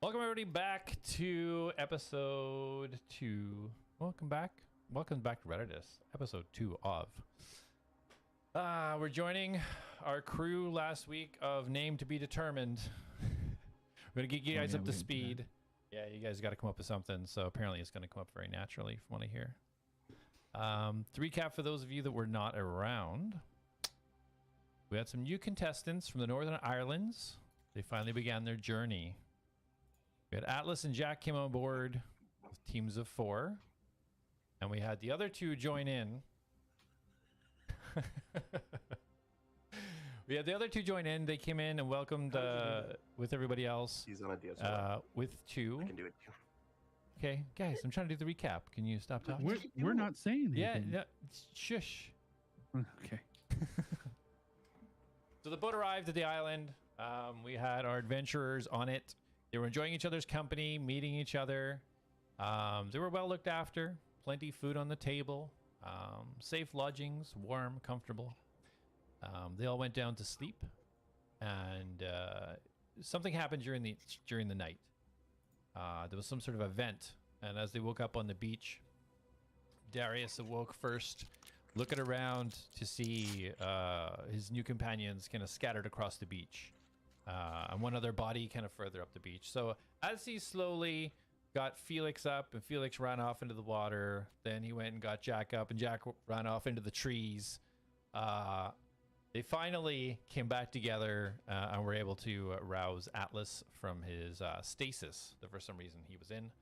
Welcome everybody back to episode 2. Welcome back to Reditus, episode 2 of. We're joining our crew last week of name to be determined. We're gonna get you guys up to speed. Yeah, you guys got to come up with something. So apparently it's gonna come up very naturally from what I hear. To recap for those of you that were not around, we had some new contestants from the Northern Islands. They finally began their journey. We had Atlas and Jack came on board with teams of 4. And we had the other 2 join in. We had the other 2 join in. They came in and welcomed with everybody else. He's on a DSL. With 2. I can do it too. Okay, guys, I'm trying to do the recap. Can you stop talking? We're not saying anything. Yeah, no, shush. Okay. So the boat arrived at the island. We had our adventurers on it. They were enjoying each other's company, meeting each other. They were well looked after. Plenty of food on the table. Safe lodgings, warm, comfortable. They all went down to sleep, and something happened during the night. There was some sort of event, and as they woke up on the beach, Darius awoke first, looking around to see his new companions kind of scattered across the beach. And one other body kind of further up the beach. So as he slowly got Felix up, and Felix ran off into the water, then he went and got Jack up, and Jack ran off into the trees. They finally came back together and were able to rouse Atlas from his stasis that for some reason he was in.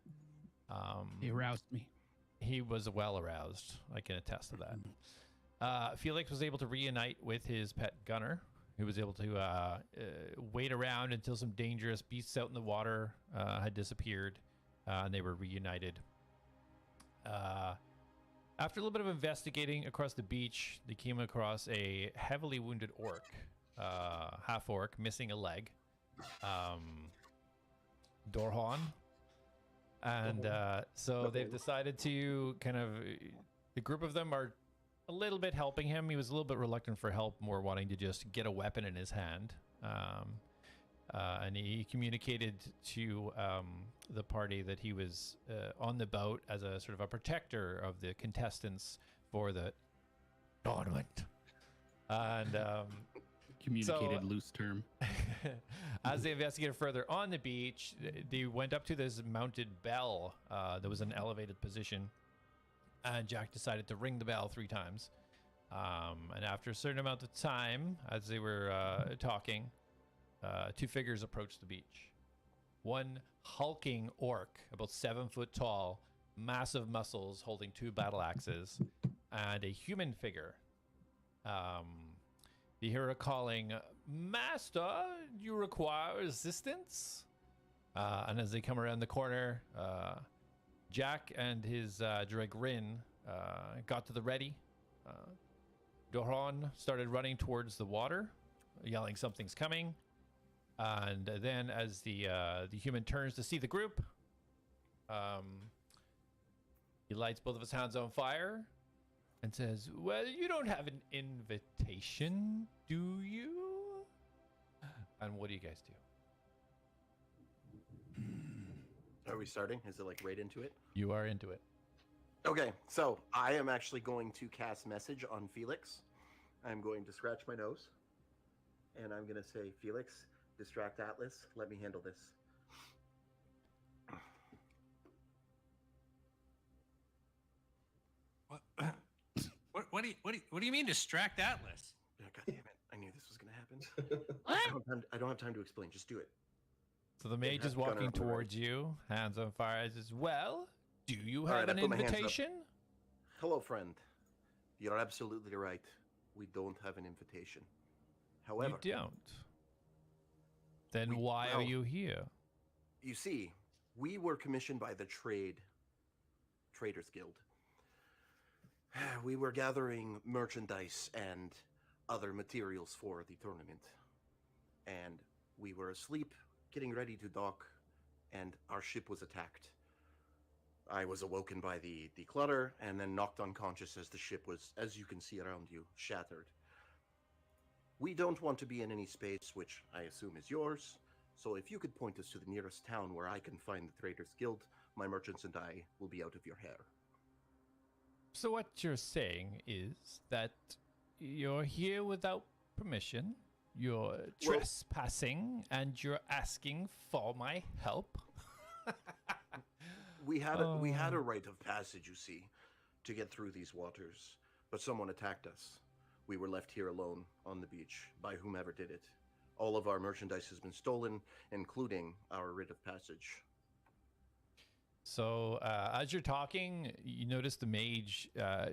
He aroused me. He was well aroused. I can attest to that. Felix was able to reunite with his pet Gunner, who was able to wait around until some dangerous beasts out in the water had disappeared, and they were reunited. After a little bit of investigating across the beach, they came across a heavily wounded orc, half orc, missing a leg, Dorhan. And so they've decided to kind of, the group of them are a little bit helping him. He was a little bit reluctant for help, more wanting to just get a weapon in his hand. And he communicated to the party that he was on the boat as a sort of a protector of the contestants for the tournament. And Communicated loose term. as they investigated further on the beach, they went up to this mounted bell that was in an elevated position. And Jack decided to ring the bell 3 times. And after a certain amount of time, as they were talking, 2 figures approached the beach. One hulking orc, about 7 foot tall, massive muscles, holding 2 battle axes, and a human figure. You hear her calling, "Master, do you require assistance?" And as they come around the corner, Jack and his Dragrin got to the ready. Doron started running towards the water, yelling something's coming. And then as the human turns to see the group, he lights both of his hands on fire and says, "Well, you don't have an invitation, do you?" And what do you guys do? Are we starting? Is it like right into it? You are into it. Okay, so I am actually going to cast message on Felix. I'm going to scratch my nose, and I'm going to say, "Felix, distract Atlas. Let me handle this." What do you mean distract Atlas? Oh, God damn it! I knew this was going to happen. I don't have time to explain. Just do it. So the mage is walking towards you, hands on fire. Says, "Well, do you have an invitation?" Hello, friend. You're absolutely right. We don't have an invitation. However, you don't. Then why are you here? You see, we were commissioned by the Traders Guild. We were gathering merchandise and other materials for the tournament. And we were asleep, getting ready to dock, and our ship was attacked. I was awoken by the clutter and then knocked unconscious as the ship was, as you can see around you, shattered. We don't want to be in any space, which I assume is yours, So if you could point us to the nearest town where I can find the Traders Guild, my merchants and I will be out of your hair. So what you're saying is that you're here without permission, you're trespassing, and you're asking for my help? We had a rite of passage, you see, to get through these waters, but someone attacked us. We were left here alone on the beach by whomever did it. All of our merchandise has been stolen, including our writ of passage. So as you're talking, you notice the mage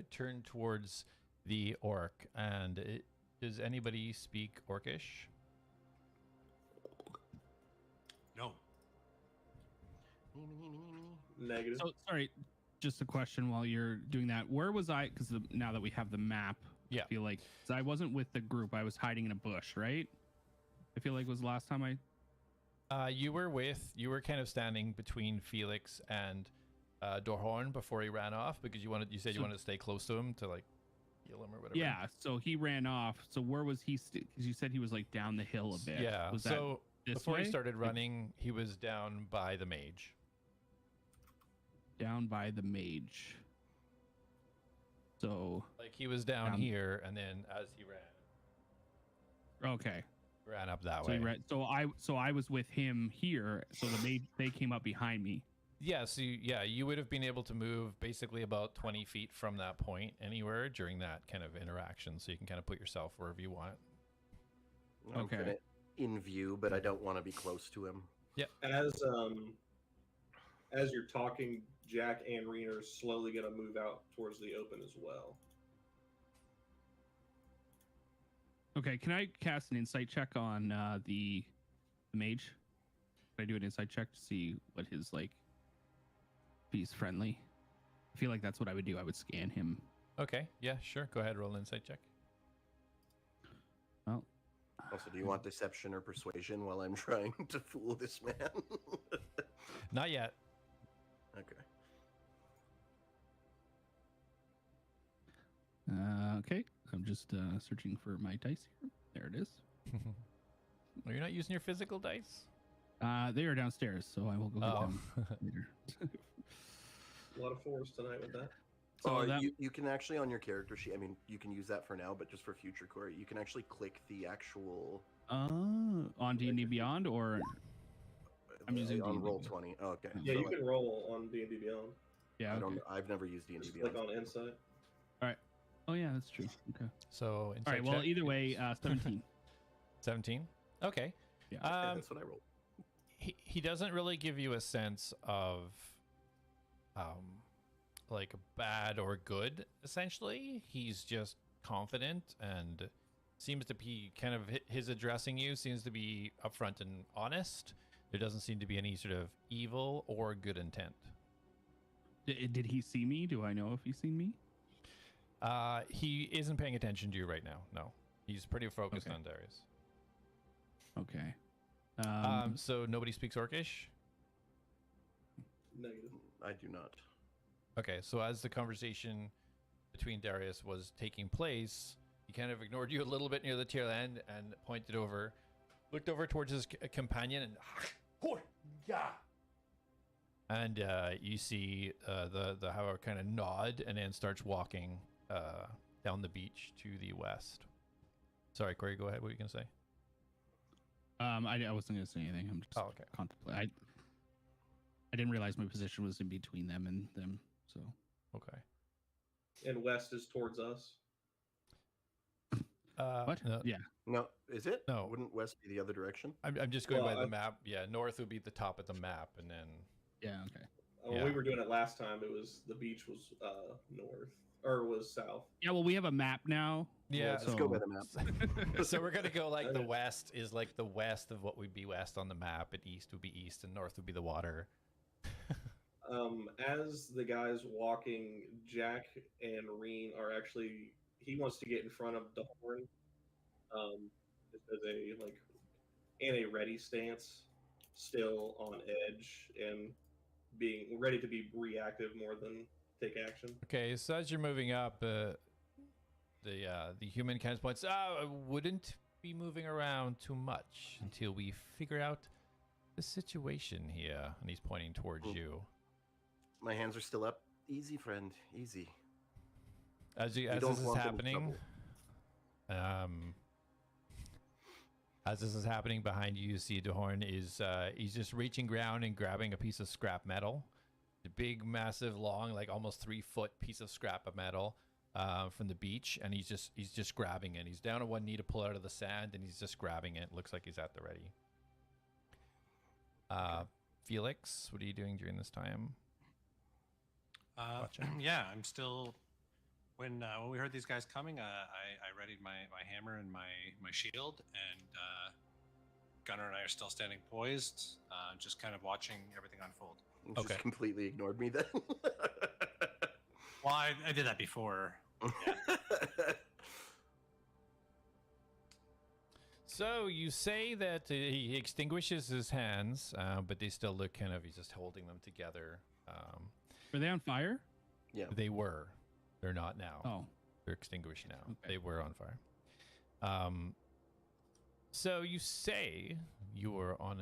turn towards the orc. And does anybody speak Orcish? No. Negative. So sorry, just a question while you're doing that. Where was I? Because now that we have the map, Yeah. I feel like so I wasn't with the group. I was hiding in a bush, right? I feel like it was the last time You were kind of standing between Felix and Dorhorn before he ran off because you said you wanted to stay close to him to like kill him or whatever. Yeah, so he ran off. So where was he? Because you said he was like down the hill a bit. Yeah. Was So that before way? he started running, he was down by the mage. Down by the mage. So Like he was down here, and then as he okay. ran up that So way. he ran, so I was with him here. So the mage they came up behind me. Yeah, so you would have been able to move basically about 20 feet from that point anywhere during that kind of interaction. So you can kind of put yourself wherever you want. I'm Okay. kinda in view, but I don't want to be close to him. As you're talking, Jack and Reen are slowly going to move out towards the open as well. Okay, can I cast an insight check on the mage? Can I do an insight check to see what his like? If he's friendly. I feel like that's what I would do. I would scan him. Okay, yeah, sure. Go ahead, roll an insight check. Well, Also, do you want deception or persuasion while I'm trying to fool this man? Not yet. Okay. Okay, I'm just searching for my dice here. There it is. Well, you're not using your physical dice? They are downstairs, so I will go get them later. A lot of fours tonight with that. So that- you can actually on your character sheet. I mean, you can use that for now, but just for future query, you can actually click the actual. On D&D Beyond, or I'm using on D&D. Roll20. Oh, okay. Yeah, So, you like, can roll on D&D Beyond. yeah. I Okay. don't. I've never used D&D Just Beyond. click on Insight. Oh yeah, that's true. Okay. So, insight All right. Well, check either way, is 17. 17. Okay. Yeah. Okay, that's what I rolled. He doesn't really give you a sense of like bad or good. Essentially, he's just confident and seems to be kind of his addressing you seems to be upfront and honest. There doesn't seem to be any sort of evil or good intent. Did he see me? Do I know if he's seen me? He isn't paying attention to you right now. No, he's pretty focused Okay. on Darius. Okay. So nobody speaks Orcish? Negative. I do not. Okay, so as the conversation between Darius was taking place, he kind of ignored you a little bit near the tail end and pointed over, looked over towards his companion, and you see the Howler kind of nod and then starts walking down the beach to the west. Sorry, Corey, go ahead. What were you gonna say? I wasn't gonna say anything. I'm just Okay. contemplating. I didn't realize my position was in between them and them. So Okay. And west is towards us. what? No, Yeah. No, is it? No. Wouldn't west be the other direction? I'm just going Well, by the map. Yeah, north would be the top of the map, and then Yeah. Okay. When we Yeah. were doing it last time, it was the beach was north or was south. Yeah. Well, we have a map now. yeah. Let's go by the map. So we're gonna go like the Okay. west is like the west of what would be west on the map, and east would be east, and north would be the water. As the guys walking, Jack and Reen are actually. He wants to get in front of the horn, just as a in a ready stance, still on edge and being ready to be reactive more than take action. Okay, so as you're moving up, the human kind of points. I wouldn't be moving around too much until we figure out the situation here? And he's pointing towards you. My hands are still up. Easy, friend. Easy. As We this don't is want any happening, as this is happening behind you, you see Dehorn is he's just reaching around and grabbing a piece of scrap metal, a big, massive, long, like almost 3-foot piece of scrap of metal from the beach, and he's just grabbing it. He's down on one knee to pull it out of the sand, and he's just grabbing it. Looks like he's at the ready. Felix, what are you doing during this time? Yeah, I'm still. When we heard these guys coming, I readied my hammer and my shield, and Gunnar and I are still standing poised, just kind of watching everything unfold. Just Okay. completely ignored me then. Well, I did that before. Yeah. So you say that he extinguishes his hands, but they still look kind of, he's just holding them together. Were they on fire? Yeah. They were. They're not now. Oh, They're extinguished now. Okay. They were on fire. So you say you were on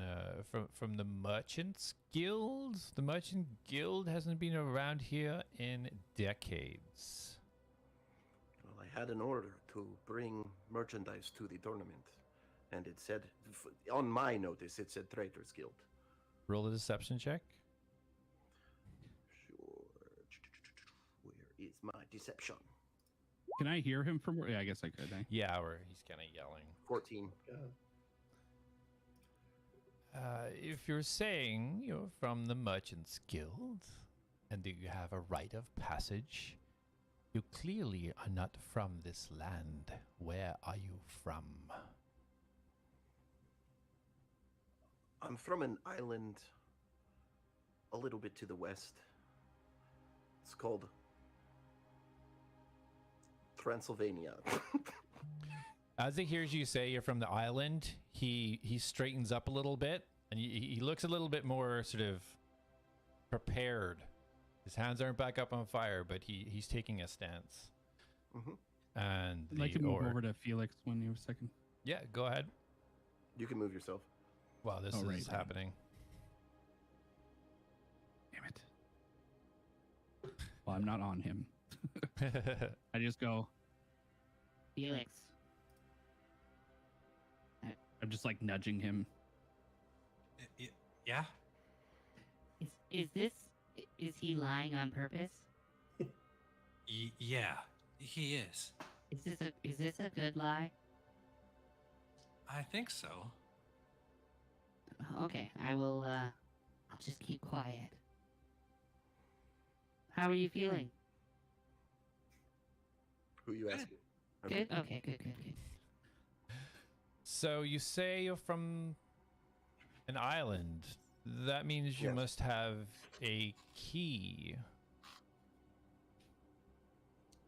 from the Merchants Guild? The Merchant Guild hasn't been around here in decades. Well, I had an order to bring merchandise to the tournament, and it said, on my notice, it said Traitors Guild. Roll a deception check. Sure. Where is my deception? can I hear him from where? Yeah, I guess I could. Yeah, or he's kind of yelling. 14. If you're saying you're from the Merchants Guild and that you have a rite of passage, you clearly are not from this land. Where are you from? I'm from an island a little bit to the west. It's called Transylvania. As he hears you say you're from the island, he straightens up a little bit, and he looks a little bit more sort of prepared. His hands aren't back up on fire, but he's taking a stance. Mhm. And I'd like to move over to Felix when you have a second. Yeah, go ahead. You can move yourself. Wow, this Oh, is right. happening. Damn it. Well, I'm not on him. I just go. Felix. I'm just like nudging him. Yeah. Is he lying on purpose? Yeah, he is. Is this a good lie? I think so. Okay, I'll just keep quiet. How are you feeling? Who you asking? Good? Okay, good. So you say you're from an island. That means you Yes. must have a key.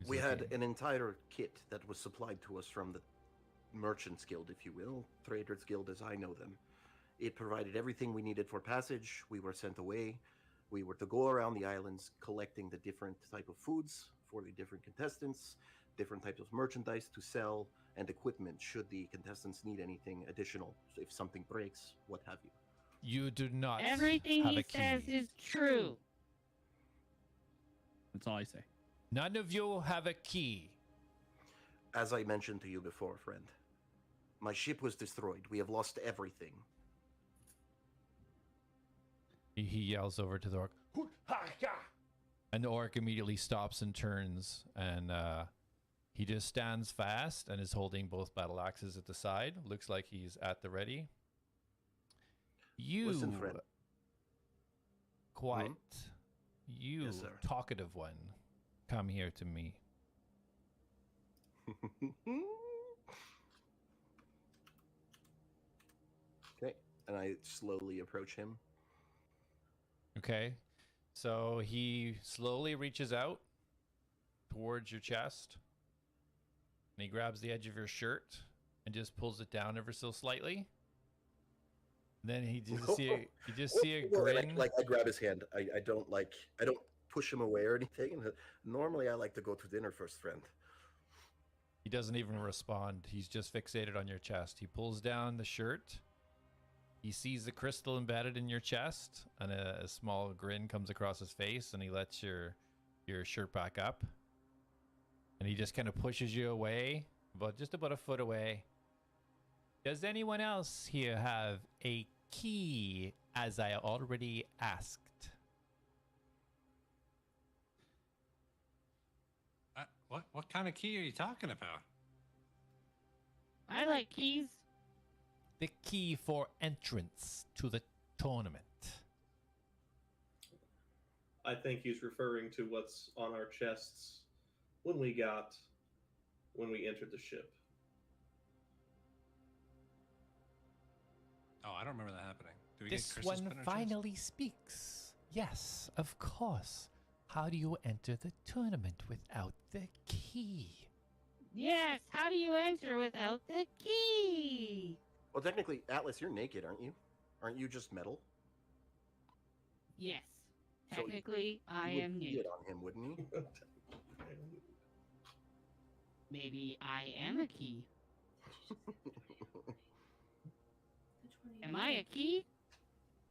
Is We that had the- an entire kit that was supplied to us from the Merchants Guild, if you will, Traders Guild as I know them. It provided everything we needed for passage. We were sent away. We were to go around the islands collecting the different type of foods for the different contestants, different types of merchandise to sell, and equipment should the contestants need anything additional. So if something breaks, what have you. You do not Everything have he a key. says is true. That's all I say. None of you have a key. As I mentioned to you before, friend, my ship was destroyed. We have lost everything. He yells over to the orc. And the orc immediately stops and turns, and he just stands fast and is holding both battle axes at the side. Looks like he's at the ready. You, Listen, friend. quiet. You, Yes, sir. talkative one, come here to me. Okay, and I slowly approach him. Okay, so he slowly reaches out towards your chest, and he grabs the edge of your shirt and just pulls it down ever so slightly. Then you just see a Well, and grin. I grab his hand. I don't push him away or anything. And normally I like to go to dinner first, friend. He doesn't even respond. He's just fixated on your chest. He pulls down the shirt, He sees the crystal embedded in your chest, and a small grin comes across his face, and he lets your shirt back up. And he just kind of pushes you away, just about a foot away. Does anyone else here have a key, as I already asked? What kind of key are you talking about? I like keys. The key for entrance to the tournament. I think he's referring to what's on our chests when we entered the ship. Oh, I don't remember that happening. Do we This get crystals one put in our chest? finally speaks. Yes, of course. How do you enter the tournament without the key? Yes, how do you enter without the key? Well, technically, Atlas, you're naked, aren't you? Aren't you just metal? Yes. So Technically, I You am would see nude. it on him, wouldn't he? Maybe I am a key. Am I a key?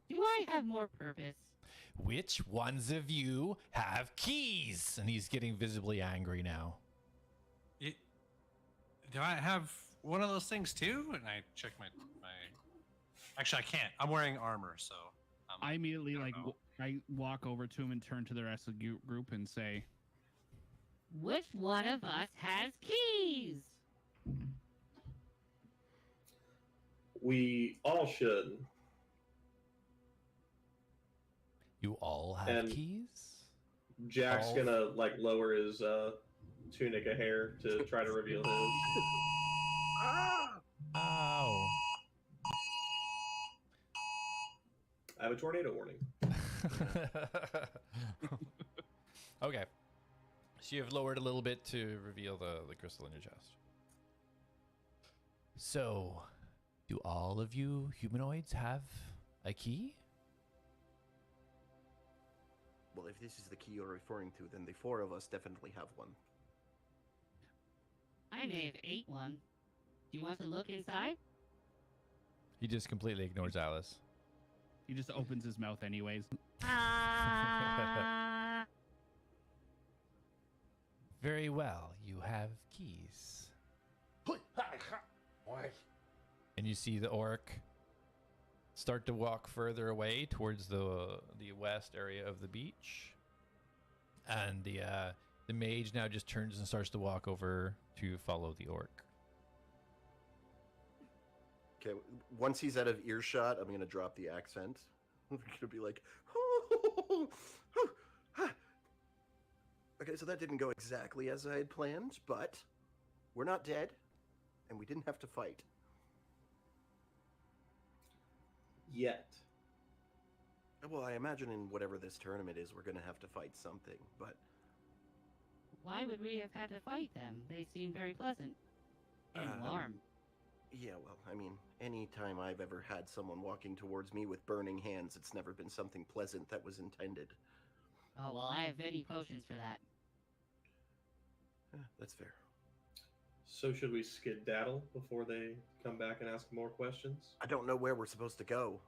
Do I have more purpose? Which ones of you have keys? And he's getting visibly angry now. Do I have one of those things too? And I check my. Actually, I can't. I'm wearing armor, so. I immediately don't like know. I walk over to him and turn to the rest of the group and say, Which one of us has keys? We all should. You all have And- keys? Jack's All- gonna like lower his tunic a hair to try to reveal his. Ow. I have a tornado warning. Okay. So you have lowered a little bit to reveal the crystal in your chest. So, do all of you humanoids have a key? Well, if this is the key you're referring to, then the four of us definitely have one. I may have ate one. Do you want to look inside? He just completely ignores Alice. he just opens his mouth anyways. Ah. Very well, you have keys. And you see the orc start to walk further away towards the west area of the beach. And the mage now just turns and starts to walk over to follow the orc. Okay, once he's out of earshot, I'm gonna drop the accent. I'm gonna be like, okay, so that didn't go exactly as I had planned, but we're not dead, and we didn't have to fight. Yet. Well, I imagine in whatever this tournament is, we're gonna have to fight something, but Why would we have had to fight them? They seem very pleasant. And warm. yeah, well, I mean, any time I've ever had someone walking towards me with burning hands, it's never been something pleasant that was intended. Oh, well, I have many potions for that. That's fair. So should we skedaddle before they come back and ask more questions? I don't know where we're supposed to go.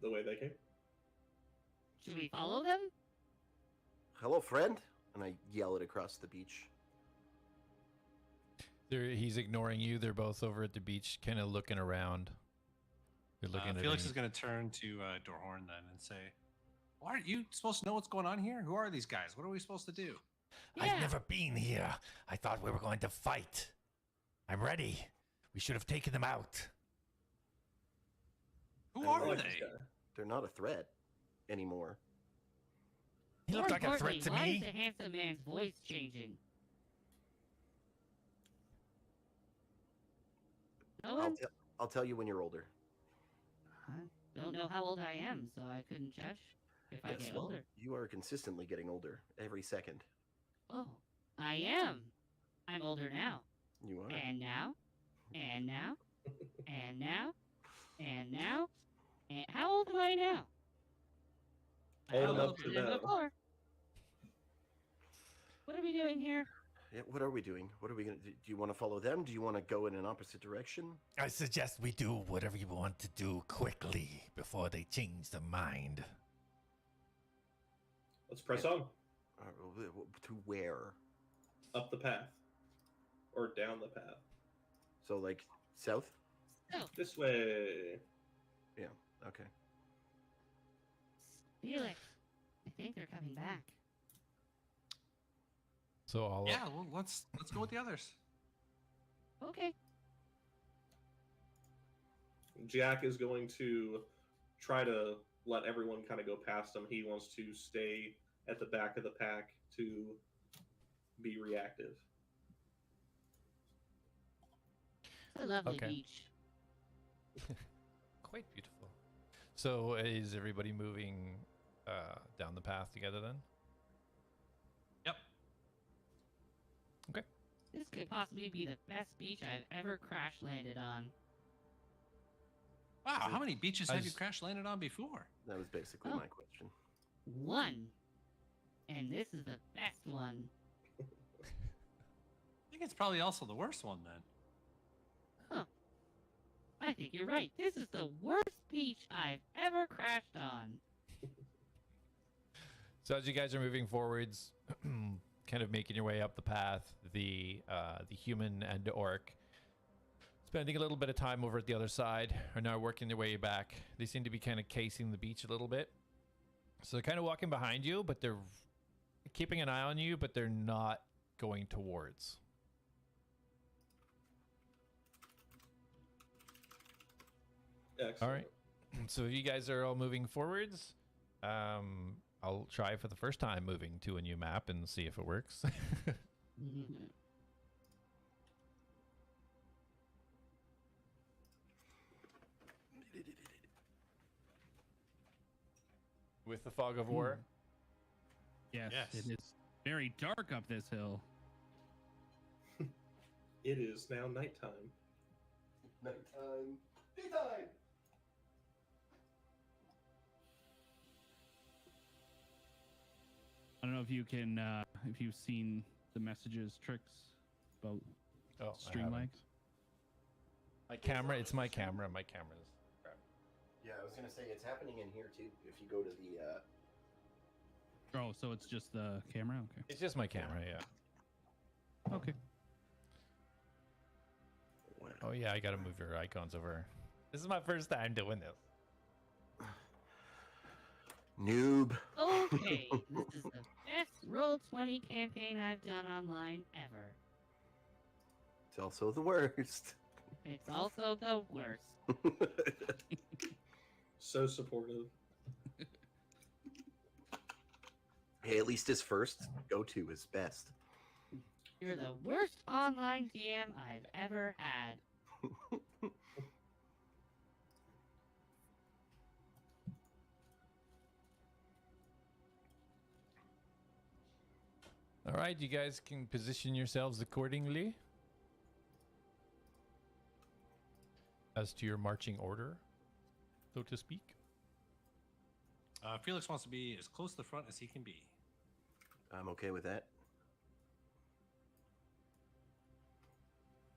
The way they came? Should we follow them? Hello, friend? And I yell it across the beach. He's ignoring you. They're both over at the beach, kind of looking around. They're looking at Felix any- is going to turn to Dorhorn then and say, "Why aren't you supposed to know what's going on here? Who are these guys? What are we supposed to do?" Yeah. I've never been here. I thought we were going to fight. I'm ready. We should have taken them out. Who I are like they? this guy. They're not a threat anymore. He More looked like a threat importantly, to why me. is the handsome man's voice changing? No one? I'll tell you when you're older. I don't know how old I am, so I couldn't judge if I Yes, get well, older. you are consistently getting older every second. Oh, I am. I'm older now. You are. And now, and now, and now, and now, and how old am I now? Old I'm enough older to than know. before. What are we doing here? Yeah, what are we doing? What are we gonna do? Do you want to follow them? Do you want to go in an opposite direction? I suggest we do whatever you want to do quickly before they change their mind. Let's press on To where? up the path or down the path. So like south? Oh, This way. Yeah. Okay. Felix, I think they're coming back. So I'll Yeah, well, let's go with the others. Okay. Jack is going to try to let everyone kind of go past him. He wants to stay at the back of the pack to be reactive. It's a lovely Okay. beach. quite beautiful. So is everybody moving down the path together then? Yep. This could possibly be the best beach I've ever crash landed on. Wow, how many beaches I have you just- crash landed on before? That was basically Oh. my question. One. And this is the best one. I think it's probably also the worst one then. Huh. I think you're right. This is the worst beach I've ever crashed on. So as you guys are moving forwards, kind of making your way up the path, the human and the orc, spending a little bit of time over at the other side, are now working their way back. They seem to be kind of casing the beach a little bit. So they're kind of walking behind you, but they're keeping an eye on you, but they're not going towards. Excellent. All right. So you guys are all moving forwards. I'll try for the first time moving to a new map and see if it works. With the fog of war. Yes, Yes. it is very dark up this hill. It is now nighttime. Nighttime. Daytime. I don't know if you can, if you've seen the messages, Trixx, about Oh, stream lag. My camera, it's my camera. My camera's crap. Yeah, I was gonna say it's happening in here too. If you go to the Oh, so it's just the camera? Okay. It's just my camera, yeah. Okay. Oh yeah, I gotta move your icons over. This is my first time doing this. noob. Okay, this is the best Roll20 campaign I've done online ever. It's also the worst. It's also the worst. So supportive. Hey, at least his first go-to is best. You're the worst online DM I've ever had. All right, you guys can position yourselves accordingly as to your marching order, so to speak. Felix wants to be as close to the front as he can be. I'm okay with that.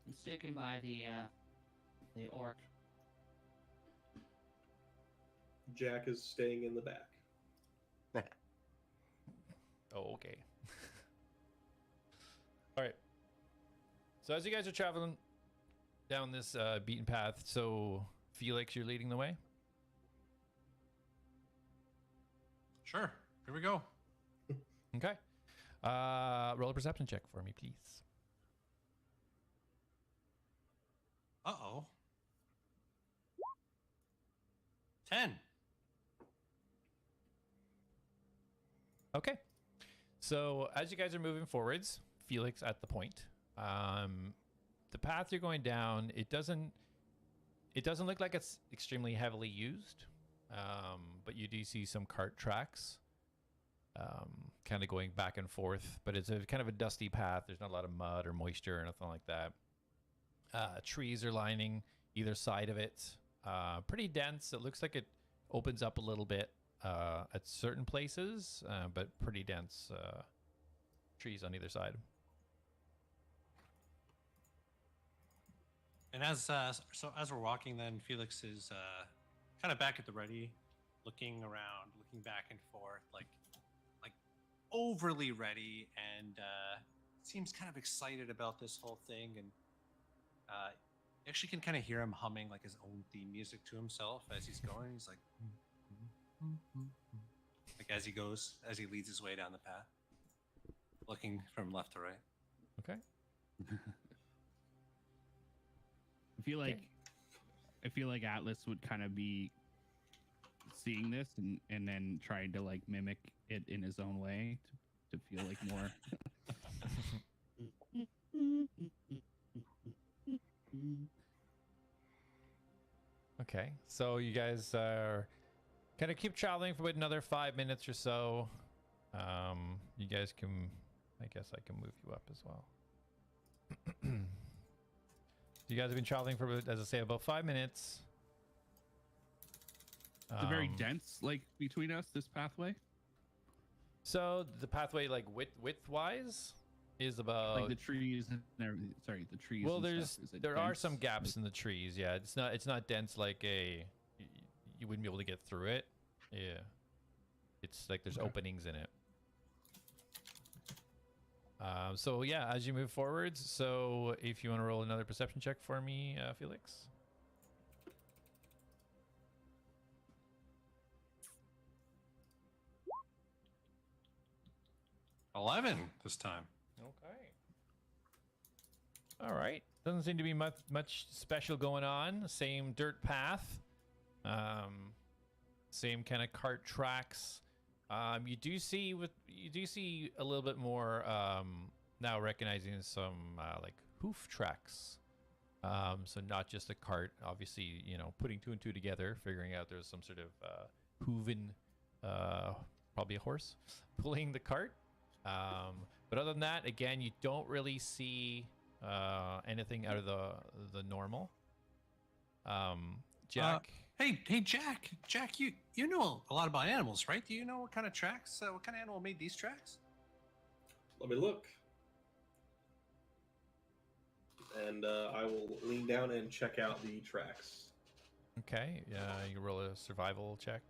I'm sticking by the orc. Jack is staying in the back. Oh, okay. All right. So as you guys are traveling down this beaten path, so Felix, you're leading the way. Sure, here we go. Okay. Roll a perception check for me, please. Uh-oh. 10. Okay. So as you guys are moving forwards, Felix at the point, the path you're going down, it doesn't look like it's extremely heavily used, but you do see some cart tracks, kind of going back and forth. But it's a kind of a dusty path. There's not a lot of mud or moisture or nothing like that. Trees are lining either side of it. Pretty dense. It looks like it opens up a little bit at certain places, but pretty dense trees on either side. And as as we're walking, then Felix is kind of back at the ready, looking around, looking back and forth, like overly ready, and seems kind of excited about this whole thing. And you actually can kind of hear him humming like his own theme music to himself as he's going. He's like, like as he goes, as he leads his way down the path, looking from left to right. Okay. I feel like Atlas would kind of be seeing this and then trying to like mimic it in his own way to feel like more. Okay, so you guys are kind of keep traveling for about another 5 minutes or so. You guys can, I guess I can move you up as well. You guys have been traveling for, as I say, about 5 minutes. It's very dense, like between us, this pathway. So the pathway, like width-wise, is about Like the trees and everything. Sorry, the trees. well, and there's stuff. Is it there are dense? some gaps in the trees. Yeah, it's not dense like you wouldn't be able to get through it. Yeah, it's like there's Okay. openings in it. So yeah, as you move forwards, so if you want to roll another perception check for me, Felix. 11 this time. Okay. All right. Doesn't seem to be much special going on. Same dirt path. Same kind of cart tracks. You do see a little bit more now, recognizing some like hoof tracks. So not just a cart. Obviously, you know, putting two and two together, figuring out there's some sort of hooven, probably a horse, pulling the cart. But other than that, again, you don't really see anything out of the normal. Jack. Hey, Jack, you know a lot about animals, right? Do you know what kind of tracks? What kind of animal made these tracks? Let me look. And I will lean down and check out the tracks. Okay. You roll a survival check.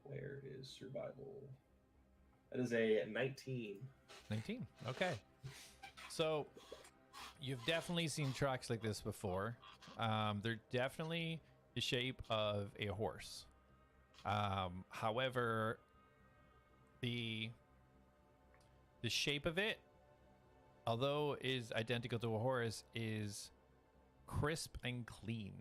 Where is survival? That is a 19. 19. Okay. So you've definitely seen tracks like this before. They're definitely the shape of a horse. However, the shape of it, although is identical to a horse, is crisp and clean.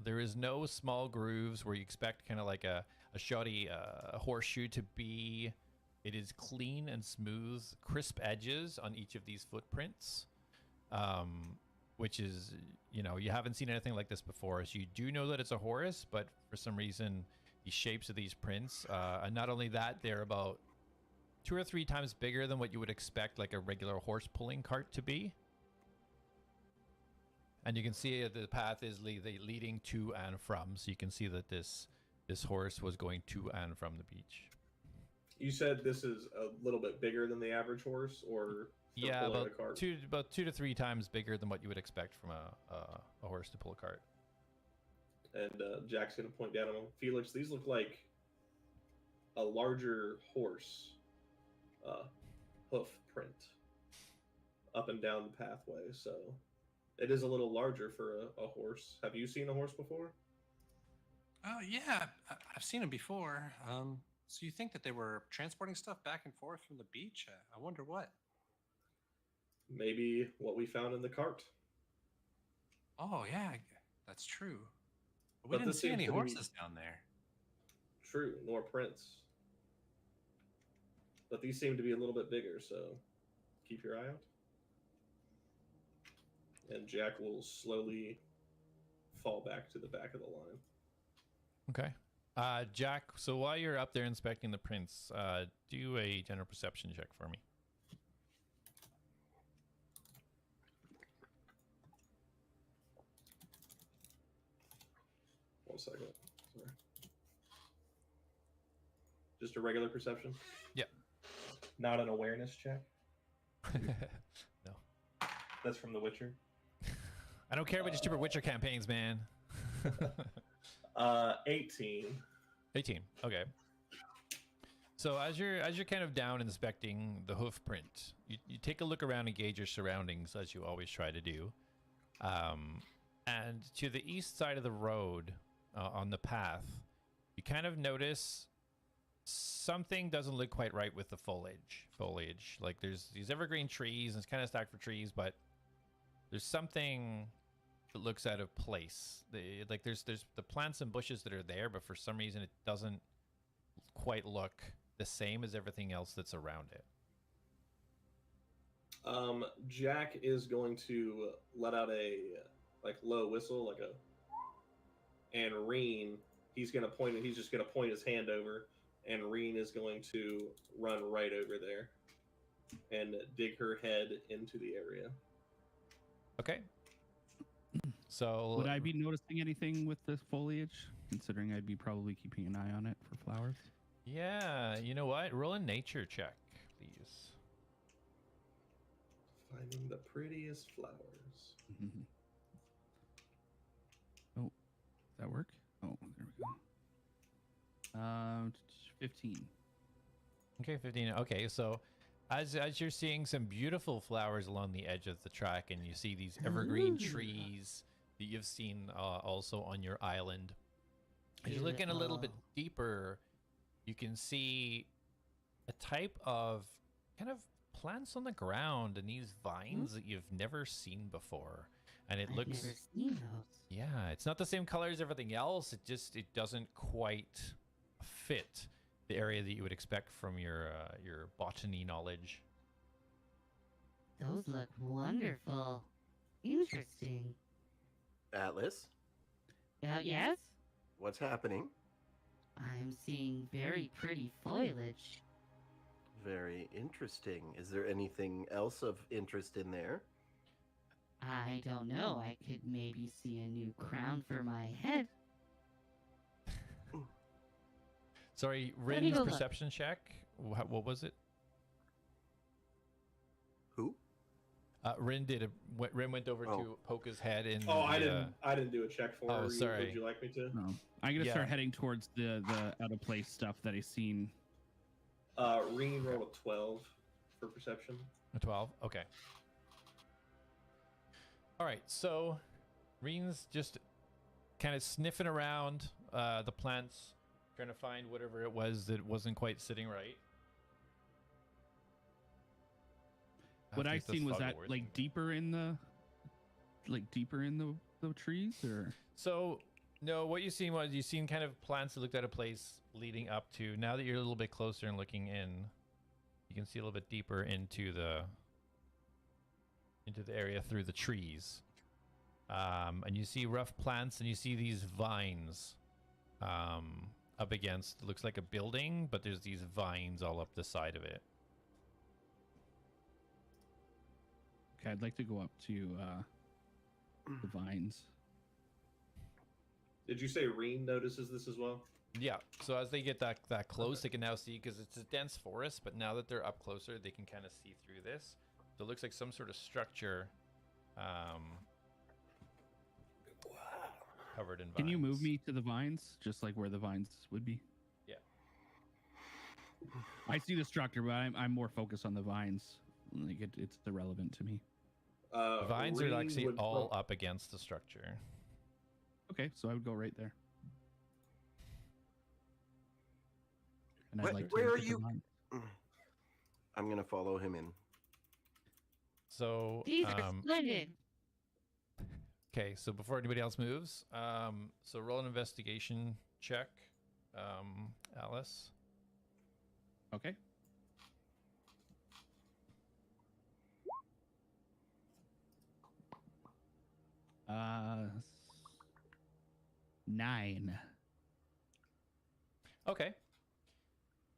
There is no small grooves where you expect kind of like a shoddy horseshoe to be. It is clean and smooth, crisp edges on each of these footprints, which is, you know, you haven't seen anything like this before. So you do know that it's a horse, but for some reason, the shapes of these prints, and not only that, they're about 2 or 3 times bigger than what you would expect like a regular horse pulling cart to be. And you can see the path is leading to and from. So you can see that this horse was going to and from the beach. You said this is a little bit bigger than the average horse, or Yeah, pulling about a cart? 2 to 3 times bigger than what you would expect from a horse to pull a cart. And Jack's gonna point down at him. Felix, these look like a larger horse hoof print up and down the pathway. So it is a little larger for a horse. Have you seen a horse before? Oh yeah, I've seen them before. So you think that they were transporting stuff back and forth from the beach? I wonder what. Maybe what we found in the cart. Oh yeah, that's true. But we But didn't this see seems any to be- horses down there. True, nor prints. But these seem to be a little bit bigger, so keep your eye out. And Jack will slowly fall back to the back of the line. Okay. Jack, so while you're up there inspecting the prints, do a general perception check for me. One second. Sorry. Just a regular perception? Yep. Not an awareness check? No. That's from The Witcher. I don't care about your stupid Witcher campaigns, man. 18. 18. Okay. So as you're kind of down inspecting the hoof print, you take a look around and gauge your surroundings as you always try to do. And to the east side of the road, on the path, you kind of notice something doesn't look quite right with the foliage. Like there's these evergreen trees, and it's kind of stacked for trees, but there's something that looks out of place. Like there's the plants and bushes that are there, but for some reason it doesn't quite look the same as everything else that's around it. Jack is going to let out a low whistle, and Reen, he's just gonna point his hand over, and Reen is going to run right over there and dig her head into the area. Okay. So would I be noticing anything with the foliage, considering I'd be probably keeping an eye on it for flowers? Yeah, you know what? Roll a nature check, please. Finding the prettiest flowers. Mm-hmm. Oh, does that work? Oh, there we go. 15. Okay, 15. Okay, so as you're seeing some beautiful flowers along the edge of the track, and you see these evergreen trees that you've seen also on your island, as you're looking a little bit deeper, you can see a type of kind of plants on the ground and these vines that you've never seen before. And it looks, I've never seen those. yeah, it's not the same color as everything else. It doesn't quite fit the area that you would expect from your botany knowledge. Those look wonderful. Interesting. Atlas, Yes? what's happening? I'm seeing very pretty foliage. Very interesting. Is there anything else of interest in there? I don't know. I could maybe see a new crown for my head. Sorry, Let me Rin's go look. perception check. What was it? Who? Rin Rin went over to poke his head in. I didn't do a check for her. Sorry. Would you like me to? No, I'm gonna Yeah. start heading towards the out of place stuff that I've seen. Reen rolled a 12 for perception. A 12? Okay. All right, so Reen's just kind of sniffing around the plants, trying to find whatever it was that wasn't quite sitting right. What I I've seen was that deeper in the trees, or So, no, what you seen was you seen kind of plants that looked out of place leading up to. Now that you're a little bit closer and looking in, you can see a little bit deeper into the area through the trees. And you see rough plants, and you see these vines up against, it looks like a building, but there's these vines all up the side of it. okay, I'd like to go up to the vines. Did you say Reen notices this as well? Yeah, so as they get that close, they can now see, because it's a dense forest, but now that they're up closer, they can kind of see through this. So it looks like some sort of structure covered in vines. Can you move me to the vines, just like where the vines would be? Yeah. I see the structure, but I'm more focused on the vines. Like it's irrelevant to me. The vines are Reen actually would all pro- up against the structure. Okay, so I would go right there. And Where- I'd like to where look are at the you- vines. I'm gonna follow him in. So, These are splendid. okay, so before anybody else moves, so roll an investigation check, Alice. Okay. Uh, 9. Okay.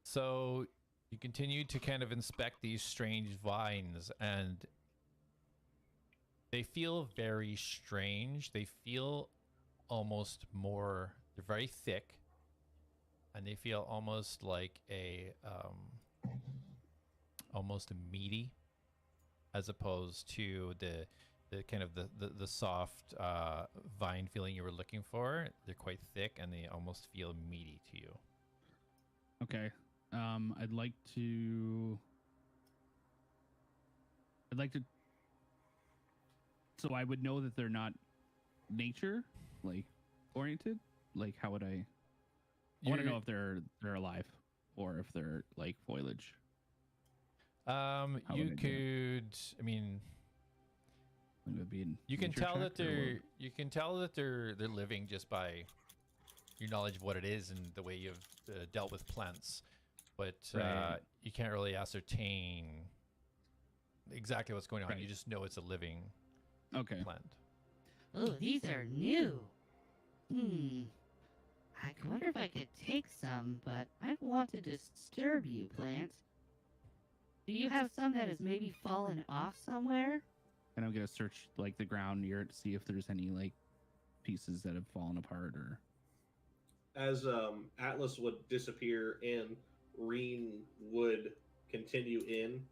So you continue to kind of inspect these strange vines, and they feel very strange. They feel almost more, they're very thick, and they feel almost like almost a meaty. as opposed to the kind of the soft vine feeling you were looking for. They're quite thick and they almost feel meaty to you. Okay. I'd like to. So I would know that they're not nature like oriented. Like, how would I? I want to know if they're alive or if they're like foliage. You could. I mean, It would be you can tell that they're living just by your knowledge of what it is and the way you've dealt with plants, but Right. you can't really ascertain exactly what's going on. Right. You just know it's a living Okay. plant. Oh, these are new. I wonder if I could take some, but I don't want to disturb you, plant. Do you have some that has maybe fallen off somewhere? And I'm gonna search like the ground near it to see if there's any like pieces that have fallen apart or. As Atlas would disappear in, Reen would continue in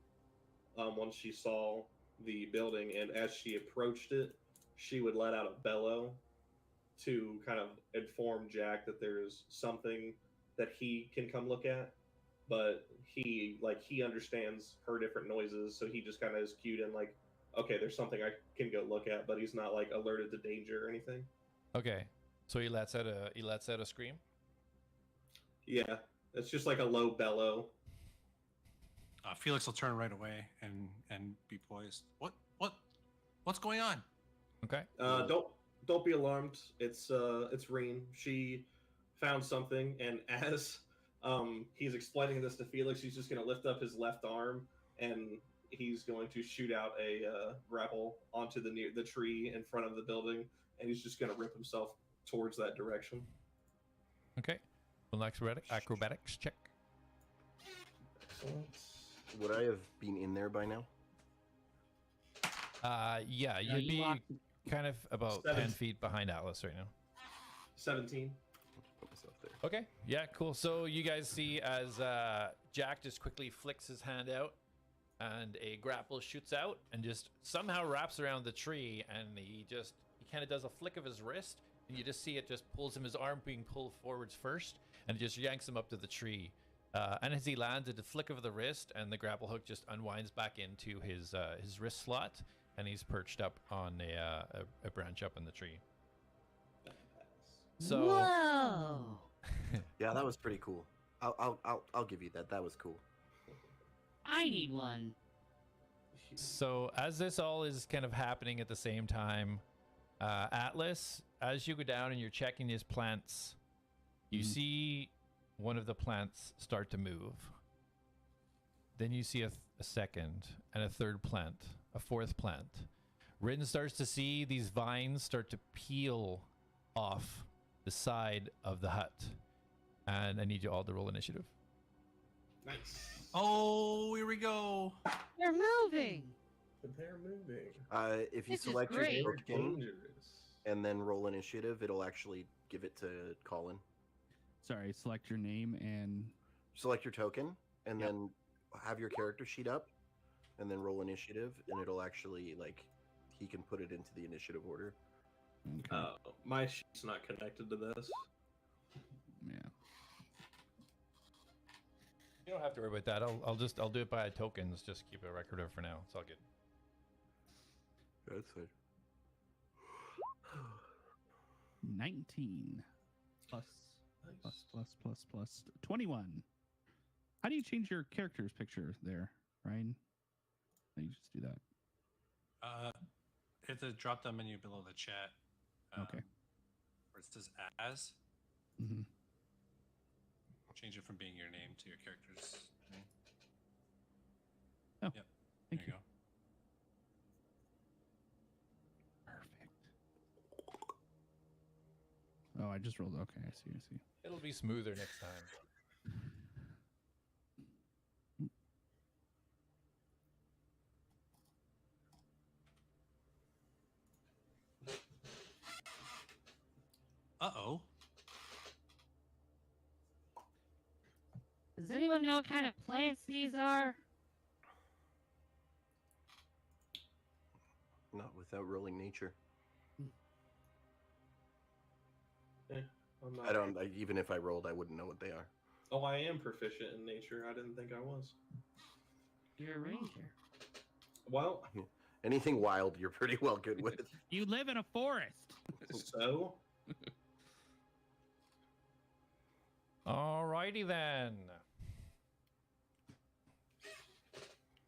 once she saw the building, and as she approached it, she would let out a bellow to kind of inform Jack that there's something that he can come look at, but he understands her different noises, so he just kind of is cued in like, okay, there's something I can go look at, but he's not like alerted to danger or anything. Okay, so he lets out a scream. Yeah, it's just like a low bellow. Felix will turn right away and be poised. What's going on? Okay. Don't be alarmed. It's Reen. She found something, and as he's explaining this to Felix, he's just gonna lift up his left arm and he's going to shoot out a grapple onto the tree in front of the building, and he's just gonna rip himself towards that direction. Okay. Well, acrobatics check. Excellent. Would I have been in there by now? Yeah, you'd you be walked- kind of about 7. 10 feet behind Atlas right now. 17. Put myself there. Okay. Yeah, cool. So you guys see as Jack just quickly flicks his hand out and a grapple shoots out and just somehow wraps around the tree, and he kind of does a flick of his wrist, and you just see it just pulls him, his arm being pulled forwards first, and it just yanks him up to the tree. And as he lands, at the flick of the wrist, and the grapple hook just unwinds back into his wrist slot, and he's perched up on a branch up in the tree. So Whoa! Yeah, that was pretty cool. I'll give you that. That was cool. I need one. So as this all is kind of happening at the same time, Atlas, as you go down and you're checking his plants, you see one of the plants start to move. Then you see a second and a third plant, a fourth plant. Rin starts to see these vines start to peel off the side of the hut. And I need you all to roll initiative. Nice. Oh, here we go. They're moving. They're moving. If you This is select your great. token Dangerous. and then roll initiative, it'll actually give it to Colin. Sorry, select your name and. Select your token and Yep. then have your character sheet up and then roll initiative, and it'll actually he can put it into the initiative order. Okay. My sheet's not connected to this. Yeah. You don't have to worry about that. I'll do it by tokens. Just keep a record of it for now. It's all good. That's fine. 19 plus 21. How do you change your character's picture there, Ryan? How do you just do that? Hit the drop down menu below the chat. Okay. Where it says as. Mm-hmm. Change it from being your name to your character's name. Oh, Yep. thank there you. you go. Perfect. Oh, I just rolled. Okay, I see. It'll be smoother next time. Uh-oh. Does anyone know what kind of plants these are? Not without rolling nature. I'm not. I don't. Even if I rolled, I wouldn't know what they are. Oh, I am proficient in nature. I didn't think I was. You're a ranger. Well, Anything wild, you're pretty well good with. You live in a forest. so Alrighty then.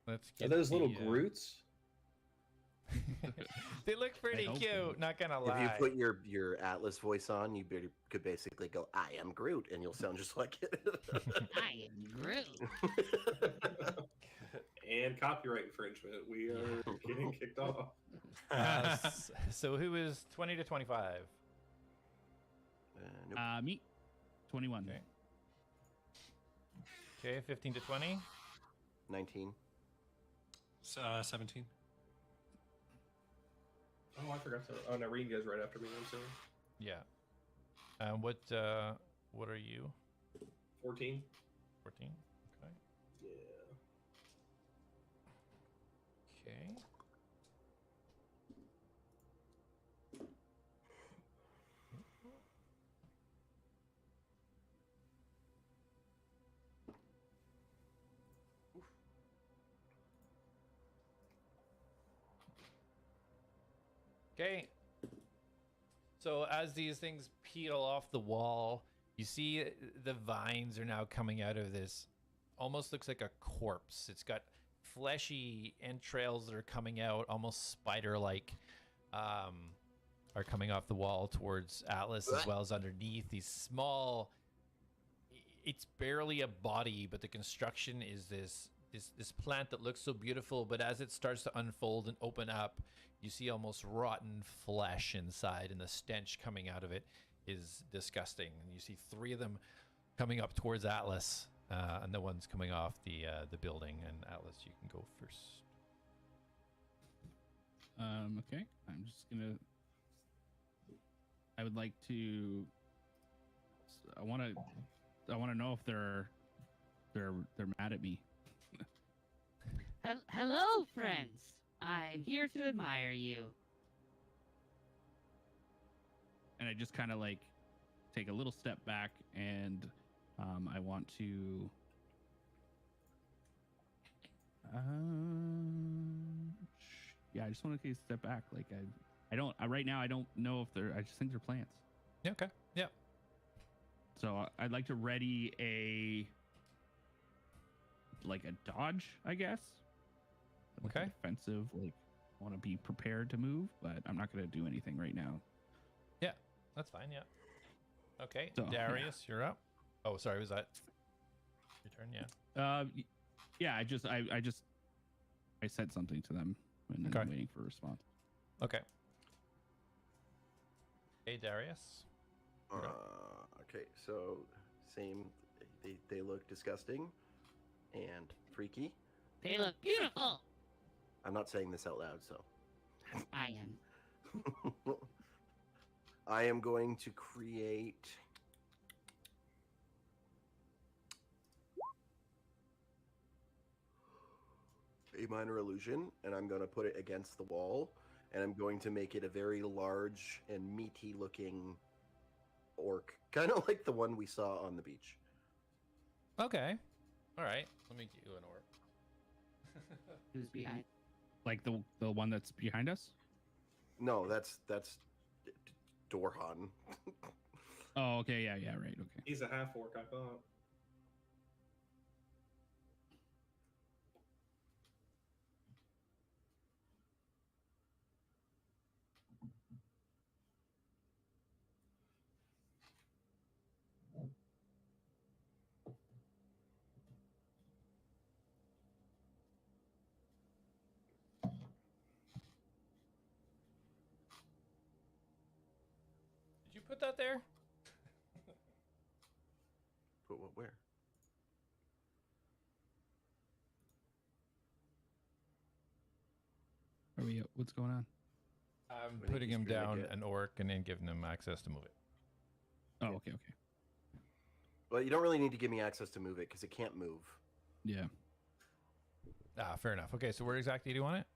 Let's are get those little the, Groots? They look pretty hope cute. so. Not gonna If you lie. put your Atlas voice on, you could basically go, "I am Groot," and you'll sound just like it. I am Groot. And copyright infringement. We are getting kicked off. So who is 20 to 25? Nope. Me, 21. Okay. Okay, 15 to 20. 19. 17. Oh, I forgot to. Oh, no, Reen goes right after me. I'm saying Yeah. What are you? 14. 14. Okay. Yeah. Okay. Okay. So as these things peel off the wall, you see the vines are now coming out of this. Almost looks like a corpse. It's got fleshy entrails that are coming out, almost spider-like, are coming off the wall towards Atlas, as well as underneath. These small. It's barely a body, but the construction is this plant that looks so beautiful. But as it starts to unfold and open up, you see almost rotten flesh inside, and the stench coming out of it is disgusting. And you see 3 of them coming up towards Atlas, and the one's coming off the building. And Atlas, you can go first. Okay. I'm just gonna. I would like to. I want to know if they're mad at me. Hello, friends. I'm here to admire you. And I just kind of like take a little step back, and I want to. Yeah, I just want to take a step back. Like I don't right now. I don't know if they're. I just think they're plants. Yeah. Okay. Yeah. So I'd like to ready a dodge, I guess. Like Okay. an offensive, like I want to be prepared to move, but I'm not going to do anything right now. Yeah. That's fine. Yeah. Okay. So, Darius, you're up. Oh, sorry. Was that your turn? Yeah. Yeah. I said something to them, and then Okay. I'm waiting for a response. Okay. Hey, Darius. Okay, so same. They look disgusting and freaky. They look beautiful. I'm not saying this out loud, so. I am. I am going to create a minor illusion, and I'm going to put it against the wall, and I'm going to make it a very large and meaty looking orc, kind of like the one we saw on the beach. Okay. All right. Let me get you an orc. Who's behind? Like the one that's behind us. No, that's Dorhan. Oh, okay. Yeah. Right. Okay. He's a half orc, I thought. Did you put that there? Put what where? Are we? What's going on? I'm think putting he's him gonna down get- an orc and then giving him access to move it. Oh, okay. Well, you don't really need to give me access to move it because it can't move. Yeah. Ah, fair enough. Okay, so where exactly do you want it?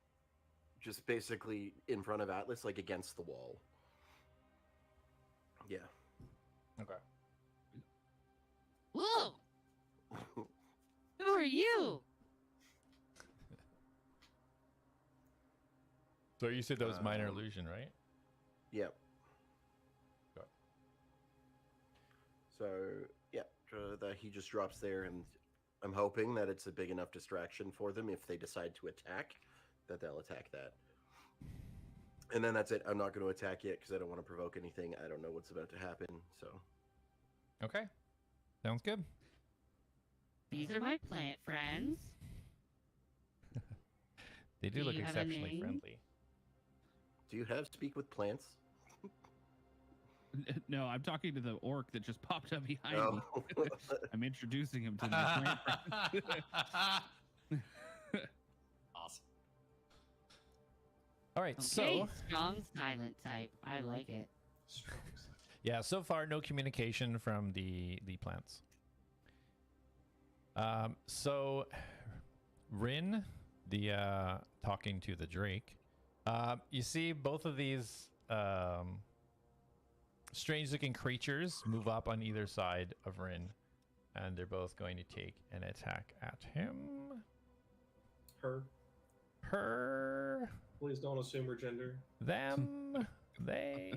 just basically in front of Atlas, like against the wall. Yeah. Okay. Whoa! Who are you? So you said that was minor illusion, right? Yep. Okay. So yeah, he just drops there, and I'm hoping that it's a big enough distraction for them if they decide to attack, that they'll attack that. And then that's it. I'm not going to attack yet because I don't want to provoke anything. I don't know what's about to happen. So. Okay. Sounds good. These are my plant friends. They do Do look you have a exceptionally name? friendly. Do you have speak with plants? No, I'm talking to the orc that just popped up behind No. me. I'm introducing him to my plant friend. Awesome. All right, Okay, so strong silent type. I like it. yeah, so far no communication from the plants. So Rin, the talking to the Drake, you see both of these strange-looking creatures move up on either side of Rin, and they're both going to take an attack at him. Her, Please don't assume her gender. them, they.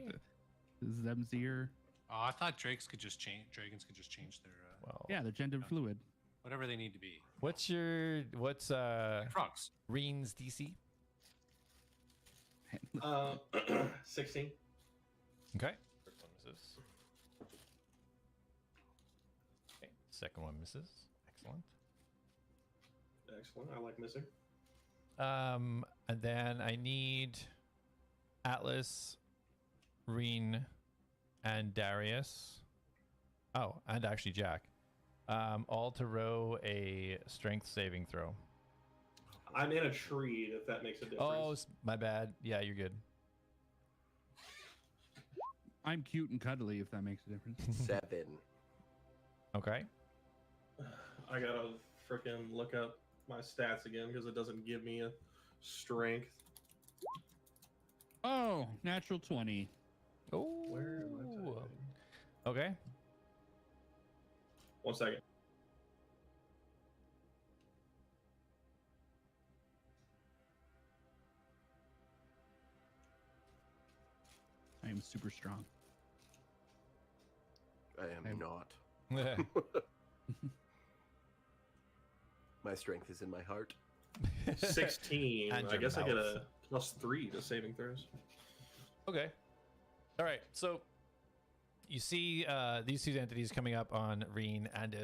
Zemzir. Oh, I thought Dragons could just change their Well, Yeah, they're gender fluid. whatever they need to be. what's Frogs. Rin's DC? 16. Okay. First one misses. Okay. Second one misses. Excellent. Excellent. I like missing. And then I need Atlas, Rin, and Darius. Oh, and actually Jack. All to row a strength saving throw. I'm in a tree, if that makes a difference. Oh, my bad. Yeah, you're good. I'm cute and cuddly, if that makes a difference. 7. Okay. I gotta freaking look up my stats again because it doesn't give me a strength. Oh, natural 20. Oh. Where am I typing? Okay. 1 second. I am super strong. I am not. Okay. My strength is in my heart. 16. And I your guess I get mouth. a +3 to saving throws. Okay. All right. So you see these two entities coming up on Reen and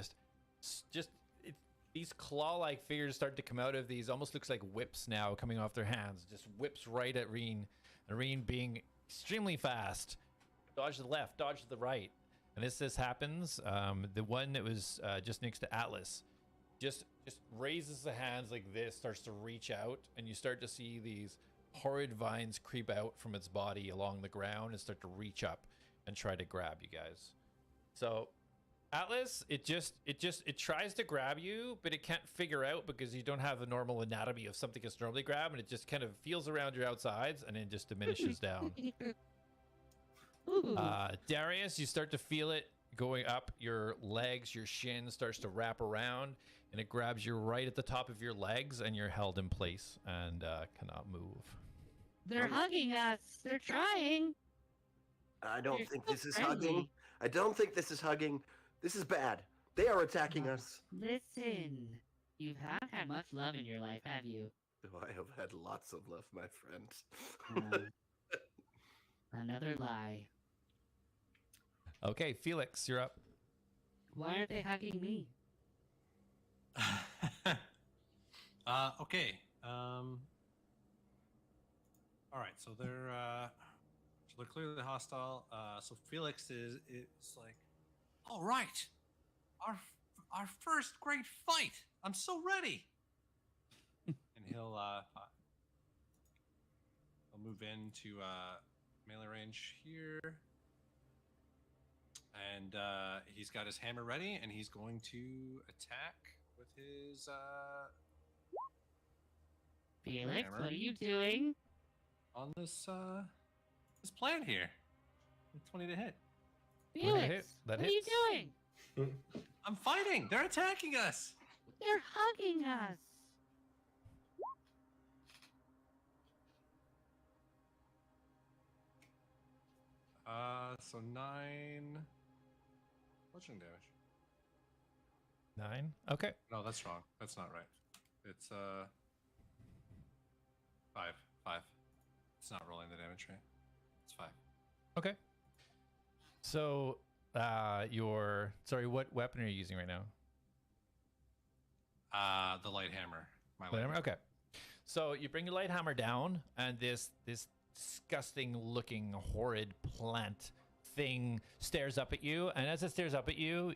these claw-like figures start to come out of these. Almost looks like whips now coming off their hands. Just whips right at Reen. And Reen being extremely fast. Dodge to the left, dodge to the right. And as this happens, the one that was just next to Atlas just raises the hands like this, starts to reach out, and you start to see these horrid vines creep out from its body along the ground and start to reach up and try to grab you guys. So Atlas, it tries to grab you, but it can't figure out because you don't have the normal anatomy of something it's normally grab, and it just kind of feels around your outsides and then just diminishes down. Ooh. Darius, you start to feel it going up your legs, your shin starts to wrap around, and it grabs you right at the top of your legs, and you're held in place and cannot move. They're hugging us. They're trying. I don't You're think so this is friendly. hugging. I don't think this is hugging. This is bad. They are attacking us. Listen, you haven't had much love in your life, have you? Oh, I have had lots of love, my friend. Another lie. Okay, Felix, you're up. Why aren't they hugging me? Okay. All right. So they're clearly hostile. So Felix is like, all right, our first great fight. I'm so ready. And he'll move into melee range here, and he's got his hammer ready, and he's going to attack with his Felix, hammer. what are you doing? on this this plan here. 20 to hit. Felix, that what are you hits. doing? I'm fighting. They're attacking us. They're hugging us. So 9 bludgeoning damage. 9. Okay. No, that's wrong. That's not right. It's 5. 5. It's not rolling the damage, right? It's 5. Okay. So, sorry, what weapon are you using right now? The light hammer. My Light light hammer? Okay. So you bring your light hammer down, and this disgusting looking horrid plant thing stares up at you, and as it stares up at you,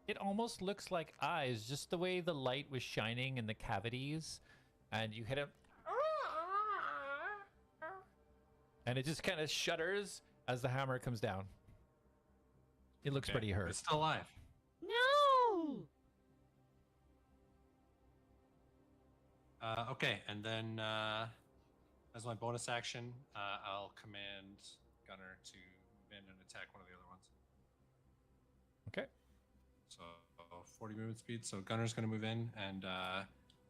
it almost looks like eyes, just the way the light was shining in the cavities, and you hit it, and it just kind of shudders as the hammer comes down. It looks pretty hurt. It's still alive. No! Okay, and then as my bonus action, I'll command Gunner to move in and attack one of the other ones. Okay. So 40 movement speed. So Gunner's going to move in and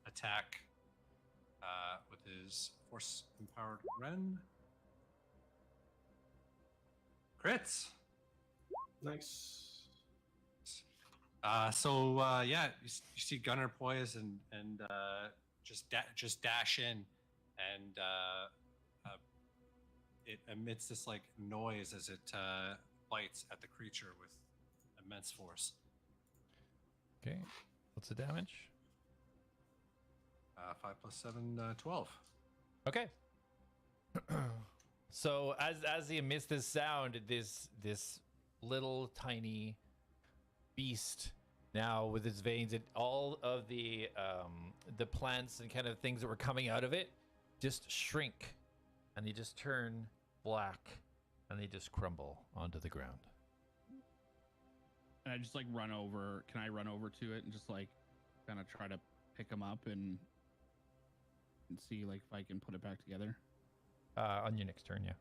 attack with his force-empowered Ren. Crits. Nice. Yeah, you see Gunner poise and just dash in, and it emits this like noise as it bites at the creature with immense force. Okay. What's the damage? 5 + 7, 12. Okay. So as he emits this sound, this little tiny beast now with its veins and all of the plants and kind of things that were coming out of it just shrink, and they just turn black, and they just crumble onto the ground. And I just like run over. Can I run over to it and just like kind of try to pick them up and see like if I can put it back together? On your next turn, yeah.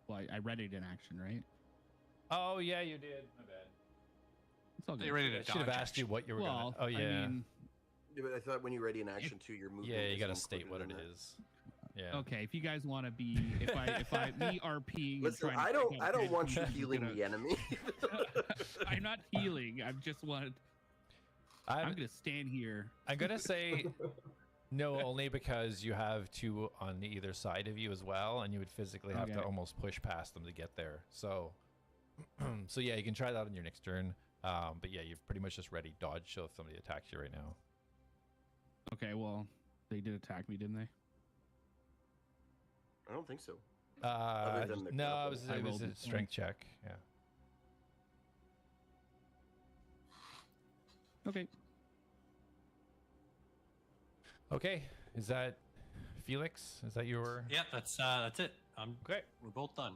Well, I read it in action, right? Oh yeah, you did. My bad. It's all good. You're ready to I should have dodge asked you what you were Well, gonna. Oh yeah. I mean, Yeah, but I thought when you're ready in action too, your movement. Yeah, you is gotta state included what in it that. is. Yeah. okay, if you guys want to be, if I me RPing. and Listen, trying to I pick don't up dead want you people, healing gonna- the enemy. I'm not healing. I just want. I'm gonna stand here. I'm gonna say no, only because you have two on either side of you as well, and you would physically have to Okay. almost push past them to get there. So, so yeah, you can try that on your next turn. But yeah, you're pretty much just ready dodge. So if somebody attacks you right now, Okay, well, they did attack me, didn't they? I don't think so. no, than the it grapple. was I it was rolled a it. strength check. Yeah. Okay. Okay, is that Felix? Is that your? Yeah, that's it. Great. We're both done.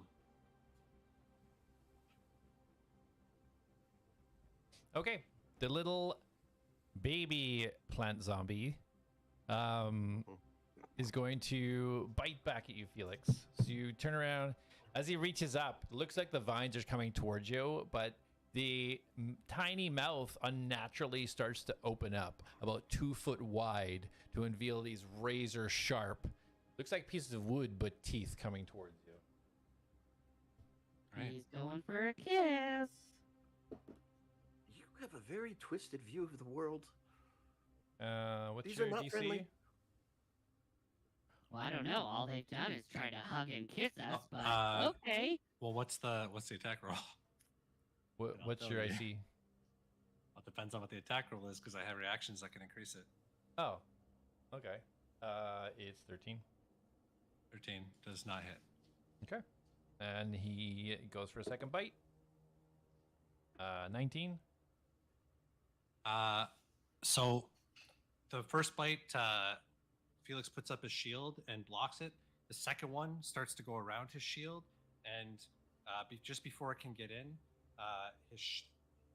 Okay, the little baby plant zombie is going to bite back at you, Felix. So you turn around. As he reaches up, it looks like the vines are coming towards you, but the tiny mouth unnaturally starts to open up about 2 foot wide to unveil these razor sharp, looks like pieces of wood, but teeth coming towards you. Right. He's going for a kiss. You have a very twisted view of the world. What's These your are not DC? friendly. Well, I don't know. All they've done is try to hug and kiss us, but okay. Well, what's the attack roll? I'll What's tell your you. IC? Well, it depends on what the attack roll is, because I have reactions that can increase it. Oh, okay. It's 13. 13 does not hit. Okay. And he goes for a second bite. 19. So the first bite, Felix puts up his shield and blocks it. The second one starts to go around his shield, and just before it can get in,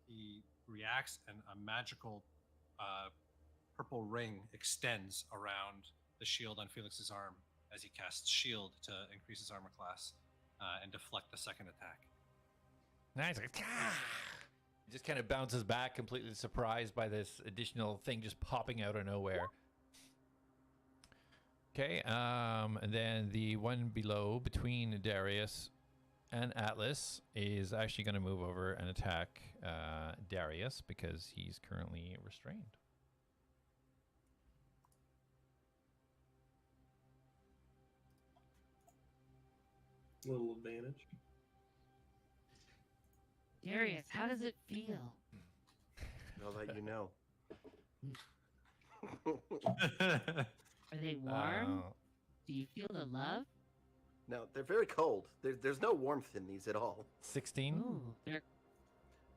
he reacts, and a magical purple ring extends around the shield on Felix's arm, as he casts shield to increase his armor class and deflect the second attack. Nice. It just kind of bounces back, completely surprised by this additional thing just popping out of nowhere. Okay, and then the one below, between Darius and Atlas, is actually going to move over and attack Darius because he's currently restrained. Little advantage. Darius, how does it feel? I'll let you know. Are they warm? Do you feel the love? No, they're very cold. There's no warmth in these at all. 16. Ooh, they're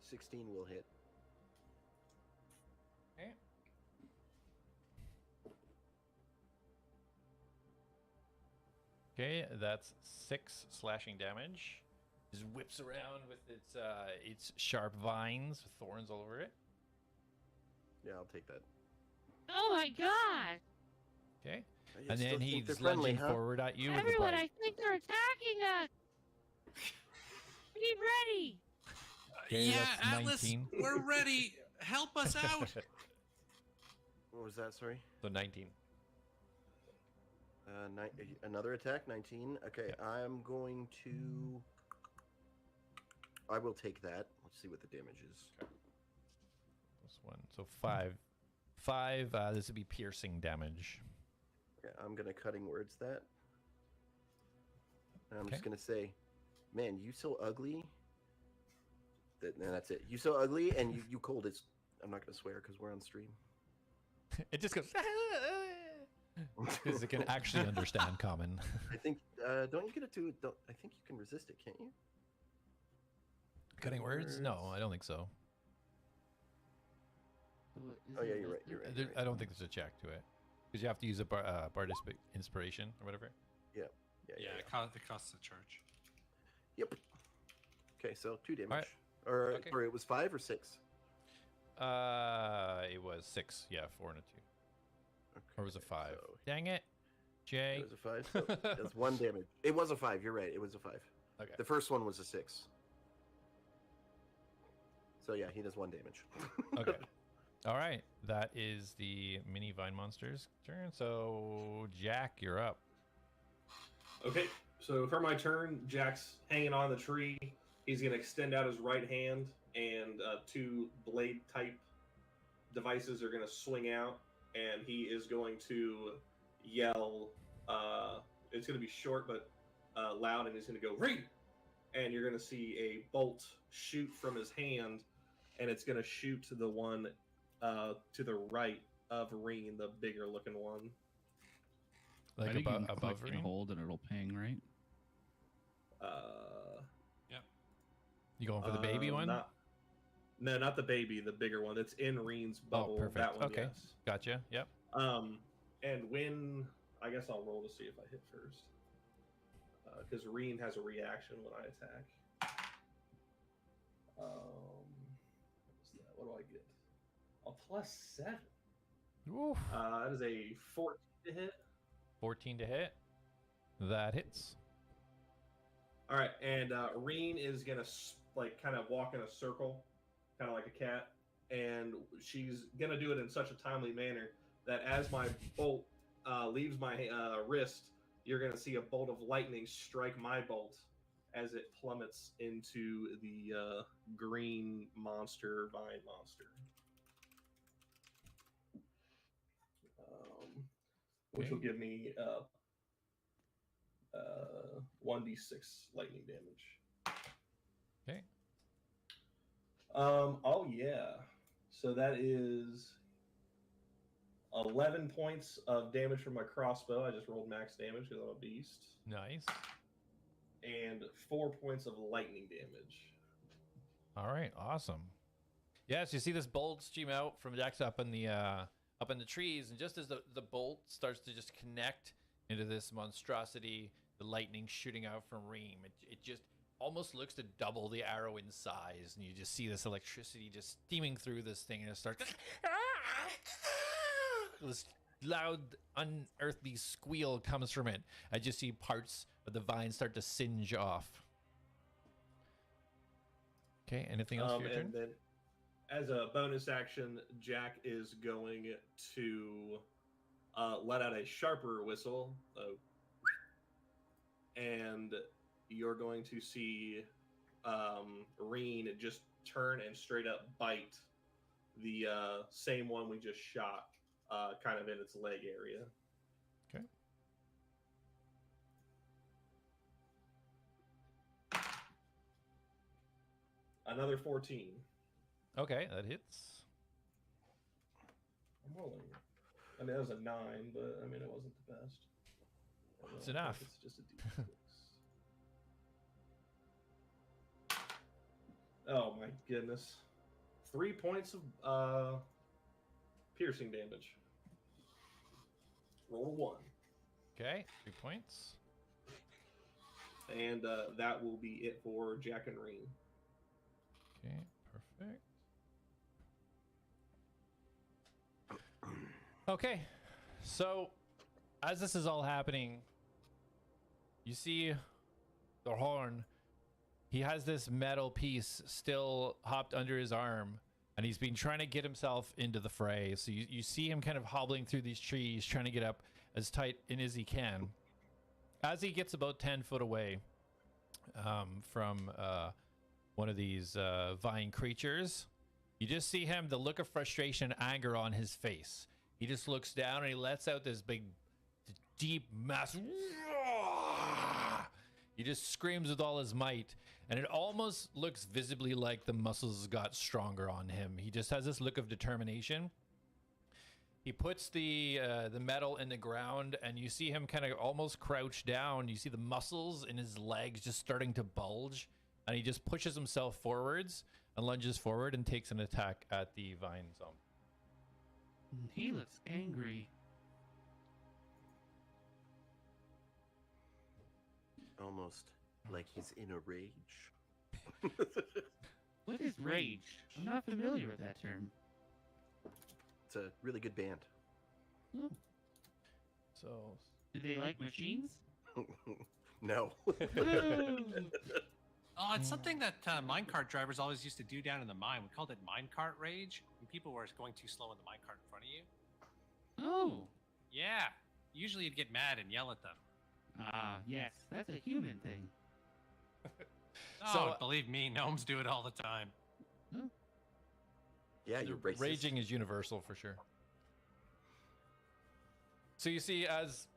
16 will hit. Okay, that's 6 slashing damage. Just whips around with its sharp vines with thorns all over it. Yeah, I'll take that. oh my god! Okay, You and still then think he's they're friendly, lunging huh? forward at you with a Everyone, bite. I think they're attacking us! Be ready! Okay, that's 19. We're ready. Help us out. What was that? Sorry. So 19. Another attack, 19. Okay, Yeah. I'm going to. I will take that. Let's see what the damage is. Plus 1, so 5. 5. This would be piercing damage. Okay, I'm gonna cutting words that. And I'm Okay. just gonna say, man, you so ugly. And that's it. You so ugly, and you cold as. I'm not gonna swear because we're on stream. It just goes because it can actually understand common. I think. Don't you get it to? I think you can resist it, can't you? Cutting words? No, I don't think so. Oh yeah, you're right. You're right. You're right. I don't think there's a check to it because you have to use a Bardist inspiration or whatever. Yeah. It costs a charge. Yep. Okay, so 2 damage. Alright. Or Okay. sorry, it was 5 or 6. It was 6. Yeah, 4 and a 2. Okay, Or was it 5? so Dang it, Jay. it was a 5. So that's 1 damage. It was a 5. You're right. It was a 5. Okay. The first one was a 6. So yeah, he does 1 damage. Okay. All right. That is the mini vine monster's turn. So Jack, you're up. Okay, so for my turn, Jack's hanging on the tree. He's going to extend out his right hand, and 2 blade type devices are going to swing out, and he is going to yell. It's going to be short but loud, and he's going to go, "Reed!" And you're going to see a bolt shoot from his hand, and it's going to shoot to the one to the right of Reen, the bigger looking one. I Like think you above, can above click and Reen? hold and it'll ping, right? You going for the baby one? No, not the baby, the bigger one. It's in Reen's bubble. Oh, perfect. That one, Okay. yes. Gotcha. Yep. And when I guess I'll roll to see if I hit first, because Reen has a reaction when I attack. What do I get? A +7. Oof. That is a 14 to hit. 14 to hit. That hits. All right, and Reen is gonna kind of walk in a circle, kind of like a cat, and she's gonna do it in such a timely manner that as my bolt leaves my wrist, you're gonna see a bolt of lightning strike my bolt as it plummets into the green monster, vine monster, which will give me 1d6 lightning damage. Okay. Oh yeah. So that is 11 points of damage from my crossbow. I just rolled max damage because I'm a beast. Nice. And 4 points of lightning damage. All right. Awesome. Yes, you see this bolt stream out from Jack's up in the trees, and just as the bolt starts to just connect into this monstrosity, the lightning shooting out from Reem, it just almost looks to double the arrow in size, and you just see this electricity just steaming through this thing, and it starts this loud, unearthly squeal comes from it. I just see parts of the vine start to singe off. Okay, anything else for your turn? And then, as a bonus action, Jack is going to let out a sharper whistle, and you're going to see Reen just turn and straight up bite the same one we just shot, kind of in its leg area. Okay. Another 14. Okay, that hits. I'm rolling. I mean, that was a 9, but I mean, it wasn't the best. It's enough. It's just a D6. Oh my goodness. 3 points of piercing damage. Roll 1. Okay, 3 points. And that will be it for Jack and Reen. Okay, perfect. Okay, so as this is all happening, you see the horn. He has this metal piece still hopped under his arm, and he's been trying to get himself into the fray. So you see him kind of hobbling through these trees, trying to get up as tight in as he can. As he gets about 10 foot away from one of these vine creatures, you just see him, the look of frustration and anger on his face. He just looks down and he lets out this big, deep, massive... He just screams with all his might, and it almost looks visibly like the muscles got stronger on him. He just has this look of determination. He puts the metal in the ground, and you see him kind of almost crouch down. You see the muscles in his legs just starting to bulge, and he just pushes himself forwards and lunges forward and takes an attack at the vine zone. He looks angry. Almost like he's in a rage. What is rage? I'm not familiar with that term. It's a really good band. Oh. So, Do they like machines? No. Oh, it's something that minecart drivers always used to do down in the mine. We called it minecart rage. When people were going too slow in the minecart in front of you. Oh. Yeah. Usually you'd get mad and yell at them. Ah, yes, that's a human thing. Oh, So- believe me, gnomes do it all the time. Yeah, you're racist. raging is universal for sure. So you see, as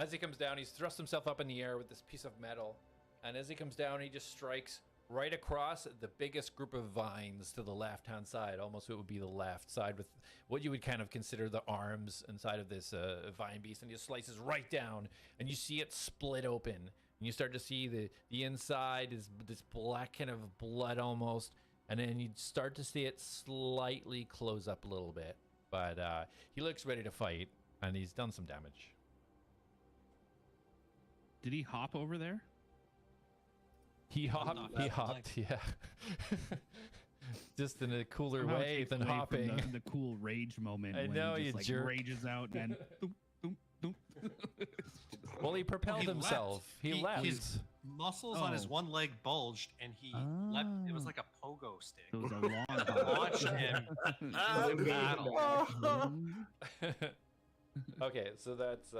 he comes down, he's thrust himself up in the air with this piece of metal, and as he comes down, he just strikes right across the biggest group of vines to the left-hand side. Almost it would be the left side with what you would kind of consider the arms inside of this vine beast, and he just slices right down, and you see it split open, and you start to see the inside is this black kind of blood almost, and then you start to see it slightly close up a little bit, but he looks ready to fight, and he's done some damage. Did he hop over there? He hopped, yeah. Just in a cooler Somehow way takes than away from hopping. the cool rage moment. I when know, he you just, like, jerk. rages out and then doom, doom, doom. Well, he propelled He himself. leapt. He left. His muscles on his Oh. one leg bulged, and he leapt. It was like a pogo stick. It was a long hop. Watched him Eliminated battle. Okay, so that's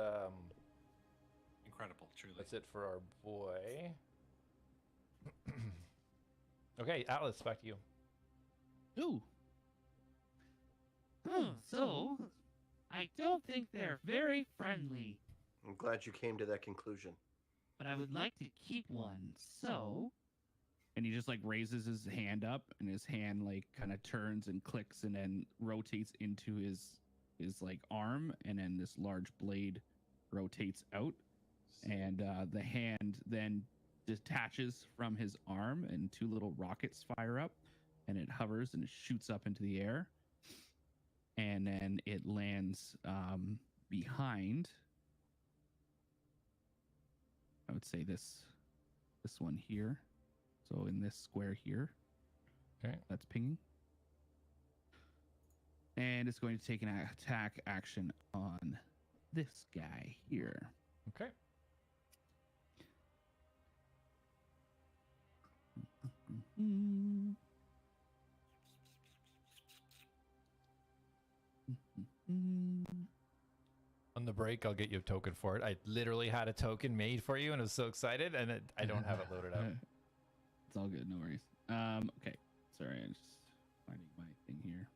Incredible, truly. it for our boy. Okay, Atlas, back to you. Ooh. So, I don't think they're very friendly, I'm glad you came to that conclusion. but I would like to keep one. So, And he just like raises his hand up, and his hand like kind of turns and clicks, and then rotates into his like arm, and then this large blade rotates out, and the hand then detaches from his arm, and 2 little rockets fire up, and it hovers and it shoots up into the air, and then it lands behind. I would say this one here. So in this square here. Okay. That's pinging. And it's going to take an attack action on this guy here. Okay. On the break, I'll get you a token for it. I literally had a token made for you and I was so excited, and I don't have it loaded up. It's all good, no worries. Okay. Sorry, I'm just finding my thing here.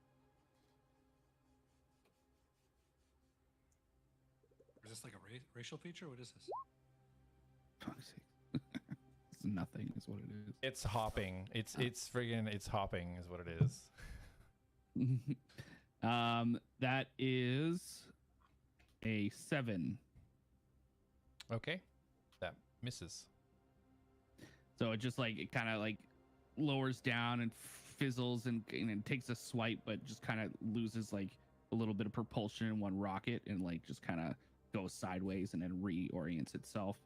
Is this like a racial feature? What is this? Fuck's sake. It's nothing is what it is. It's hopping. It's friggin' it's hopping is what it is. That is a 7. Okay. That misses. So it just like it kind of like lowers down and fizzles and takes a swipe, but just kind of loses like a little bit of propulsion in one rocket and like just kind of goes sideways and then reorients itself.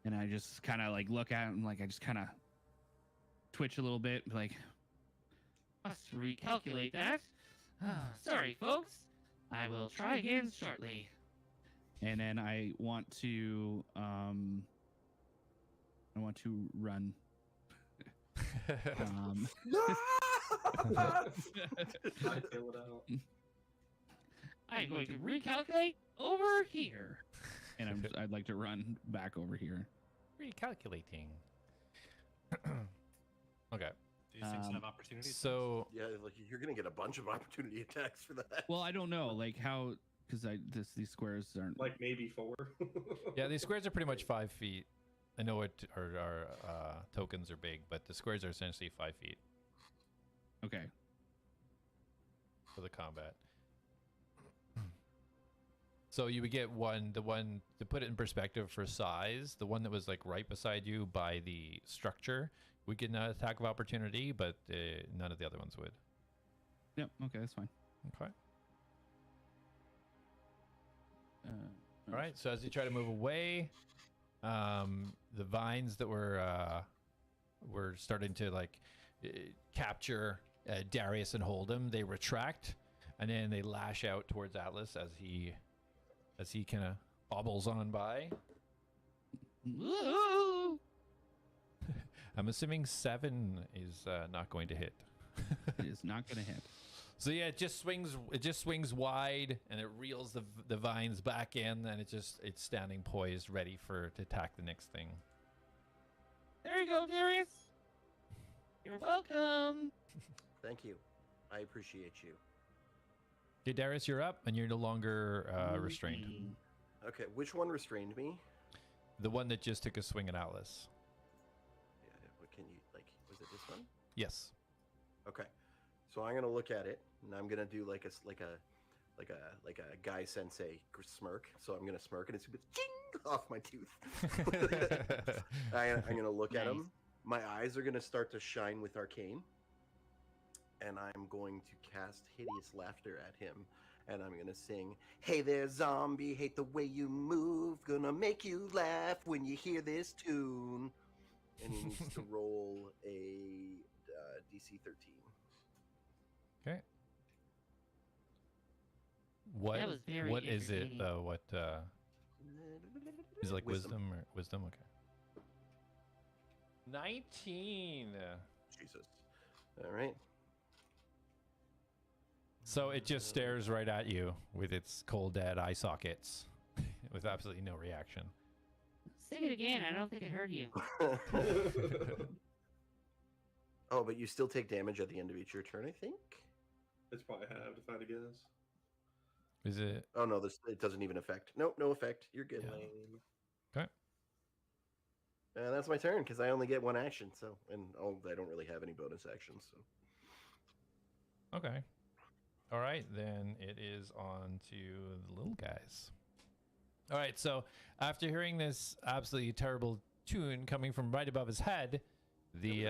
And I just kind of like look at it and like I just kind of twitch a little bit, like Must recalculate that. Sorry, folks. I will try again shortly. and then I want to run. I fill it out. I'm going to recalculate over here. And I'd like to run back over here. Recalculating. Okay. These things have opportunities. So Yeah, like you're gonna get a bunch of opportunity attacks for that. Well, I don't know, like how, because these squares aren't. Like maybe 4. yeah, these squares are pretty much 5 feet. I know it. Our tokens are big, but the squares are essentially 5 feet Okay. for the combat. So you would get the one to put it in perspective for size, the one that was like right beside you by the structure would get an attack of opportunity, but none of the other ones would. Yep. Okay, that's fine. Okay. All right. So as you try to move away, the vines that were starting to like capture Darius and hold him, they retract, and then they lash out towards Atlas as he kind of bobbles on by. Woo! I'm assuming 7 is not going to hit. It is not going to hit. So yeah, it just swings wide, and it reels the vines back in, and it's standing poised, ready to attack the next thing. There you go, Darius. You're welcome. Thank you. I appreciate you. Okay, Darius, you're up, and you're no longer restrained. Okay, which one restrained me? The one that just took a swing at Atlas. Yeah, what can you like? Was it this one? Yes. Okay, so I'm gonna look at it, and I'm gonna do like a guy sensei smirk. So I'm gonna smirk, and it's gonna be ching off my tooth. I'm gonna look at him. My eyes are gonna start to shine with arcane, and I'm going to cast hideous laughter at him. And I'm gonna sing, "Hey there, zombie, hate the way you move. Gonna make you laugh when you hear this tune." And he needs to roll a DC 13. Okay. What That was very what is it entertaining. though? What is it like wisdom or wisdom? Okay. 19. Jesus. All right. So it just stares right at you with its cold dead eye sockets with absolutely no reaction. Sing it again. I don't think I heard you. Oh, but you still take damage at the end of each your turn, I think? It's probably halved if I had to guess. Is it? Oh, no, it doesn't even affect. Nope, no effect. You're good. Yeah. Lame. Okay. And that's my turn, because I only get one action, so... And I don't really have any bonus actions, so... Okay. All right, then it is on to the little guys. All right, so after hearing this absolutely terrible tune coming from right above his head, the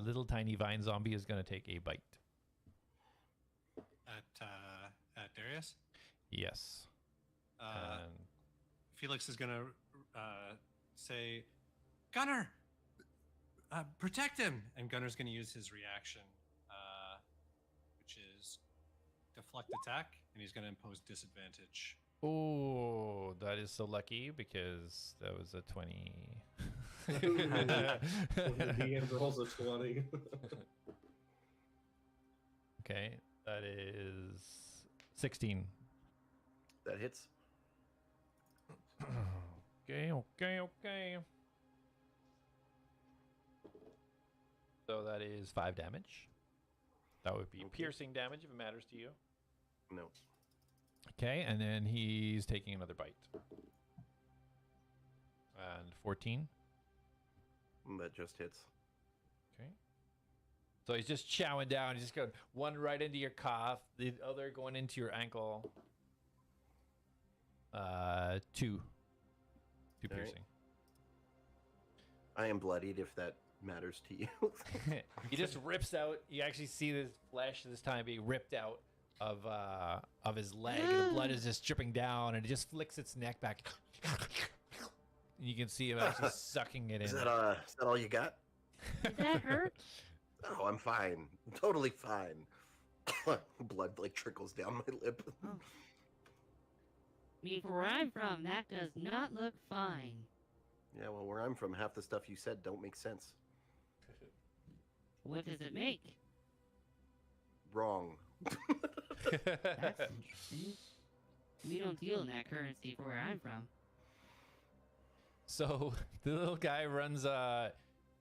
little tiny vine zombie is going to take a bite. At Darius? Yes. And Felix is gonna say, "Gunner, protect him!" And Gunner's gonna use his reaction, which is to deflect attack, and he's going to impose disadvantage. Oh, that is so lucky because that was a 20. When the DM rolls a 20. Okay, that is 16. That hits. Okay. So that is 5 damage. That would be Okay. piercing damage if it matters to you. No. Okay, and then he's taking another bite. And 14. That just hits. Okay. So he's just chowing down. He's just going one right into your calf, the other going into your ankle. 2. 2 All right. piercing. I am bloodied if that matters to you. He just rips out. You actually see this flesh this time being ripped out of his leg, and the blood is just dripping down, and it just flicks its neck back. And you can see him actually sucking it in. Is that all you got? Did that hurt? Oh, I'm fine. Totally fine. Blood like trickles down my lip. Oh. I mean, where I'm from, that does not look fine. Yeah, well, where I'm from, half the stuff you said don't make sense. What does it make? Wrong. That's interesting. We don't deal in that currency for where I'm from. So the little guy runs.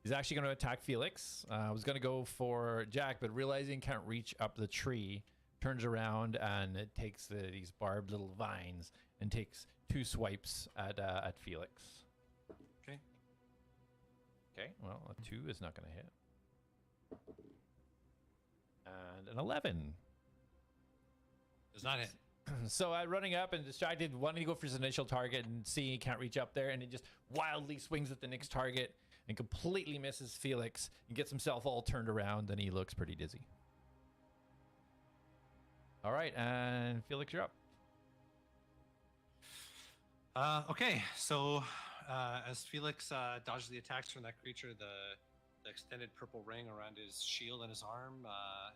He's actually going to attack Felix. Was going to go for Jack, but realizing can't reach up the tree, turns around and it takes these barbed little vines and takes 2 swipes at Felix. Okay. Okay. Well, a 2 is not going to hit. And an 11. Does not hit. So running up and distracted, wanting to go for his initial target and seeing he can't reach up there, and he just wildly swings at the next target and completely misses Felix and gets himself all turned around, and he looks pretty dizzy. All right, and Felix, you're up. Okay, so as Felix dodges the attacks from that creature, the extended purple ring around his shield and his arm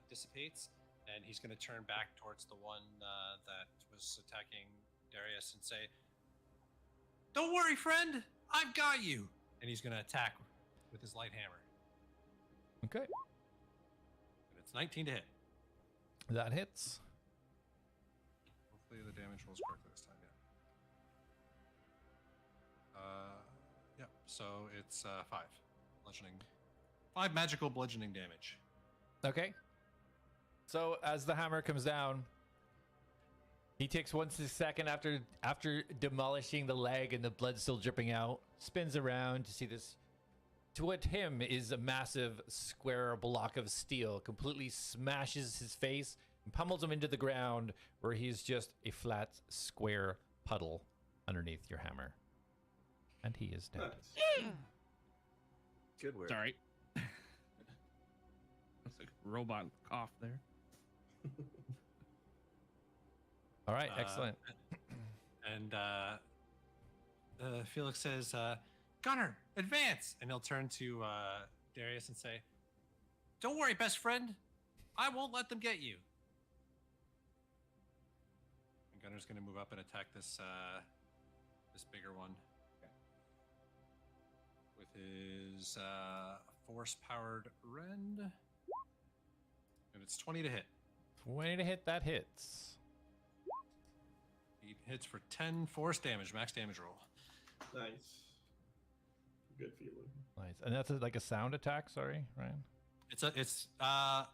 dissipates, and he's going to turn back towards the one that was attacking Darius and say, "Don't worry, friend, I've got you!" And he's going to attack with his light hammer. Okay. And it's 19 to hit. That hits. Hopefully the damage rolls correctly this time, yeah. Yep, so it's 5 bludgeoning. 5 magical bludgeoning damage. Okay. So as the hammer comes down, he takes 1 second after demolishing the leg and the blood still dripping out, spins around to see this. To what him is a massive square block of steel, completely smashes his face and pummels him into the ground, where he's just a flat square puddle underneath your hammer. And he is dead. Nice. Good work. Sorry. That's a robot cough there. All right, excellent. And Felix says, "Gunner, advance!" And he'll turn to Darius and say, "Don't worry, best friend. I won't let them get you." And Gunner's going to move up and attack this this bigger one with his force-powered rend. And it's 20 to hit. 20 to hit, that hits. He hits for 10 force damage, max damage roll. Nice. Good feeling. Nice. And that's like a sound attack, sorry, Ryan? Yeah,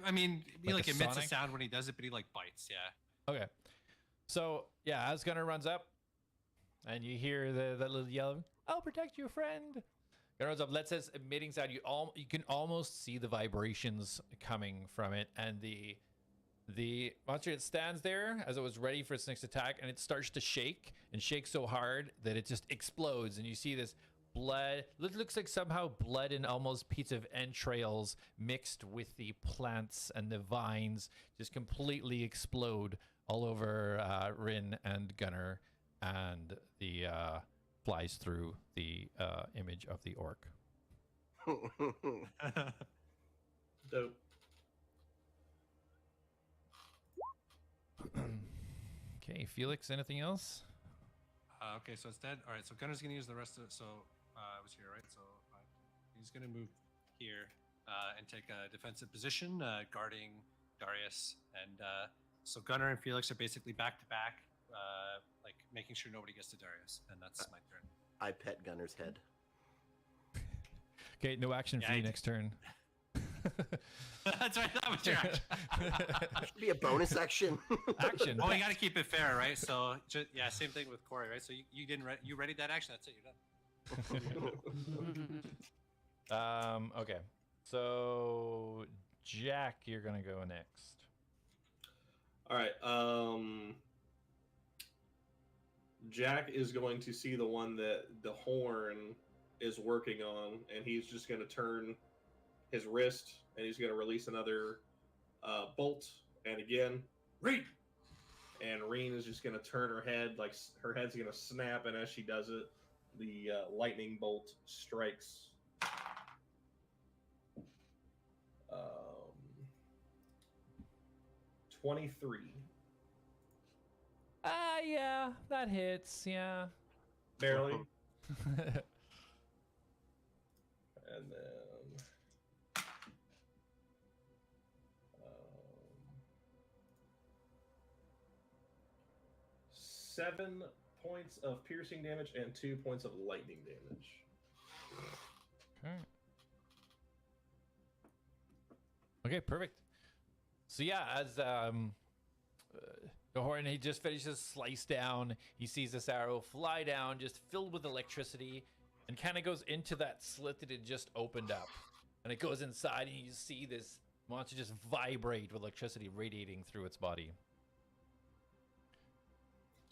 I mean, he Like a emits a sonic? sound when he does it, but he bites, yeah. Okay. So, yeah, as Gunner runs up, and you hear that little yell, "I'll protect you, friend." Gunner runs up, lets us emitting sound. You can almost see the vibrations coming from it, and the monster, it stands there as it was ready for its next attack, and it starts to shake and shake so hard that it just explodes, and you see this blood. It looks like somehow blood and almost pieces of entrails mixed with the plants and the vines just completely explode all over Rin and Gunner, and the flies through the image of the orc. Dope. Okay, Felix, anything else? Okay, so it's dead. All right, so Gunner's gonna use the rest of it. So I was here, right? So he's gonna move here and take a defensive position, guarding Darius. And so Gunner and Felix are basically back to back, like making sure nobody gets to Darius. And that's my turn. I pet Gunner's head. Okay, no action for you next turn. That's right. That was your action. Should be a bonus action. Action. Well, we got to keep it fair, right? So, yeah, same thing with Corey, right? So you didn't you readied that action. That's it. You're done. Okay. So, Jack, you're gonna go next. All right. Jack is going to see the one that the horn is working on, and he's just going to turn his wrist, and he's going to release another bolt, and again, Reen! And Reen is just going to turn her head, like her head's going to snap, and as she does it, the lightning bolt strikes 23. Yeah, that hits, yeah. Barely. And then 7 points of piercing damage and 2 points of lightning damage. Okay. Okay, perfect. So yeah, as the horn, he just finishes slice down. He sees this arrow fly down, just filled with electricity, and kind of goes into that slit that had just opened up. And it goes inside, and you see this monster just vibrate with electricity radiating through its body.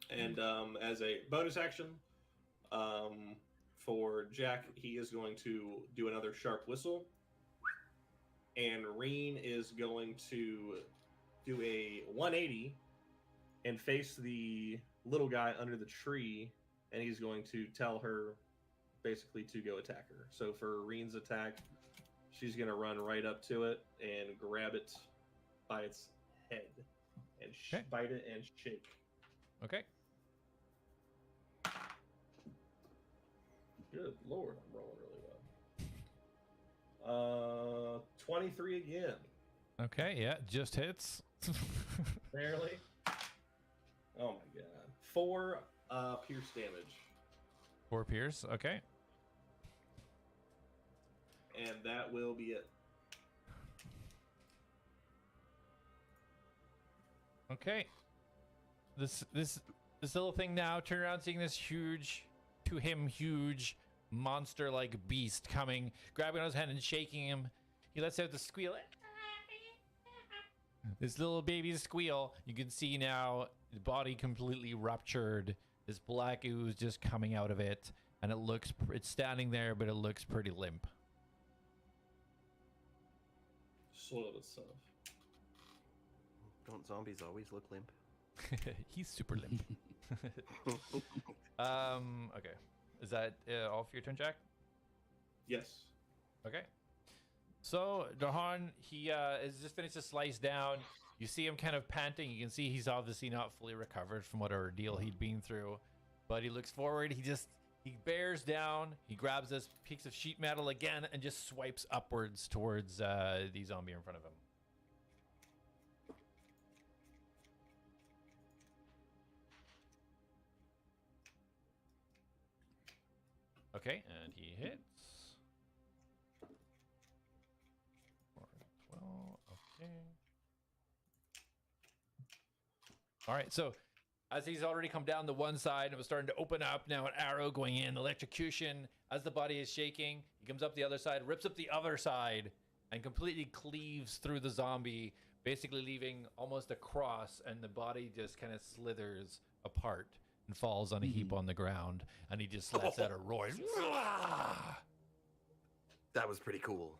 And as a bonus action, for Jack, he is going to do another sharp whistle. And Reen is going to do a 180 and face the little guy under the tree, and he's going to tell her basically to go attack her. So for Reen's attack, she's going to run right up to it and grab it by its head and bite it and shake. Okay. Good Lord, I'm rolling really well. 23 again. Okay, yeah, just hits. Barely. Oh my god. 4 pierce damage. 4 pierce, okay. And that will be it. Okay. This little thing now, turn around seeing this huge, to him huge, monster-like beast coming, grabbing on his hand and shaking him. He lets out the squeal. This little baby's squeal. You can see now the body completely ruptured. This black ooze just coming out of it, and it's standing there, but it looks pretty limp. Soiled itself. Don't zombies always look limp? He's super limp. Okay. Is that all for your turn, Jack? Yes. Okay. So Dahan, he is just finished to slice down. You see him kind of panting. You can see he's obviously not fully recovered from what ordeal he'd been through. But he looks forward. He bears down. He grabs this piece of sheet metal again and just swipes upwards towards the zombie in front of him. Okay, and he hits. 4, 12, okay. All right, so as he's already come down the one side, it was starting to open up. Now an arrow going in, electrocution. As the body is shaking, he comes up the other side, rips up the other side, and completely cleaves through the zombie, basically leaving almost a cross, and the body just kind of slithers apart and falls on a heap on the ground, and he just lets out a roar. That was pretty cool.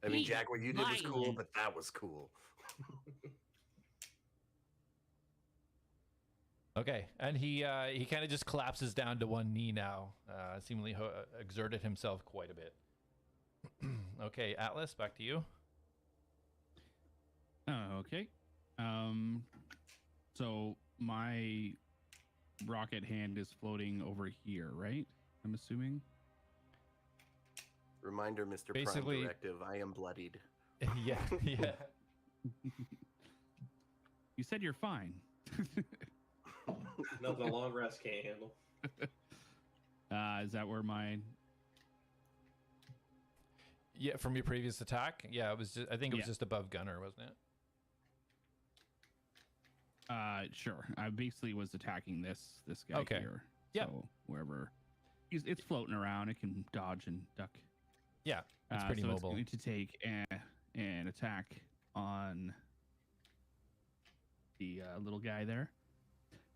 I mean, Jack, what you did was cool, but that was cool. Okay, and he kind of just collapses down to one knee now, seemingly exerted himself quite a bit. Okay, Atlas, back to you. Okay. So my rocket hand is floating over here, right? I'm assuming. Reminder, Mr. Basically- Prime Directive, I am bloodied. Yeah, yeah. You said you're fine. Nothing a long rest can't handle. Is that where my... Yeah, from your previous attack. Yeah, it was just, I think it was Yeah. just above Gunner, wasn't it? Sure. I basically was attacking this guy Okay. here. Yep. So wherever it's floating around, it can dodge and duck. Yeah, it's pretty so mobile. It's going to take an attack on the little guy there,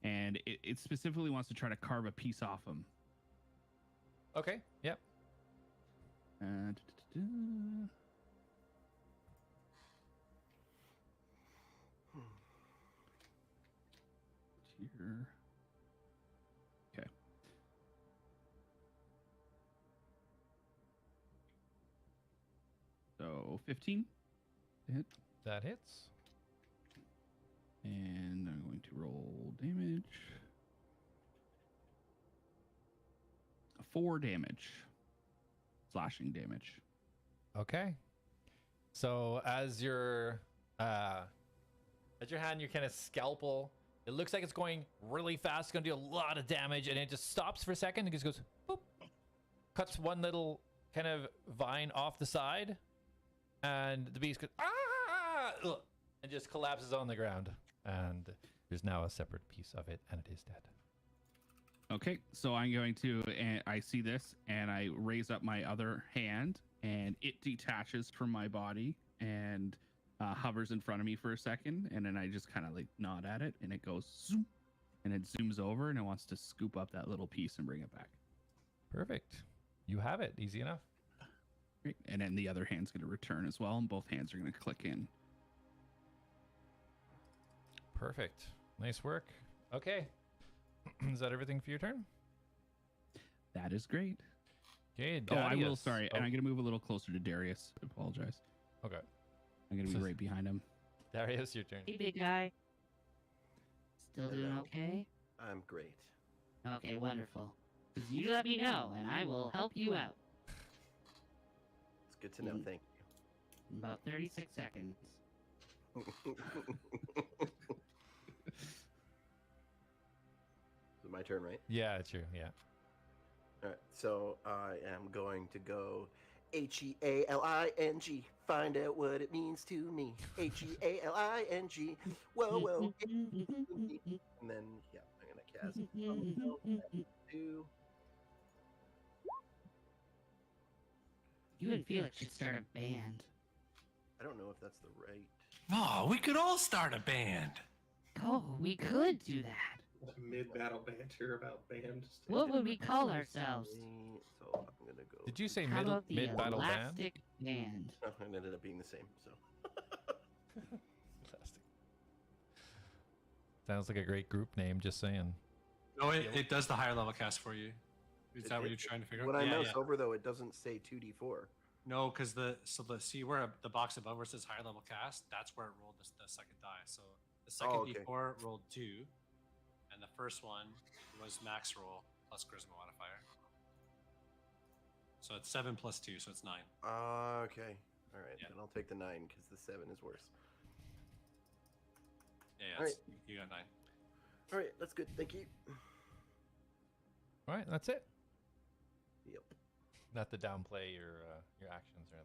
and it specifically wants to try to carve a piece off him. Okay, yep. Here. Okay. So 15 to hit, That hits. and I'm going to roll damage. 4 damage, slashing damage. Okay. So as your hand, your kind of scalpel, it looks like it's going really fast. It's going to do a lot of damage, and it just stops for a second and just goes boop, cuts one little kind of vine off the side, and the beast goes ugh, and just collapses on the ground. And there's now a separate piece of it, and it is dead. Okay, so I'm going to, and I see this, and I raise up my other hand, and it detaches from my body and hovers in front of me for a second, and then I just kind of like nod at it, and it goes zoom, and it zooms over, and it wants to scoop up that little piece and bring it back. Perfect. You have it. Easy enough. Great. And then the other hand's going to return as well, and both hands are going to click in. Perfect. Nice work. Okay. Is that everything for your turn? That is great. Okay. Oh, I will. Darius. Sorry, and I'm going to move a little closer to Darius. I apologize. Okay. I'm going to be right behind him. Darius, your turn. Hey, big guy. Still doing Hello. okay? I'm great. Okay, wonderful. 'Cause you let me know, and I will help you out. It's good to know. Mm. Thank In about 36 seconds. you. Is it my turn, right? Yeah, it's you. Yeah. All right. So I am going to go HEALING. Find out what it means to me. HEALING. Whoa, whoa. And then, yeah, I'm going to cast two. You and Felix should start a band. I don't know if that's the right. Oh, we could all start a band. Oh, we could do that. Mid-battle banter about band. What would we call ourselves? So I'm going to go. Did you say How about the mid-battle band? Elastic Band? Oh, it ended up being the same. So Fantastic. Sounds like a great group name, just saying. No, it does the higher level cast for you. Is that what you're trying to figure out? when I Yeah, mouse yeah. over, though, it doesn't say 2d4. No, because see where the box above where it says higher level cast, that's where it rolled the second die. So the second Oh, okay. D4 rolled 2, and the first one was max roll plus charisma modifier. So it's 7 plus 2, so it's 9. Okay. All right. Yeah. Then I'll take the 9 because the 7 is worse. Yeah, All right. you got 9. All right. That's good. Thank you. All right, that's it. Yep. Not to downplay your actions or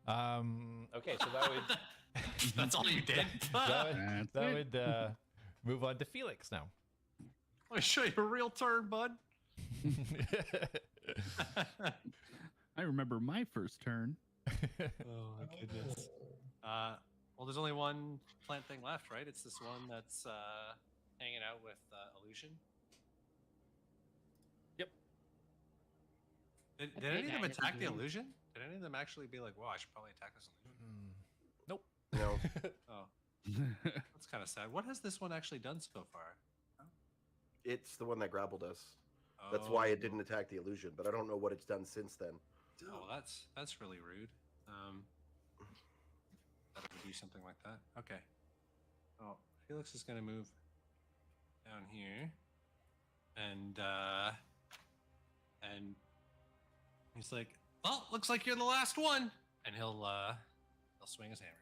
anything. Okay, so that would That's all you did. That's that it. would move on to Felix now. Let me show you a real turn, bud. I remember my first turn. Oh my goodness. Well, there's only one plant thing left, right? It's this one that's hanging out with illusion. Yep. Did Okay, any of them guys, attack the mhm. illusion? Did any of them actually be like, "Wow, I should probably attack this illusion"? Nope. No. Oh, that's kind of sad. What has this one actually done so far? It's the one that grappled us. That's why it didn't attack the illusion, but I don't know what it's done since then. Oh, that's really rude. That it would do something like that. Okay. Oh, Felix is gonna move down here, and he's like, "Well, looks like you're the last one," and he'll swing his hammer.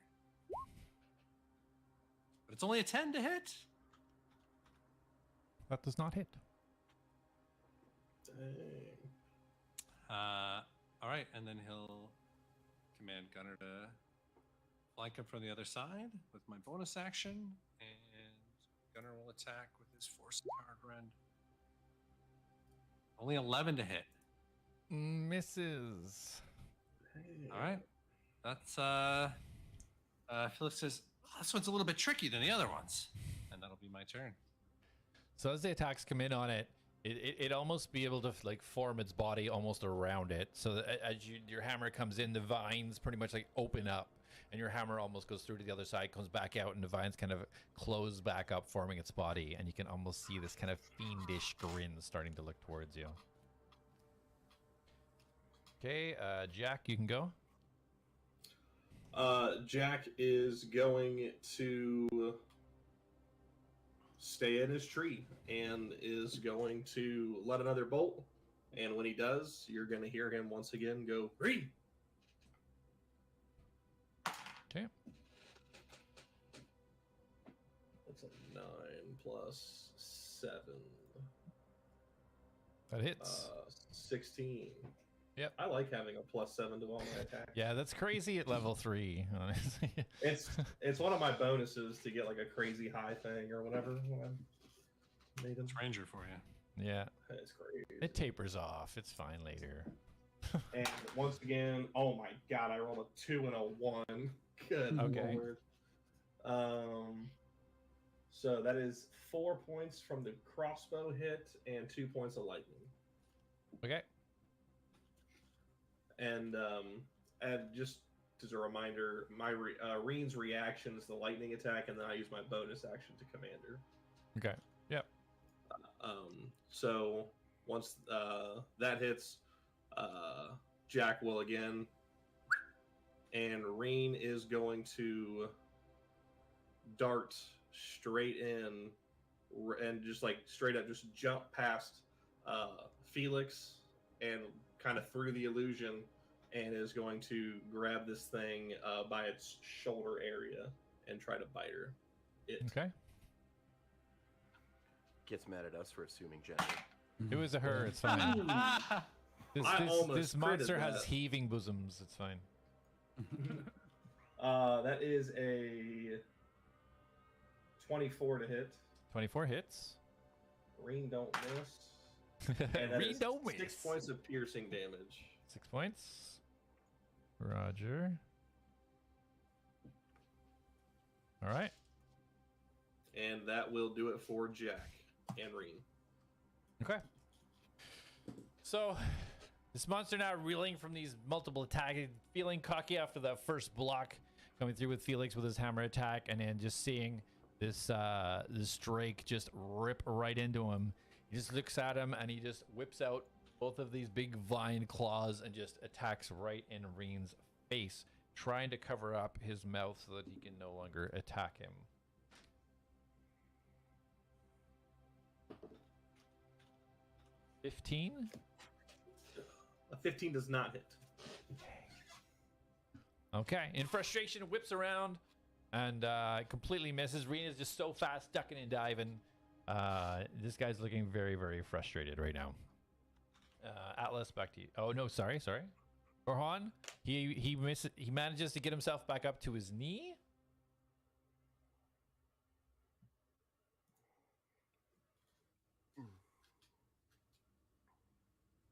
But it's only a 10 to hit. That does not hit. Dang. All right, and then he'll command Gunner to flank him from the other side with my bonus action, and Gunner will attack with his force empowered rend. Only 11 to hit. Misses. Dang. All right, that's Felix says, oh, this one's a little bit tricky than the other ones, and that'll be my turn. So as the attacks come in on it, it almost be able to like form its body almost around it. So that as your hammer comes in, the vines pretty much like open up, and your hammer almost goes through to the other side, comes back out, and the vines kind of close back up, forming its body, and you can almost see this kind of fiendish grin starting to look towards you. Okay, Jack, you can go. Jack is going to stay in his tree and is going to let another bolt. And when he does, you're going to hear him once again go, "Green!" Okay. That's a 9 plus 7. That hits. 16. Yep. I like having a +7 to all my attacks. Yeah, that's crazy at level 3, honestly. It's one of my bonuses to get like a crazy high thing or whatever. When I made them. It's Ranger for you. Yeah. It's crazy. It tapers off. It's fine later. And once again, oh my god, I rolled a 2 and a 1. Good Okay. lord. So that is 4 points from the crossbow hit and 2 points of lightning. Okay. And just as a reminder, my Reen's reaction is the lightning attack, and then I use my bonus action to commander. Okay. Yep. So once that hits, Jack will again, and Reen is going to dart straight in and just like straight up just jump past Felix and kind of through the illusion, and is going to grab this thing by its shoulder area and try to bite her. Okay. Gets mad at us for assuming gender. It was a her. It's fine. This monster critted has that. heaving bosoms. It's fine. That is a 24 to hit. 24 hits. Reen don't miss. And that Reed is don't miss. 6 points of piercing damage. 6 points. Roger. All right. And that will do it for Jack and Reen. Okay. So, this monster now reeling from these multiple attacks, feeling cocky after that first block, coming through with Felix with his hammer attack, and then just seeing this this Drake just rip right into him. He just looks at him and he just whips out both of these big vine claws and just attacks right in Reen's face, trying to cover up his mouth so that he can no longer attack him. $15? A 15 does not hit. Okay. In frustration, whips around and completely misses. Rena's just so fast, ducking and diving. This guy's looking very, very frustrated right now. Atlas, back to you. Oh no, sorry. Orhan, he manages to get himself back up to his knee.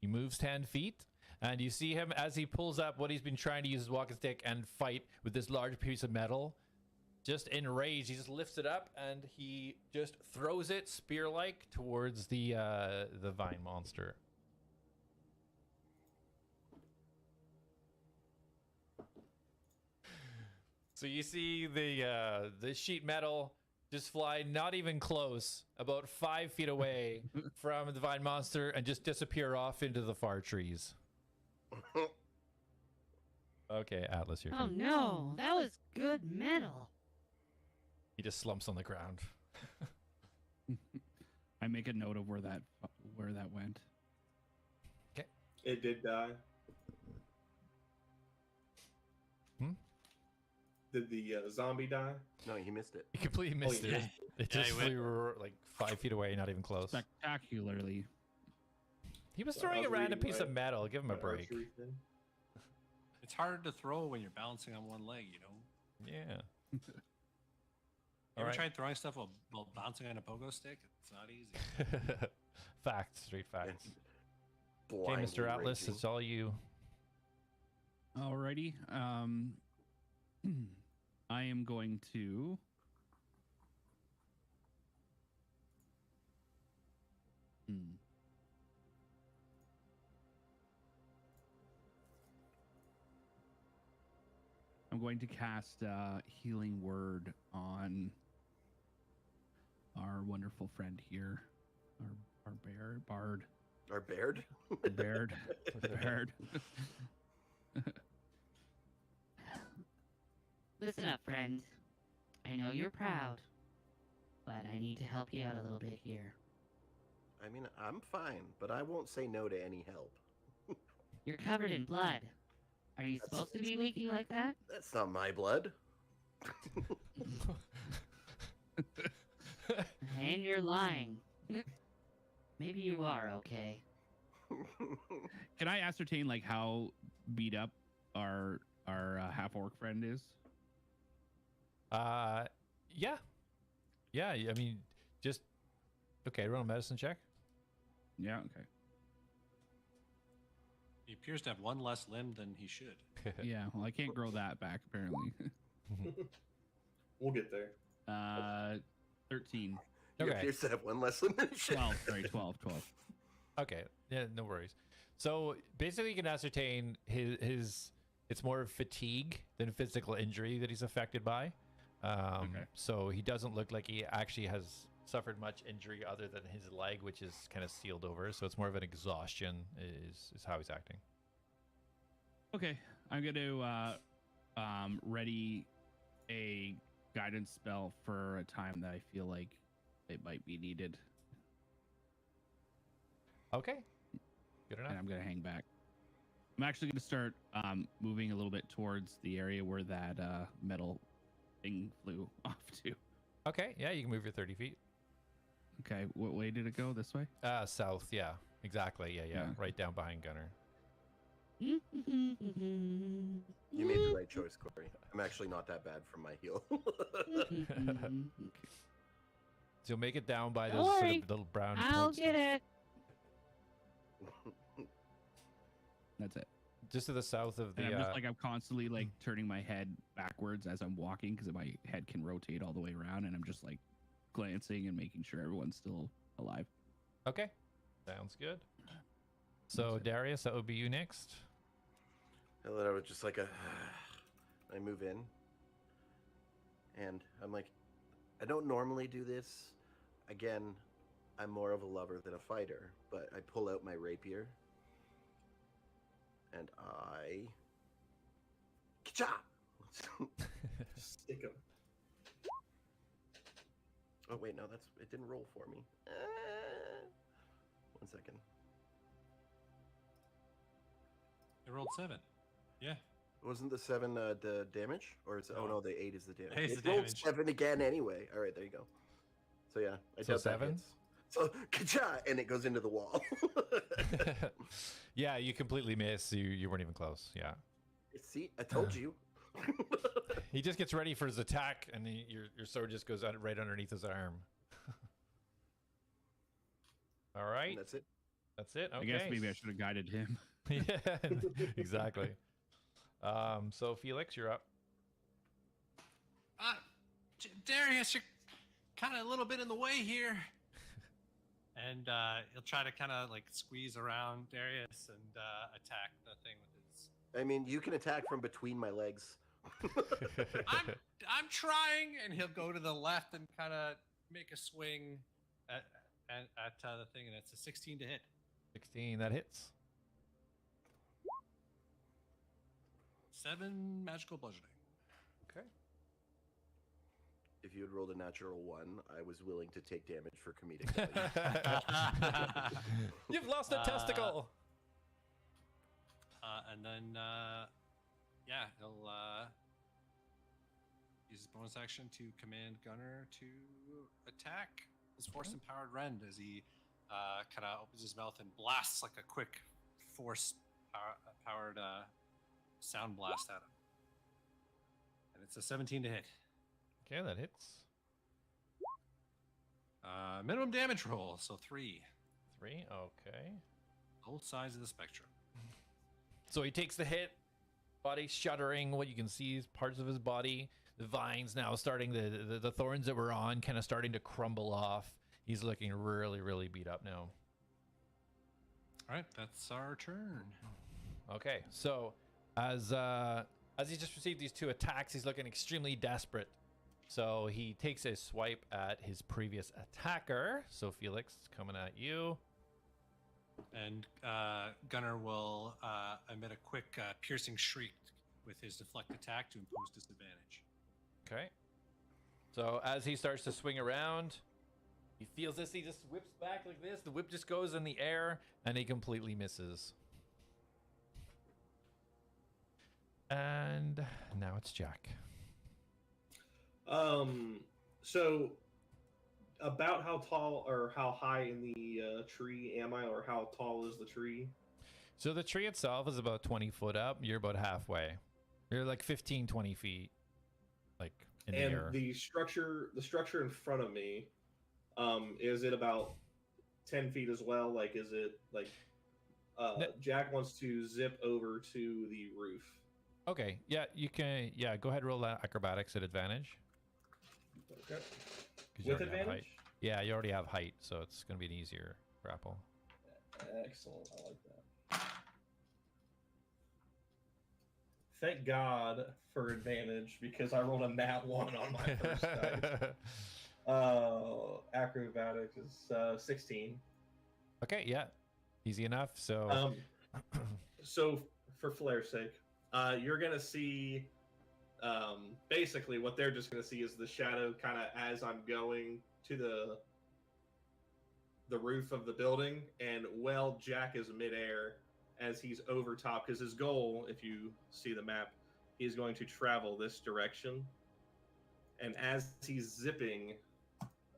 He moves 10 feet, and you see him as he pulls up what he's been trying to use his walking stick and fight with this large piece of metal. Just in rage, he just lifts it up and he just throws it spear-like towards the vine monster. So you see the sheet metal just fly not even close, about 5 feet away from the vine monster, and just disappear off into the far trees. Okay, Atlas, here. Oh no, that was good metal. He just slumps on the ground. I make a note of where that went. It did die. Did the zombie die? No, he missed it. You completely missed yeah. it. It Yeah, just he went- flew like 5 feet away, not even close. Spectacularly. He was I throwing was a random reading piece my- of metal. Give him a My break. archery thing. It's hard to throw when you're balancing on one leg, you know? Yeah. You All ever right. tried throwing stuff while bouncing on a pogo stick? It's not easy. Facts, straight facts. Okay, Blindly Mr. Atlas, raging. it's all you. Alrighty. I am going to. I'm going to cast Healing Word on our wonderful friend here, our bard. Our Baird? Baird. Baird. Listen up, friend. I know you're proud, but I need to help you out a little bit here. I mean, I'm fine, but I won't say no to any help. You're covered in blood. Are you supposed to be leaking like that? That's not my blood. And you're lying. Maybe you are, okay? Can I ascertain like how beat up our half orc friend is? Yeah. Yeah, I mean, just... Okay, roll a medicine check. Yeah. Okay. He appears to have one less limb than he should. Yeah. Well, I can't grow that back apparently. We'll get there. 13. He Okay. appears to have one less elimination. 12. Sorry, 12. Okay, yeah, no worries. So basically, you can ascertain his it's more of fatigue than physical injury that he's affected by. Okay. So he doesn't look like he actually has suffered much injury other than his leg, which is kind of sealed over. So it's more of an exhaustion is how he's acting. Okay. I'm going to ready a guidance spell for a time that I feel like it might be needed. Okay, good enough. And I'm going to hang back. I'm actually going to start moving a little bit towards the area where that metal thing flew off to. Okay, yeah, you can move your 30 feet. Okay, what way did it go? This way? South, yeah, exactly, yeah, Yeah. right down behind Gunner. You made the right choice, Corey. I'm actually not that bad from my heal. So you'll make it down by Don't those sort worry, of little brown I'll points. get it. That's it. Just to the south of the. And I'm just like, I'm constantly like turning my head backwards as I'm walking because my head can rotate all the way around. And I'm just like glancing and making sure everyone's still alive. Okay, sounds good. So Darius, that would be you next. And then I was just like I move in, and I'm like, I don't normally do this. Again, I'm more of a lover than a fighter, but I pull out my rapier, and I... Ka-cha! Stick him. Oh wait, no, it didn't roll for me. 1 second. They rolled 7. Yeah. Wasn't the 7 the damage, or it's oh No. no, the 8 is the damage. 8 is It the rolled damage. 7 again anyway. All right, there you go. So yeah, I So doubt that 7? hits. So ka-cha, and it goes into the wall. Yeah, you completely miss. You weren't even close. Yeah. See, I told you. He just gets ready for his attack, and your sword just goes out right underneath his arm. All right. And that's it. That's it. Okay. I guess maybe I should have guided him. Yeah, exactly. So Felix, you're up. Darius, you're kind of a little bit in the way here. And he'll try to kind of like squeeze around Darius and attack the thing with his. I mean, you can attack from between my legs. I'm trying, and he'll go to the left and kind of make a swing at the thing, and it's a 16 to hit. 16, that hits. 7 magical bludgeoning. Okay. if you had rolled a natural 1, I was willing to take damage for comedic value. You've lost a testicle. And then, yeah, he'll use his bonus action to command Gunner to attack his force-empowered rend as he kind of opens his mouth and blasts like a quick force-powered sound blast at him. And it's a 17 to hit. Okay, that hits. Minimum damage roll, so 3. 3, okay. Both sides of the spectrum. So he takes the hit, body shuddering. What you can see is parts of his body. The vines now starting, the thorns that were on kind of starting to crumble off. He's looking really, really beat up now. All right, that's our turn. Okay, so as he just received these 2 attacks, he's looking extremely desperate. So he takes a swipe at his previous attacker. So Felix, coming at you. And Gunner will emit a quick piercing shriek with his deflect attack to impose disadvantage. Okay. So as he starts to swing around, he feels this. He just whips back like this. The whip just goes in the air, and he completely misses. And now it's Jack. So about how tall or how high in the tree am I, or how tall is the tree? So the tree itself is about 20 foot up. You're about halfway. You're like 15, 20 feet, like in the air. And the structure in front of me, is it about 10 feet as well? Like, is it like Jack wants to zip over to the roof? Okay, yeah, you can. Yeah, go ahead and roll that acrobatics at advantage. Okay. 'Cause you With already have advantage? height. Yeah, you already have height, so it's going to be an easier grapple. Excellent. I like that. Thank God for advantage, because I rolled a nat 1 on my first dice. Acrobatics is 16. Okay, yeah, easy enough. So, So for flair's sake, you're gonna see, basically what they're just gonna see is the shadow kind of as I'm going to the roof of the building, and well, Jack is midair as he's over top, because his goal, if you see the map, he's going to travel this direction, and as he's zipping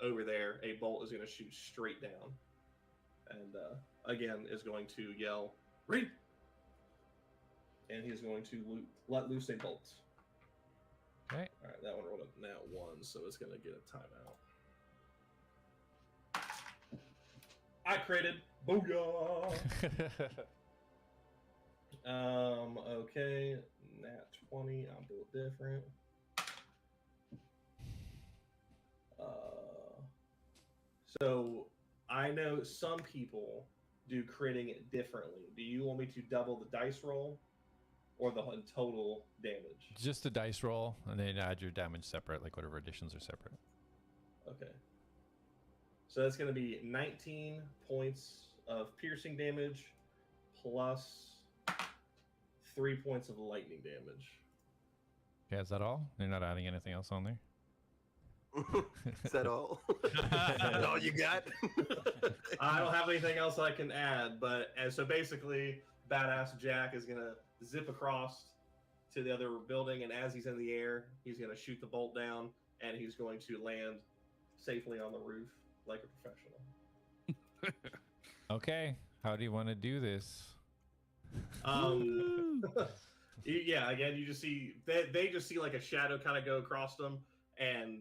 over there, a bolt is going to shoot straight down, and again is going to yell, "Read!" And he's going to let loose a bolt. okay. All right, that one rolled a nat 1, so it's going to get a timeout. I critted. Booyah! Okay, nat 20. I'll do it different. So I know some people do critting it differently. Do you want me to double the dice roll, or the total damage? Just the dice roll, and then add your damage separate, like whatever additions are separate. Okay. So that's going to be 19 points of piercing damage plus 3 points of lightning damage. Okay, is that all? You're not adding anything else on there? Is that all? Is that all you got? I don't have anything else I can add, but so basically, Badass Jack is going to zip across to the other building, and as he's in the air, he's going to shoot the bolt down, and he's going to land safely on the roof like a professional. Okay, how do you want to do this? Yeah, again, you just see they just see like a shadow kind of go across them, and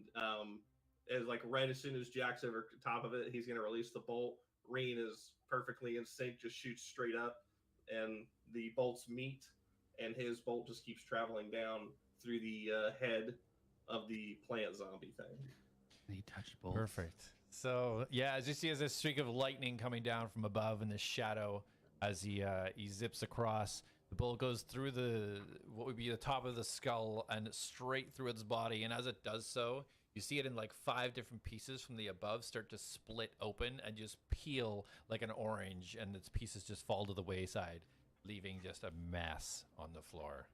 as like right as soon as Jack's over top of it, he's gonna release the bolt. Reen is perfectly in sync, just shoots straight up, and the bolts meet, and his bolt just keeps traveling down through the head of the plant zombie thing. He touched both. Perfect. So yeah, as you see, as a streak of lightning coming down from above in the shadow, as he zips across, the bullet goes through what would be the top of the skull and straight through its body. And as it does so, you see it in like 5 different pieces from the above start to split open and just peel like an orange, and its pieces just fall to the wayside, leaving just a mess on the floor.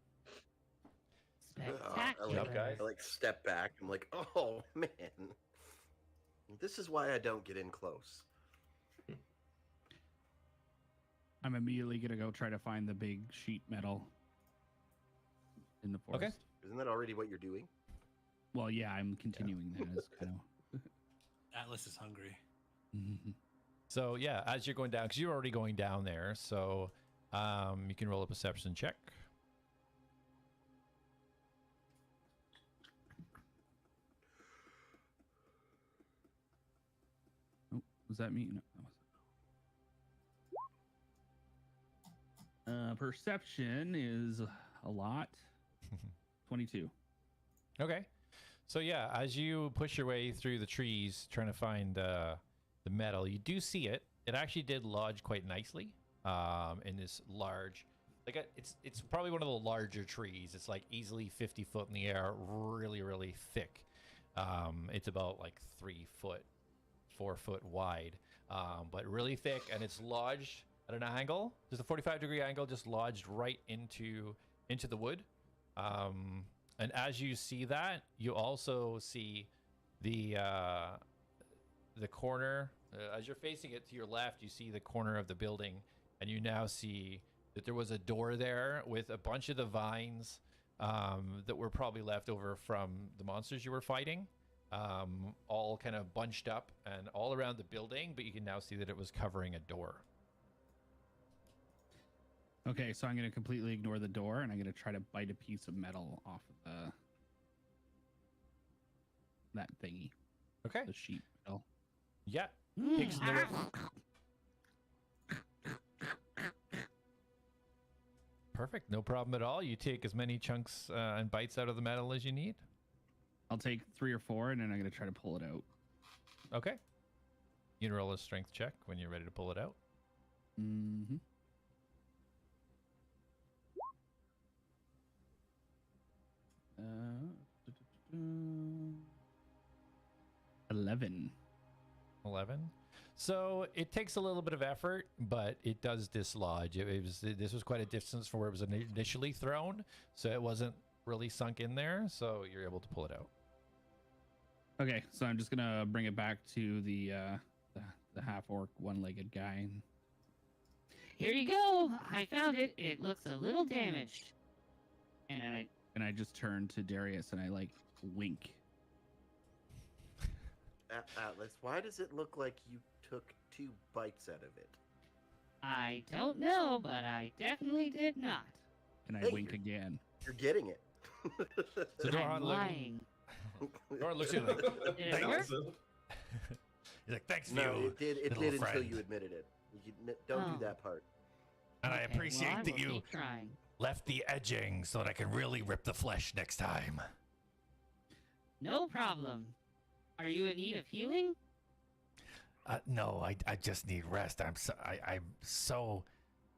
Spectacular. Job, guys. I like step back. I'm like, oh man, this is why I don't get in close. I'm immediately gonna go try to find the big sheet metal in the forest. Okay. Isn't that already what you're doing? Well, yeah, I'm continuing that as kind of. Atlas is hungry. So yeah, as you're going down, because you're already going down there, so you can roll a perception check. Oh, was that me? No, that wasn't. Perception is a lot. 22. Okay. So yeah, as you push your way through the trees trying to find the metal, you do see it. It actually did lodge quite nicely in this large, it's probably one of the larger trees. It's like easily 50 foot in the air, really, really thick. It's about like 3 foot, 4 foot wide, but really thick, and it's lodged at an angle, just a 45-degree angle, just lodged right into the wood. And as you see that, you also see the corner. As you're facing it to your left, you see the corner of the building, and you now see that there was a door there with a bunch of the vines that were probably left over from the monsters you were fighting, all kind of bunched up and all around the building, but you can now see that it was covering a door. Okay, so I'm going to completely ignore the door, and I'm going to try to bite a piece of metal off of that thingy, Okay. the sheet metal. Yeah. Takes another... Perfect. No problem at all. You take as many chunks and bites out of the metal as you need. I'll take 3 or 4, and then I'm going to try to pull it out. Okay. You can roll a strength check when you're ready to pull it out. Mm-hmm. Uh, 11. 11. So it takes a little bit of effort, but it does dislodge. This was quite a distance from where it was initially thrown, so it wasn't really sunk in there, so you're able to pull it out. Okay, so I'm just gonna bring it back to the half orc, one-legged guy. Here you go. I found it. It looks a little damaged. And I just turn to Darius and I like wink. Atlas, why does it look like you took 2 bites out of it? I don't know, but I definitely did not. And I Hey, wink again. You're getting it. So Doran I'm lying. looks at you like, Did it work? he's like, thanks, No, you. it did little until friend. you admitted it. Don't Oh. do that part. And I Okay, appreciate well, I that will you keep trying. left the edging so that I can really rip the flesh next time. No problem. Are you in need of healing? No, I just need rest. I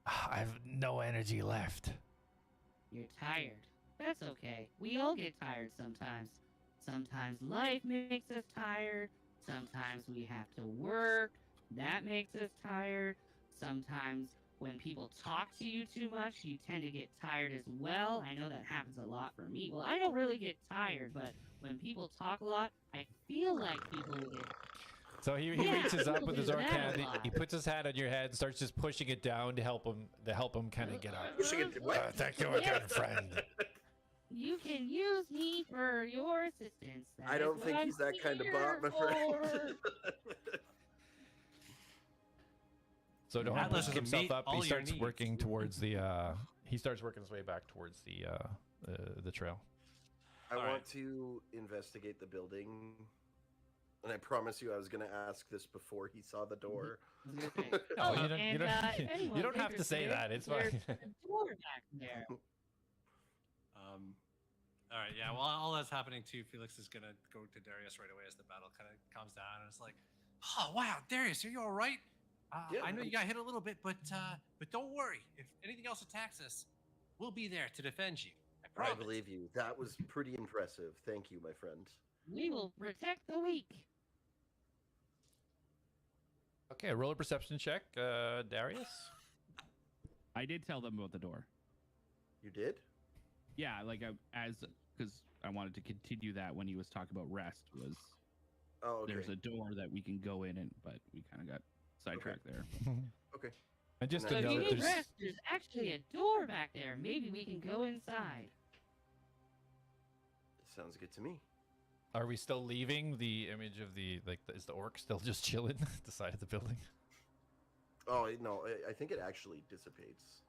have no energy left. You're tired. That's okay. We all get tired sometimes. Sometimes life makes us tired. Sometimes we have to work. That makes us tired. Sometimes when people talk to you too much, you tend to get tired as well. I know that happens a lot for me. Well, I don't really get tired, but when people talk a lot, I feel like people will get. So he Yeah, reaches up with his that orc a hand. lot. He puts his hand on your head and starts just pushing it down to help him kind of get up. Pushing it. What? Thank you again, friend. You can use me for your assistance. That I is don't what think I'm he's that kind of here bot, my friend. for. So Doran Atlas pushes can himself meet up. all He your starts needs. working towards the. He starts working his way back towards the trail. I All want right. to investigate the building, and I promise you, I was going to ask this before he saw the door. No, Oh, you don't. and, You if don't have to anyone's say interested, that. It's there's fine. a door back there. All right, yeah. Well, all that's happening too. Felix is gonna go to Darius right away as the battle kind of calms down, and it's like, oh wow, Darius, are you all right? Yeah, I know I'm- you got hit a little bit, but don't worry. If anything else attacks us, we'll be there to defend you. I I promise. believe you. That was pretty impressive. Thank you, my friend. We will protect the weak. Okay, roll a perception check, Darius. I did tell them about the door. You did? Yeah, like as because I wanted to continue that when he was talking about rest. Was Oh, okay. there's a door that we can go in, but we kind of got sidetracked there. Okay. And just So to So if you note, need there's rest, there's actually a door back there. Maybe we can go inside. Sounds good to me. Are we still leaving the image of the is the orc still just chilling at the side of the building? Oh no, I think it actually dissipates.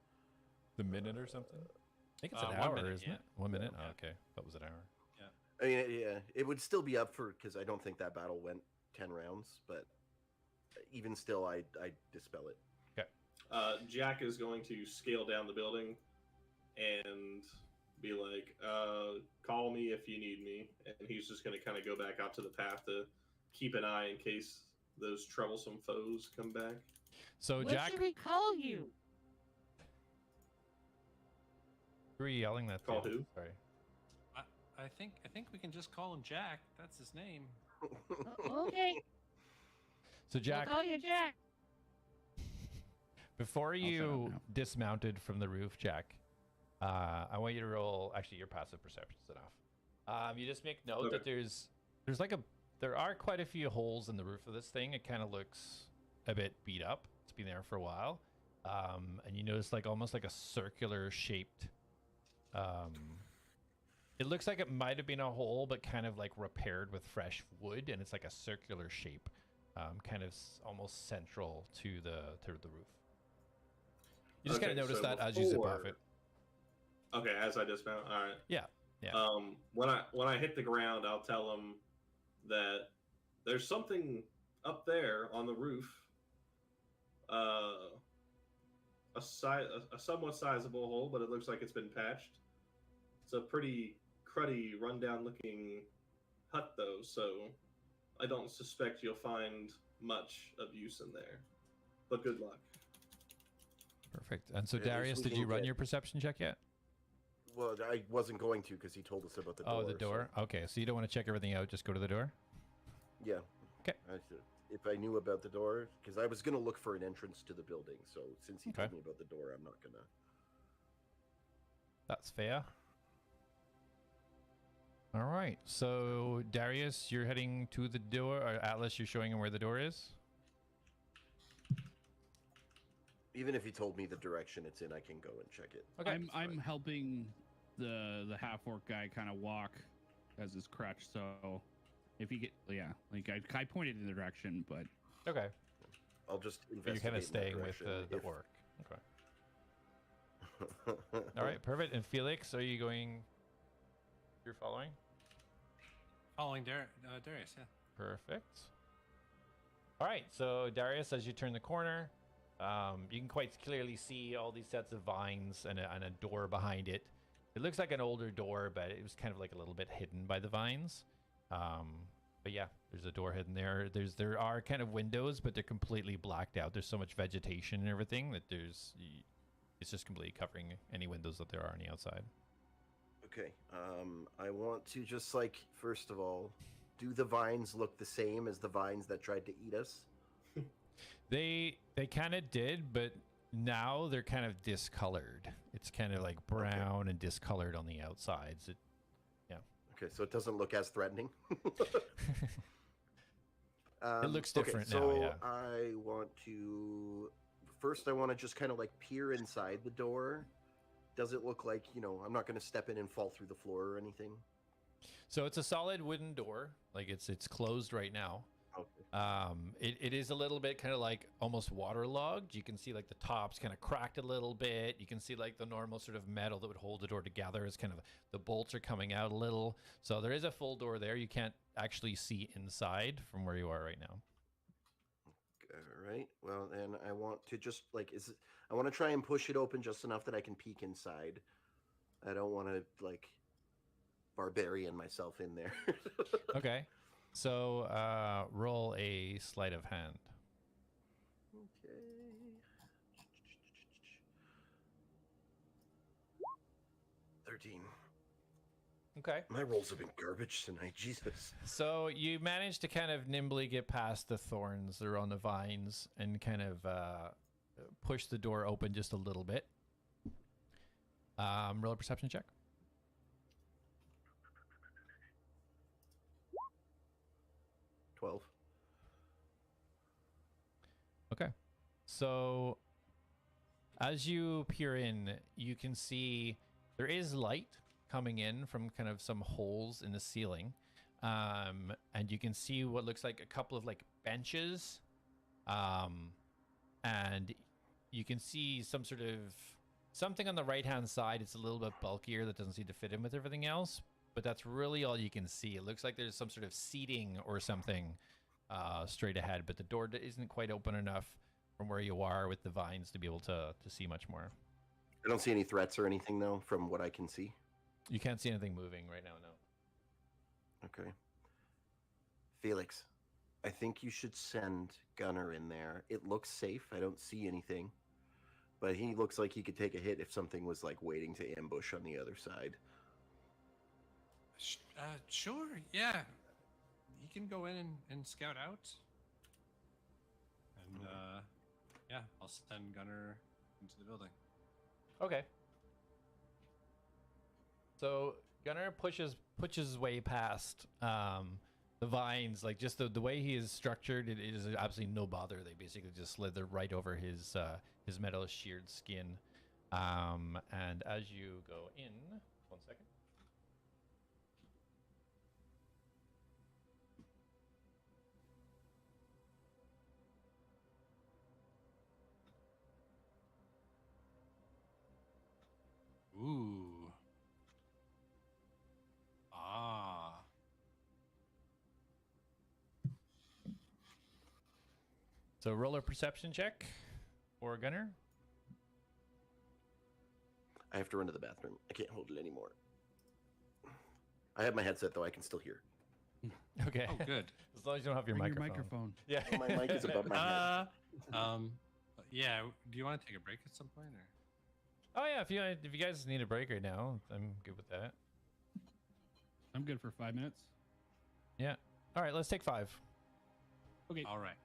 The minute or something? I think it's an 1 hour, minute, isn't yeah. it? 1 minute? Yeah. Oh, okay. That was an hour. I mean, yeah, it would still be up for because I don't think that battle went 10 rounds, but even still, I dispel it. Jack is going to scale down the building and be like, call me if you need me. And he's just going to kind of go back out to the path to keep an eye in case those troublesome foes come back. So What Jack, should we call you? who are you yelling that to? Call who? Sorry. I think we can just call him Jack. That's his name. Okay, So Jack, we'll call you Jack. before shut up you now. dismounted from the roof, Jack, I want you to roll. Actually, your passive perception's enough. You just make note Okay. that there are quite a few holes in the roof of this thing. It kind of looks a bit beat up. It's been there for a while, and you notice like almost like a circular shaped. It looks like it might have been a hole, but kind of like repaired with fresh wood, and it's like a circular shape, kind of almost central to the roof. You just kind of Okay, notice so that as you zip off before- it. Okay, as I dismount. All right. Yeah, yeah. When I hit the ground, I'll tell him that there's something up there on the roof. A somewhat sizable hole, but it looks like it's been patched. It's a pretty cruddy, rundown-looking hut, though, so I don't suspect you'll find much of use in there. But good luck. Perfect. And so At least Darius, we did can you run get- your perception check yet? Well, I wasn't going to because he told us about the door. Oh, the door. Okay, so you don't want to check everything out. Just go to the door. So, yeah. Okay. If I knew about the door, because I was going to look for an entrance to the building. So since he told Okay. me about the door, I'm not going to. That's fair. All right. So Darius, you're heading to the door, or Atlas, you're showing him where the door is. Even if he told me the direction it's in, I can go and check it. Okay. I'm helping the half orc guy kind of walk as his crutch. So if he I pointed in the direction, but Okay. I'll just But investigate. you're kind of in that staying with direction the if- orc. Okay. All right. Perfect. And Felix, are you going? You're following. Following Darius, yeah. Perfect. All right, so Darius, as you turn the corner, you can quite clearly see all these sets of vines and a door behind it. It looks like an older door, but it was kind of like a little bit hidden by the vines. But yeah, there's a door hidden there. There are kind of windows, but they're completely blacked out. There's so much vegetation and everything that it's just completely covering any windows that there are on the outside. Okay. I want to just first of all, do the vines look the same as the vines that tried to eat us? They kind of did, but now they're kind of discolored. It's kind of like brown and discolored on the outsides. Okay, so it doesn't look as threatening. It looks okay, different so now, yeah. I want to just kind of peer inside the door. Does it look like, I'm not going to step in and fall through the floor or anything? So it's a solid wooden door. Like it's closed right now. Okay. It is a little bit kind of like almost waterlogged. You can see like the top's kind of cracked a little bit. You can see like the normal sort of metal that would hold the door together is kind of, the bolts are coming out a little. So there is a full door there. You can't actually see inside from where you are right now. All right. Well, then I want to just I want to try and push it open just enough that I can peek inside. I don't want to barbarian myself in there. Okay. So roll a sleight of hand. Okay. 13. Okay. My rolls have been garbage tonight, Jesus. So you manage to kind of nimbly get past the thorns that are on the vines and kind of push the door open just a little bit. Roll a perception check. So as you peer in, you can see there is light coming in from kind of some holes in the ceiling. And you can see what looks like a couple of like benches. And you can see some sort of something on the right-hand side. It's a little bit bulkier that doesn't seem to fit in with everything else, but that's really all you can see. It looks like there's some sort of seating or something straight ahead, but the door isn't quite open enough from where you are with the vines to be able to see much more. I don't see any threats or anything, though, from what I can see. You can't see anything moving right now, no. Okay. Felix, I think you should send Gunner in there. It looks safe. I don't see anything. But he looks like he could take a hit if something was, like, waiting to ambush on the other side. Sure, yeah. He can go in and scout out. And, yeah, I'll send Gunner into the building. Okay. So Gunner pushes his way past the vines, like just the way he is structured. It is absolutely no bother. They basically just slither right over his metal sheared skin. And as you go in, 1 second. Ooh. Ah. So roll a perception check for Gunner. I have to run to the bathroom. I can't hold it anymore. I have my headset, though. I can still hear. Okay. Oh, good. As long as you don't have your Bring microphone. your microphone. Yeah. My mic is above my head. Yeah. Do you want to take a break at some point, or? Oh yeah, if you guys need a break right now, I'm good with that. I'm good for 5 minutes. Yeah. All right, let's take 5. Okay. All right.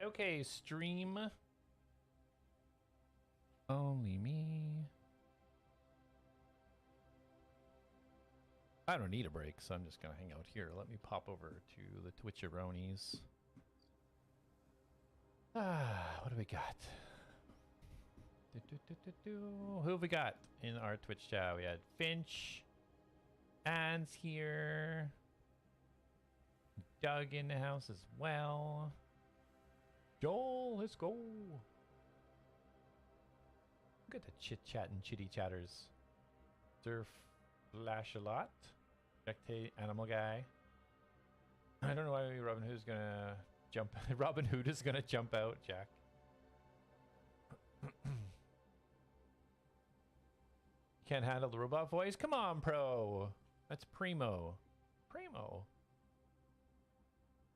Okay, stream. Only me. I don't need a break, so I'm just gonna hang out here. Let me pop over to the Twitcheronies. What do we got? Who have we got in our Twitch chat? We had Finch. Anne's here. Doug in the house as well. Joel, let's go. Look at the chit-chat and chitty-chatters. Surf Flash a lot. Spectate Animal Guy. I don't know why Robin Hood's gonna jump. Robin Hood is gonna jump out, Jack. Can't handle the robot voice? Come on, Pro. That's primo. Primo.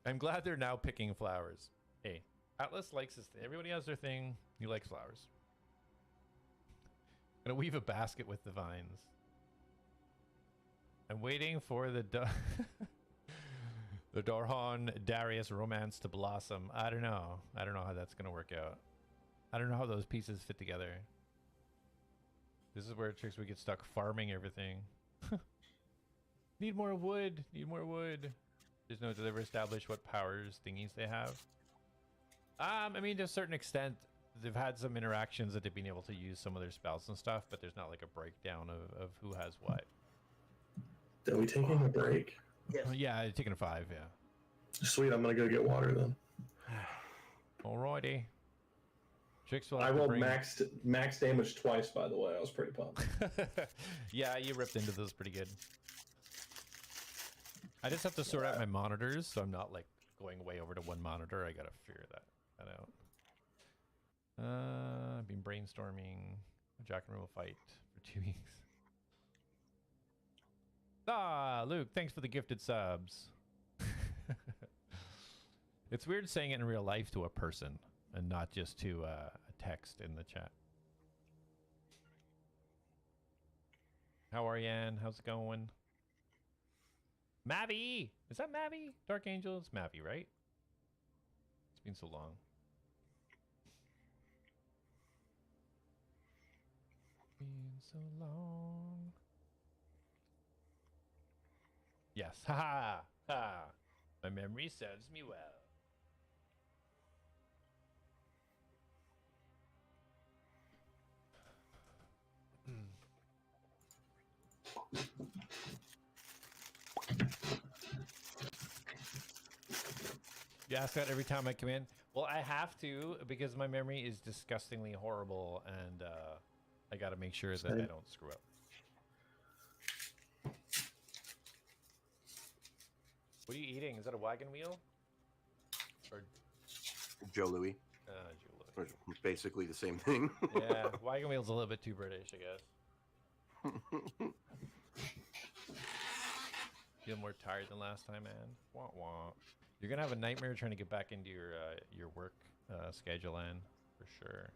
I'm glad they're now picking flowers. Hey, Atlas likes this thing. Everybody has their thing. He likes flowers. Gonna weave a basket with the vines. I'm waiting for the the Dorhan Darius romance to blossom. I don't know. I don't know how that's gonna work out. I don't know how those pieces fit together. This is where Trixx would get stuck farming everything. Need more wood. Need more wood. Just know, do they ever establish what powers thingies they have? I mean, to a certain extent, they've had some interactions that they've been able to use some of their spells and stuff, but there's not like a breakdown of who has what. Are we taking a break? Yes. Yeah, taking a 5, yeah. Sweet, I'm gonna go get water then. Alrighty. Trixx will I have to rolled bring... max damage twice, by the way. I was pretty pumped. Yeah, you ripped into those pretty good. I just have to sort out my monitors, so I'm not like going way over to one monitor. I gotta figure that out. I've been brainstorming a Jack and Roll fight for 2 weeks. Ah, Luke, thanks for the gifted subs. It's weird saying it in real life to a person and not just to a text in the chat. How are you, Ann? How's it going? Mavi! Is that Mavi? Dark Angel? It's Mavi, right? It's been so long. Been so long. Yes. Ha ha! Ha! My memory serves me well. You ask that every time I come in. Well, I have to because my memory is disgustingly horrible, and I got to make sure that I don't screw up. What are you eating? Is that a wagon wheel? Or Joe Louis. Joe Louis. It's basically the same thing. Yeah, wagon wheel's a little bit too British, I guess. Feel more tired than last time, man. Wah wah. You're gonna have a nightmare trying to get back into your work schedule, Ann, for sure.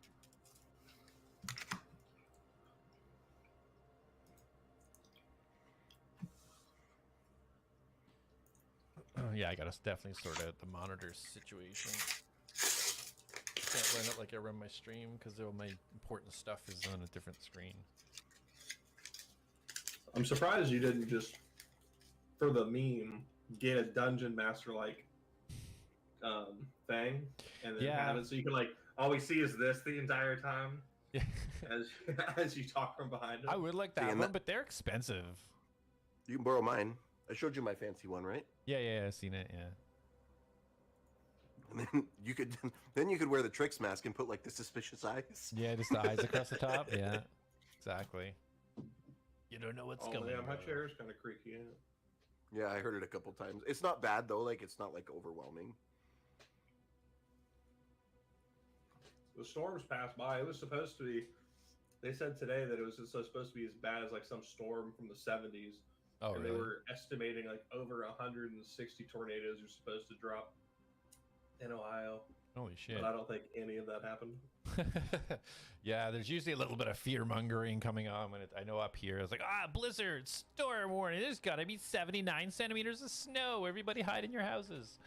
Yeah, I gotta definitely sort out the monitor situation. Can't run it like I run my stream because all my important stuff is on a different screen. I'm surprised you didn't just, for the meme, get a dungeon master like thing, and then have it so you can like all we see is this the entire time. Yeah. as you talk from behind them. I would like that one, but they're expensive. You can borrow mine. I showed you my fancy one, right? Yeah, I've seen it. Yeah. And then you could wear the Trixx mask and put like the suspicious eyes. Yeah, just the eyes across the top. Yeah, exactly. You don't know what's coming. Yeah, my chair is kind of creaky. Yeah, I heard it a couple times. It's not bad though. Like it's not like overwhelming. The storms passed by. It was supposed to be. They said today that it was supposed to be as bad as like some storm from the 70s. Oh, and really? They were estimating like over 160 tornadoes are supposed to drop in Ohio. Holy shit. But I don't think any of that happened. Yeah, there's usually a little bit of fear mongering coming on when I know up here it's like, blizzard, storm warning. There's got to be 79 centimeters of snow. Everybody hide in your houses.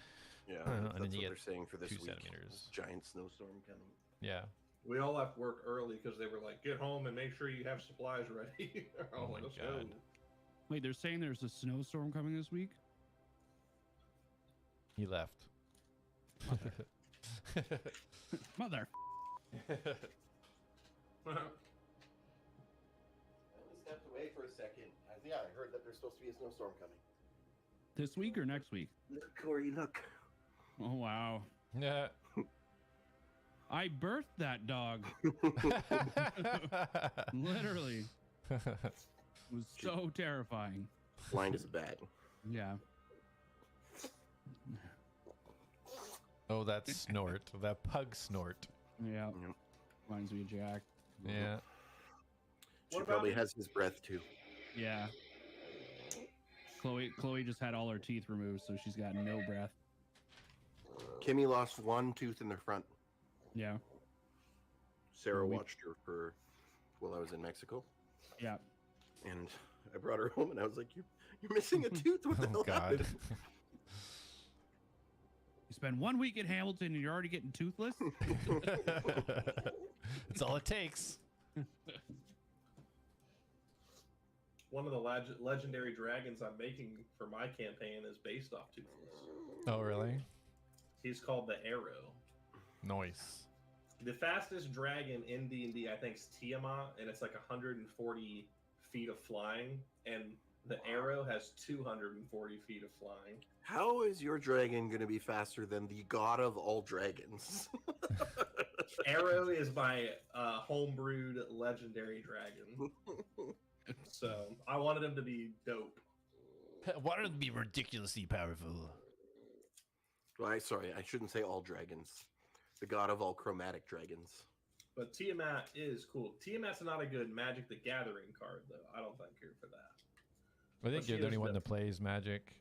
Yeah, and that's then what you they're get saying for this 2 week. centimeters. Giant snowstorm coming. Yeah. We all left work early because they were like, get home and make sure you have supplies ready. Oh my Let's God. go. Wait, they're saying there's a snowstorm coming this week? He left. Mother. I only stepped away for a second. Yeah, I heard that there's supposed to be a snowstorm coming. This week or next week? Look, Corey, look. Oh, wow. Yeah. I birthed that dog. Literally. It was so terrifying. Blind as a bat. Yeah. Oh, that snort. That pug snort. Yeah. Yep. Reminds me of Jack. Yeah. She What probably about- has his breath too. Yeah. Chloe just had all her teeth removed, so she's got no breath. Kimmy lost one tooth in the front. Yeah. Sarah We- watched her for while I was in Mexico, Yeah. and I brought her home, and I was like, "You're missing a tooth. What the Oh, hell God. happened?" You spend 1 week in Hamilton and you're already getting toothless? That's all it takes. One of the legendary dragons I'm making for my campaign is based off Toothless. Oh, really? He's called the Arrow. Nice. The fastest dragon in D&D, I think, is Tiamat, and it's like 140 feet of flying, and the Arrow has 240 feet of flying. How is your dragon going to be faster than the god of all dragons? Arrow is my homebrewed legendary dragon. So I wanted him to be dope. Why don't it be ridiculously powerful? Well, sorry, I shouldn't say all dragons. The god of all chromatic dragons. But Tiamat is cool. Tiamat's not a good Magic the Gathering card, though. I don't think you're for that. I think But you're she the only is one the- that plays Magic.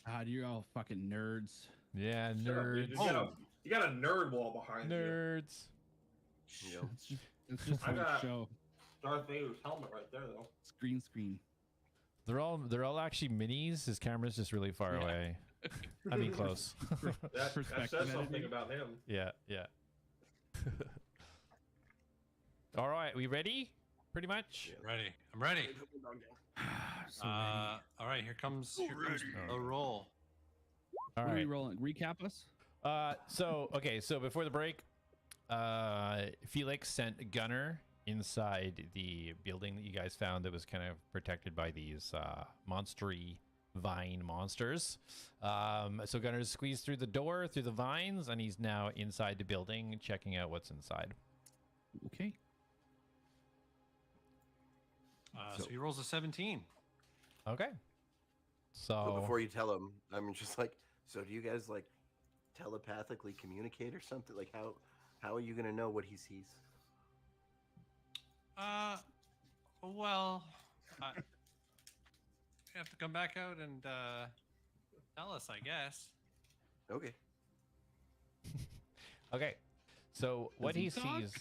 God, you're all fucking nerds. Yeah, Shut up, dude. nerds. You got a nerd wall behind you. Nerds. Yep. It's just I for got- show. Darth Vader's helmet right there, though. Screen. They're all actually minis. His camera's just really far Yeah. away. I mean, close. That Perspective says something editing. about him. Yeah. All right, we ready? Pretty much. Yeah. Ready. I'm ready. So many. All right, here comes Oh. the roll. All What are we right. rolling? Recap us. So before the break, Felix sent Gunner inside the building that you guys found that was kind of protected by these monstery vine monsters. So Gunner squeezed through the door, through the vines, and he's now inside the building, checking out what's inside. Okay. So he rolls a 17. Okay. So So before you tell him, I'm just like, so do you guys like telepathically communicate or something? Like how are you gonna know what he sees? Well, you have to come back out and tell us, I guess. Okay. okay. So what he he talk? sees.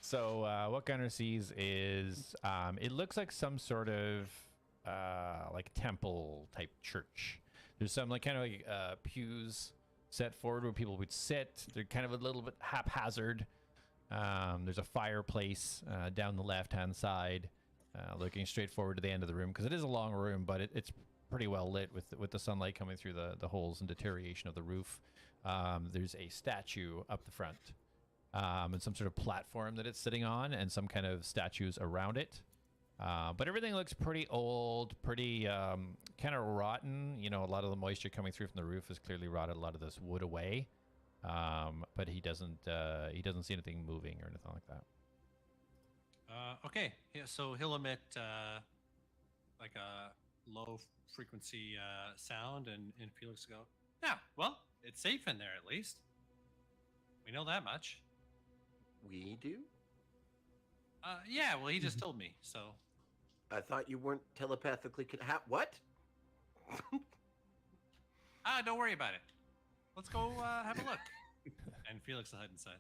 So what Gunner sees is it looks like some sort of like temple type church. There's some like kind of like pews set forward where people would sit. They're kind of a little bit haphazard. There's a fireplace down the left-hand side, looking straight forward to the end of the room because it is a long room, but it's pretty well lit with the sunlight coming through the holes and deterioration of the roof. There's a statue up the front. And some sort of platform that it's sitting on and some kind of statues around it. But everything looks pretty old, pretty kind of rotten. You know, a lot of the moisture coming through from the roof has clearly rotted a lot of this wood away. But he doesn't see anything moving or anything like that. Okay, yeah, so he'll emit like a low frequency sound, and Felix will go, yeah, well, it's safe in there at least. We know that much. We do? Yeah, well, he just told me, so. I thought you weren't telepathically what? Don't worry about it. Let's go have a look. And Felix will head inside.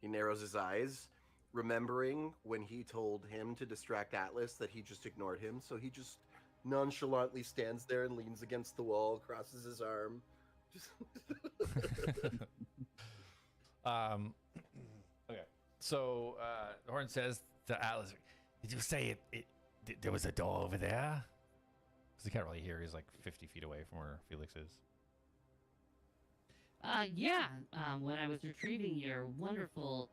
He narrows his eyes, remembering when he told him to distract Atlas that he just ignored him, so he just nonchalantly stands there and leans against the wall, crosses his arm. Okay. So Horn says to Atlas, "Did you say there was a door over there?" Because he can't really hear. He's like 50 feet away from where Felix is. Yeah. When I was retrieving your wonderful,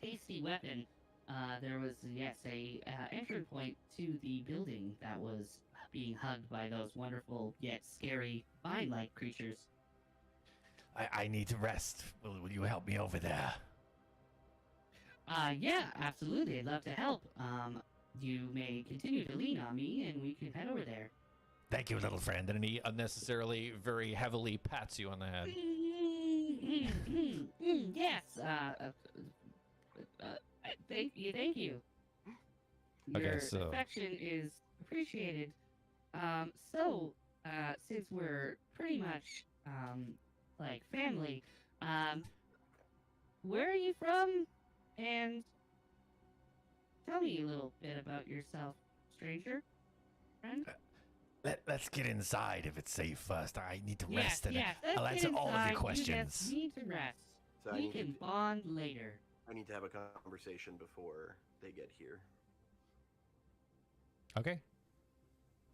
tasty weapon, there was, yes, a entry point to the building that was being hugged by those wonderful yet scary vine-like creatures. I need to rest. Will you help me over there? Yeah, absolutely. I'd love to help. You may continue to lean on me, and we can head over there. Thank you, little friend. And he unnecessarily, very heavily pats you on the head. Yes. Thank you. Okay, Your so- affection is appreciated. Since we're pretty much like family, where are you from? And tell me a little bit about yourself, stranger, friend. Let's get inside if it's safe first. I need to Yes, rest and yes, let's I'll get answer all of inside. your questions. You just need to rest. So I We need, can to, bond later. I need to have a conversation before they get here. Okay.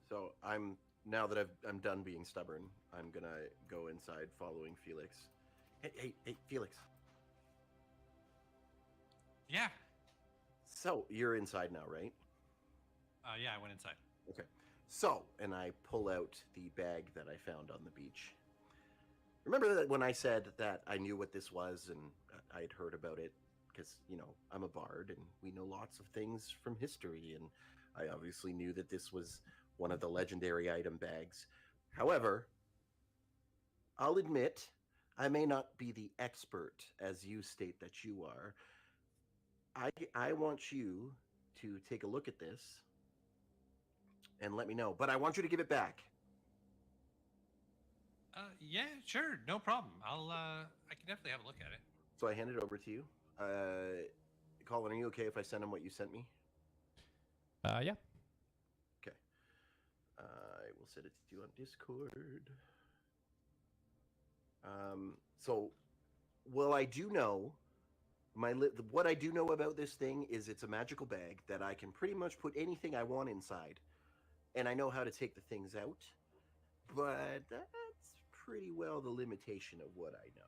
So now that I'm done being stubborn, I'm gonna go inside following Felix. Hey, Felix. Yeah. So you're inside now, right? Yeah, I went inside. Okay. So, and I pull out the bag that I found on the beach. Remember that when I said that I knew what this was and I had heard about it? Because, you know, I'm a bard and we know lots of things from history. And I obviously knew that this was one of the legendary item bags. However, I'll admit I may not be the expert as you state that you are. I want you to take a look at this and let me know. But I want you to give it back. Yeah, sure, no problem. I can definitely have a look at it. So I hand it over to you. Colin, are you okay if I send him what you sent me? Yeah. Okay. I will send it to you on Discord. So, well, I do know what I do know about this thing is it's a magical bag that I can pretty much put anything I want inside, and I know how to take the things out but that's pretty well the limitation of what I know.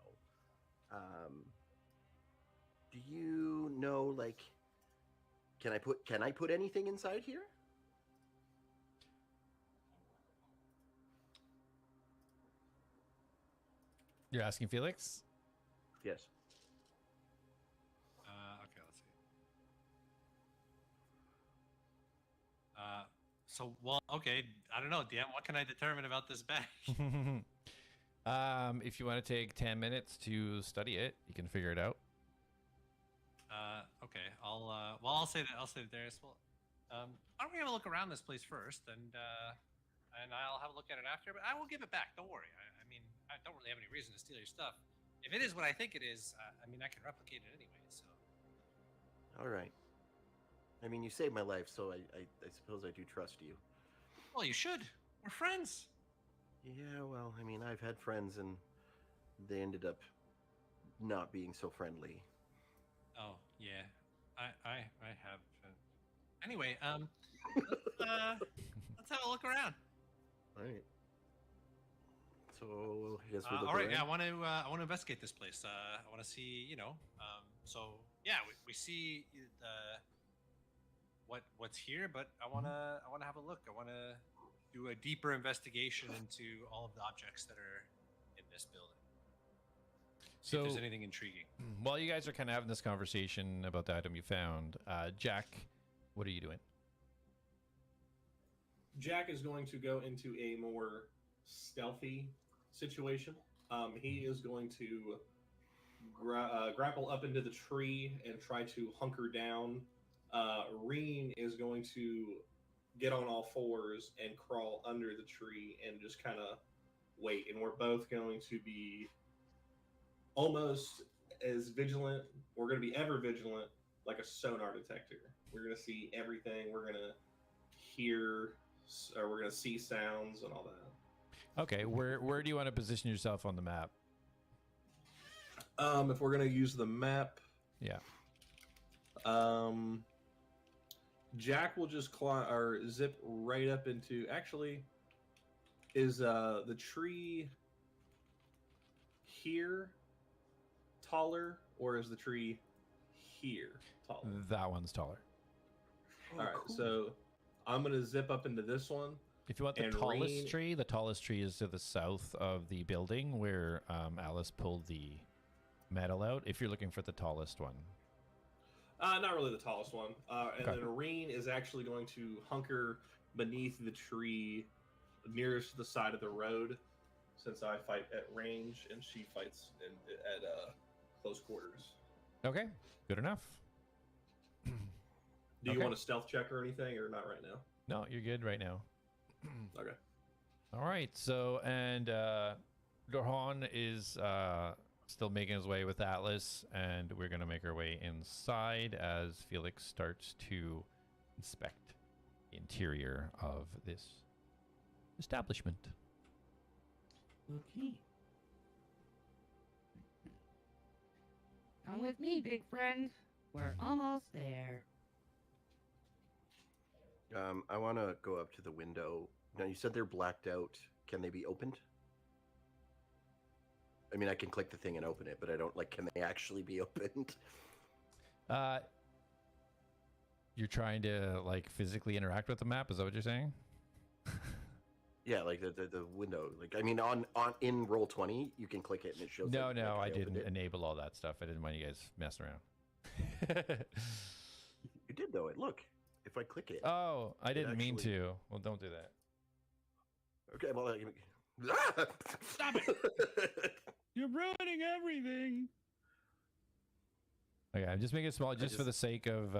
Do you know, like, can I put anything inside here? You're asking Felix? Yes. Okay, let's see. Well, okay, I don't know, DM. What can I determine about this bag? If you want to take 10 minutes to study it, you can figure it out. Okay, I'll say that, Darius. Well, why don't we have a look around this place first, and I'll have a look at it after. But I will give it back. Don't worry. I mean, I don't really have any reason to steal your stuff. If it is what I think it is, I mean, I can replicate it anyway. So. All right. I mean, you saved my life, so I suppose I do trust you. Well, you should. We're friends. Yeah, well, I mean, I've had friends, and they ended up not being so friendly. Oh, yeah. I have. Anyway, let's have a look around. All right. So I guess we look all right. around. Yeah, I want to investigate this place. I want to see, So yeah, we see what's here, but I want to have a look. I want to do a deeper investigation into all of the objects that are in this building. See if there's anything intriguing. While you guys are kind of having this conversation about the item you found, Jack, what are you doing? Jack is going to go into a more stealthy situation. He is going to grapple up into the tree and try to hunker down. Reen is going to get on all fours and crawl under the tree and just kind of wait. And we're both going to be almost as vigilant. We're going to be ever vigilant, like a sonar detector. We're going to see everything. We're going to hear, or we're going to see sounds and all that. Okay, where do you want to position yourself on the map? If we're going to use the map, yeah. Jack will just climb or zip right up into. Actually, is the tree here taller, or is the tree here taller? That one's taller. All right, so I'm gonna zip up into this one. If you want the tallest tree, the tallest tree is to the south of the building where Alice pulled the metal out. If you're looking for the tallest one. Not really the tallest one. And then Reen is actually going to hunker beneath the tree nearest to the side of the road, since I fight at range and she fights at close quarters. Okay, good enough. Do you want a stealth check or anything, or not right now? No, you're good right now. Okay. All right, so, and Dorhan is still making his way with Atlas, and we're going to make our way inside as Felix starts to inspect the interior of this establishment. Okay. Come with me, big friend. We're almost there. I want to go up to the window. Now, you said they're blacked out. Can they be opened? I mean, I can click the thing and open it, but I don't, like, can they actually be opened? You're trying to, like, physically interact with the map? Is that what you're saying? Yeah, like the window. Like, I mean, in Roll20, you can click it and it shows. No, like, I opened didn't it. enable all that stuff. I didn't want you guys messing around. You did, though. Look, if I click it. Oh, I didn't mean actually... to. Well, don't do that. Okay, well, Stop it! You're ruining everything. Okay, I'm just making it small, just for the sake of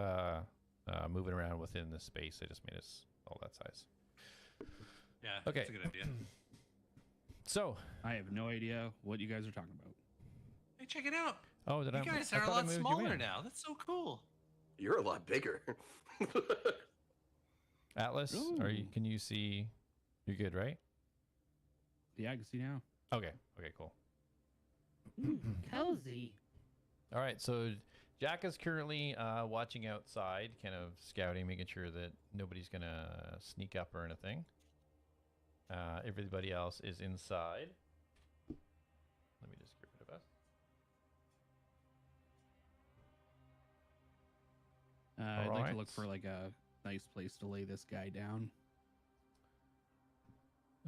moving around within the space. I just made it all that size. Yeah, okay. That's a good idea. So I have no idea what you guys are talking about. Hey, check it out. Oh, did you guys are a lot smaller now. That's so cool. You're a lot bigger. Atlas, can you see? You're good, right? Yeah, I can see now. Okay, cool. Cozy. All right, so Jack is currently watching outside, kind of scouting, making sure that nobody's going to sneak up or anything. Everybody else is inside. Let me just get rid of us. I'd like to look Alright. for like a nice place to lay this guy down.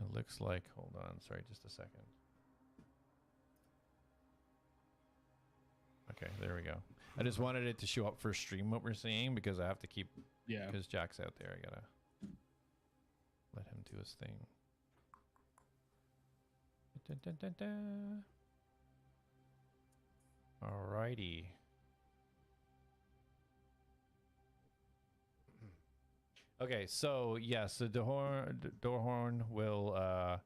It looks like, hold on, sorry, just a second. Okay, there we go. I just wanted it to show up for stream what we're seeing because I have to keep, Yeah. because Jack's out there. I gotta let him do his thing. Dun, dun, dun, dun. Alrighty. Okay, so yes, the Doorhorn will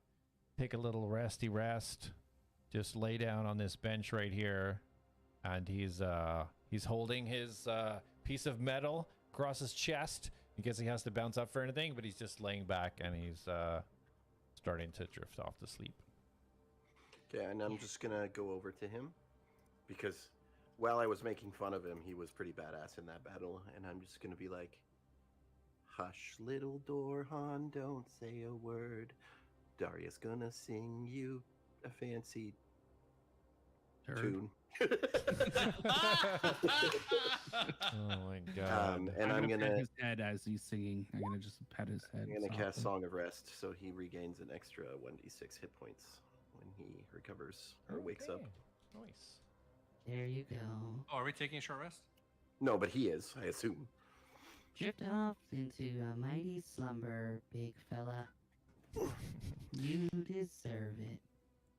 take a little resty rest. Just lay down on this bench right here, and he's holding his piece of metal across his chest in case he has to bounce up for anything. But he's just laying back and he's starting to drift off to sleep. Okay, and I'm just gonna go over to him because while I was making fun of him, he was pretty badass in that battle, and I'm just gonna be like, "Hush, little Dorhan, don't say a word. Daria's gonna sing you a fancy tune." Oh my god! And I'm pet gonna his head as he's singing. I'm gonna just pet his head. I'm gonna cast softly. Song of Rest, so he regains an extra 1d6 hit points when he recovers or wakes up. Okay, nice. There you go. Oh, are we taking a short rest? No, but he is, I assume. Drift off into a mighty slumber, big fella. You deserve it.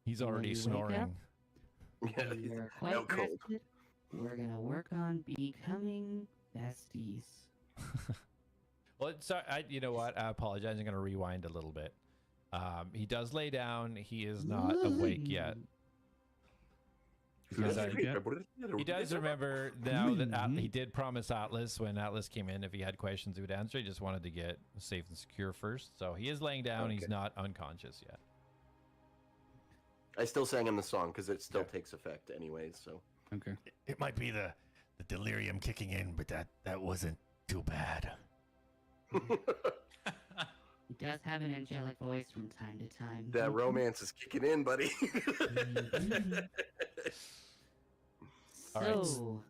He's And when already you wake snoring. up, Yeah, when he's you're quite out cold. rested, we're gonna work on becoming besties. Well, sorry, you know what? I apologize. I'm going to rewind a little bit. He does lay down. He is not awake yet. He's not awake yet? He does remember now that he did promise Atlas when Atlas came in, if he had questions, he would answer. He just wanted to get safe and secure first. So he is laying down. He's Okay. not unconscious yet. I still sang him the song because it still takes effect anyways, so. Okay. It might be the delirium kicking in, but that wasn't too bad. He does have an angelic voice from time to time. That romance is kicking in, buddy. All right. So,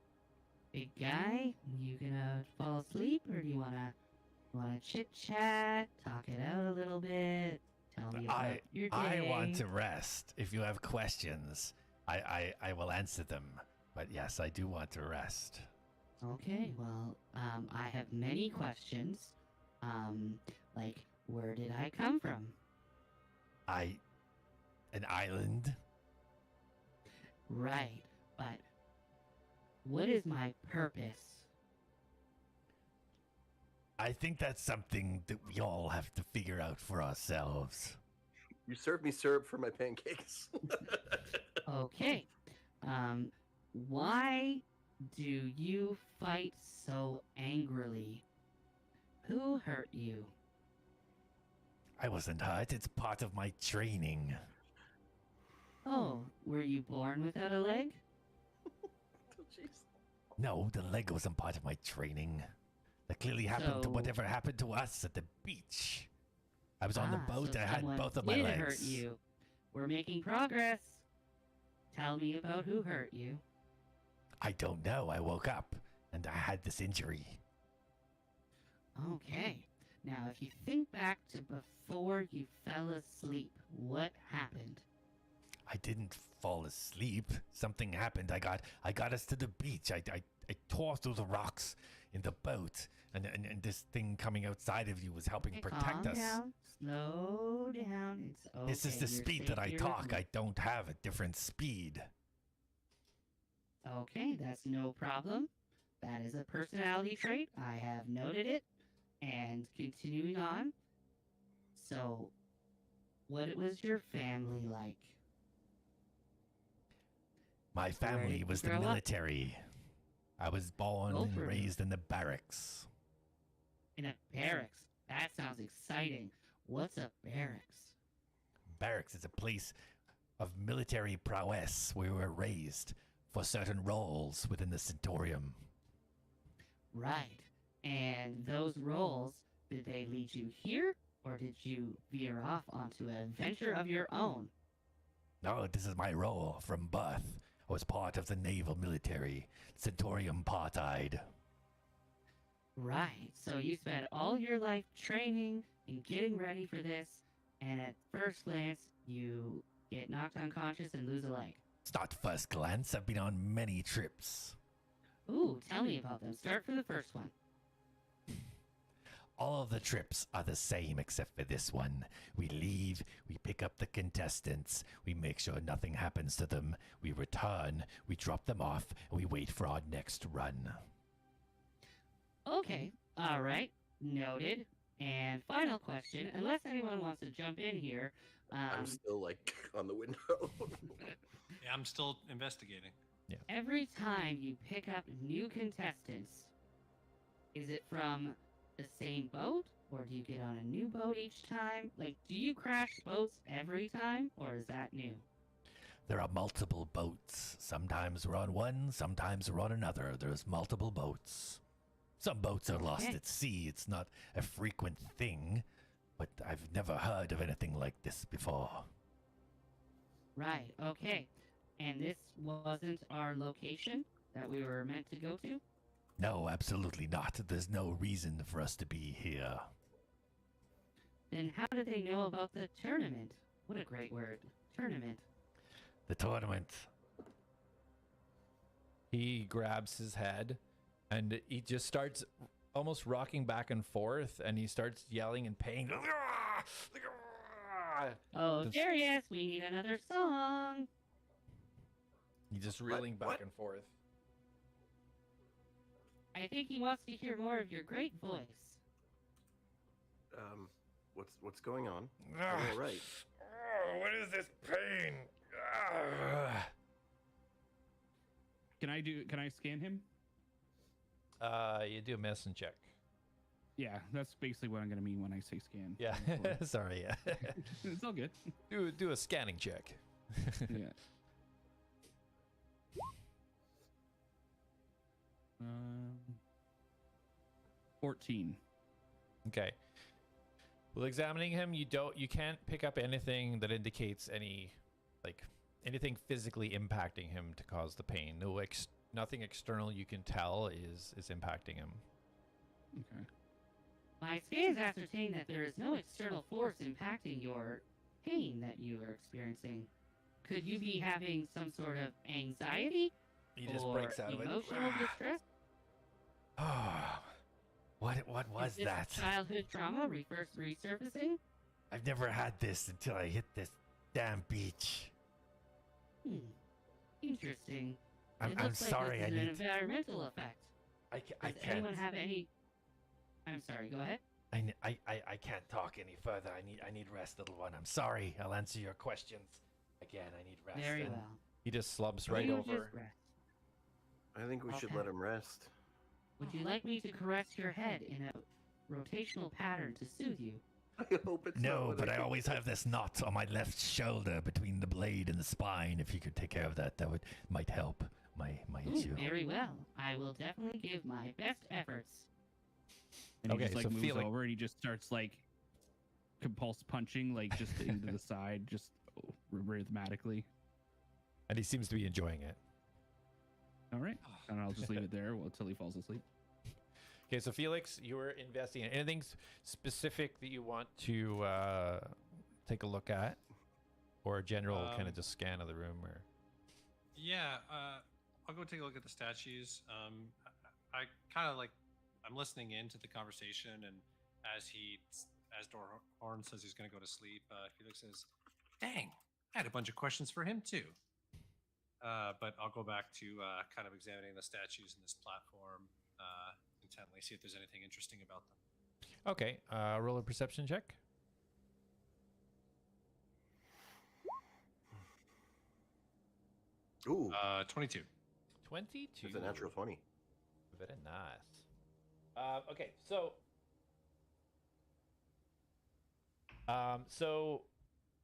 big guy, you gonna fall asleep, or do you wanna chit chat, talk it out a little bit, tell me about your day? I want to rest. If you have questions, I will answer them. But yes, I do want to rest. Okay, well, I have many questions. Like, where did I come from? An island? Right, but what is my purpose? I think that's something that we all have to figure out for ourselves. You served me syrup for my pancakes. Okay, why do you fight so angrily? Who hurt you? I wasn't hurt. It's part of my training. Oh, were you born without a leg? No, the leg wasn't part of my training. That clearly happened to So- whatever happened to us at the beach. I was on the boat. So I had someone both of my did legs. hurt you. We're making progress. Tell me about who hurt you. I don't know. I woke up and I had this injury. Okay. Now, if you think back to before you fell asleep, what happened? I didn't fall asleep. Something happened. I got us to the beach. I tore through the rocks in the boat, and this thing coming outside of you was helping Okay, protect calm us. down. Slow down. It's okay. This is the you're speed safe that I here with talk. me. I don't have a different speed. Okay, that's no problem. That is a personality trait. I have noted it. And continuing on. So, what was your family like? My Where family did was you the grow up? military. I was born Go and for it. raised in the barracks. In a barracks. That sounds exciting. What's a barracks? Barracks is a place of military prowess where we were raised for certain roles within the Centurium. Right. And those roles, did they lead you here Or did you veer off onto an adventure of your own? No, this is my role from birth. I was part of the naval military, Centaurium part-eyed. Right, so you spent all your life training and getting ready for this, and at first glance, you get knocked unconscious and lose a leg. It's not first glance. I've been on many trips. Ooh, tell me about them. Start for the first one. All of the trips are the same except for this one. We leave, we pick up the contestants, we make sure nothing happens to them, we return, we drop them off, and we wait for our next run. Okay, alright, noted. And final question, unless anyone wants to jump in here. I'm still like on the window. Yeah, I'm still investigating. Every time you pick up new contestants, is it from the same boat? Or do you get on a new boat each time? Like, do you crash boats every time? Or is that new? There are multiple boats. Sometimes we're on one, sometimes we're on another. There's multiple boats. Some boats are lost Okay. at sea. It's not a frequent thing, but I've never heard of anything like this before. Right, okay. And this wasn't our location that we were meant to go to? No, absolutely not. There's no reason for us to be here. Then how did they know about the tournament? What a great word. Tournament. The tournament. He grabs his head and he just starts almost rocking back and forth, and he starts yelling in pain. Oh, Just- Darius, we need another song. He's just reeling back What? and forth. I think he wants to hear more of your great voice. What's going on? Ah, All right. what is this pain? Ah. Can I scan him? You do a medicine check. Yeah, that's basically what I'm gonna mean when I say scan. Yeah, sorry. Yeah. It's all good. do a scanning check. Yeah. 14. Okay. Well, examining him, you can't pick up anything that indicates anything physically impacting him to cause the pain. Nothing external you can tell is impacting him. Okay. My scans ascertain that there is no external force impacting your pain that you are experiencing. Could you be having some sort of anxiety He just or breaks out of it. emotional distress? Ah. What was Is this that? childhood trauma resurfacing? I've never had this until I hit this damn beach. Interesting. I'm It looks like sorry. this I is an need. environmental effect. I Does can't. anyone have any? I'm sorry. Go ahead. I can't talk any further. I need rest, little one. I'm sorry. I'll answer your questions. Again, I need rest. Very and- well. He just slumps right You over. just rest. I think we should Okay. let him rest. Would you like me to caress your head in a rotational pattern to soothe you? I hope it's not No, what but I think always it have this knot on my left shoulder between the blade and the spine. If you could take care of that, might help my Ooh, issue. very well. I will definitely give my best efforts. And he Okay, just like so moves feeling- over and he just starts like compulse punching like just into the side, just rhythmatically. And he seems to be enjoying it. All right, and I'll just leave it there until he falls asleep. Okay, so Felix, you were investigating. Anything specific that you want to take a look at? Or a general kind of just scan of the room? Or Yeah, I'll go take a look at the statues. I kind of like, I'm listening in to the conversation, and as Dorhorn says he's going to go to sleep, Felix says, "Dang, I had a bunch of questions for him too." But I'll go back to kind of examining the statues in this platform intently, see if there's anything interesting about them. okay, roll a perception check. Ooh, 22. 22. it's a natural 20. Very nice. Okay, so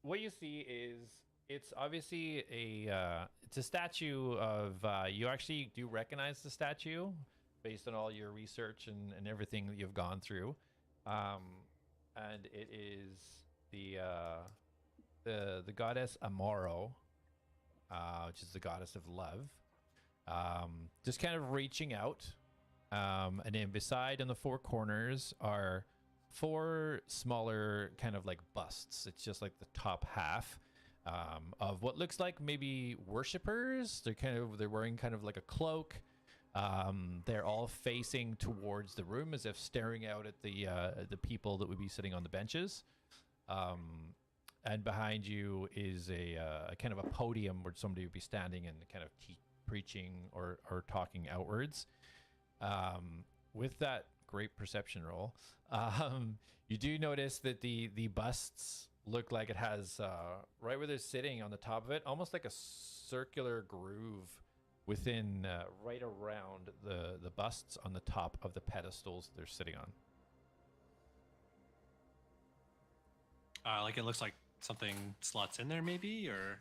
what you see is it's obviously it's a statue of you actually do recognize the statue based on all your research and everything that you've gone through. and it is the goddess Amaro, which is the goddess of love. Just kind of reaching out, and then beside in the four corners are four smaller kind of like busts. It's just like the top half of what looks like maybe worshippers. They're wearing kind of like a cloak. They're all facing towards the room as if staring out at the people that would be sitting on the benches. And behind you is a kind of a podium where somebody would be standing and kind of preaching or talking outwards. With that great perception roll, you do notice that the busts look like it has right where they're sitting on the top of it, almost like a circular groove within right around the busts on the top of the pedestals they're sitting on. Like it looks like something slots in there, maybe, or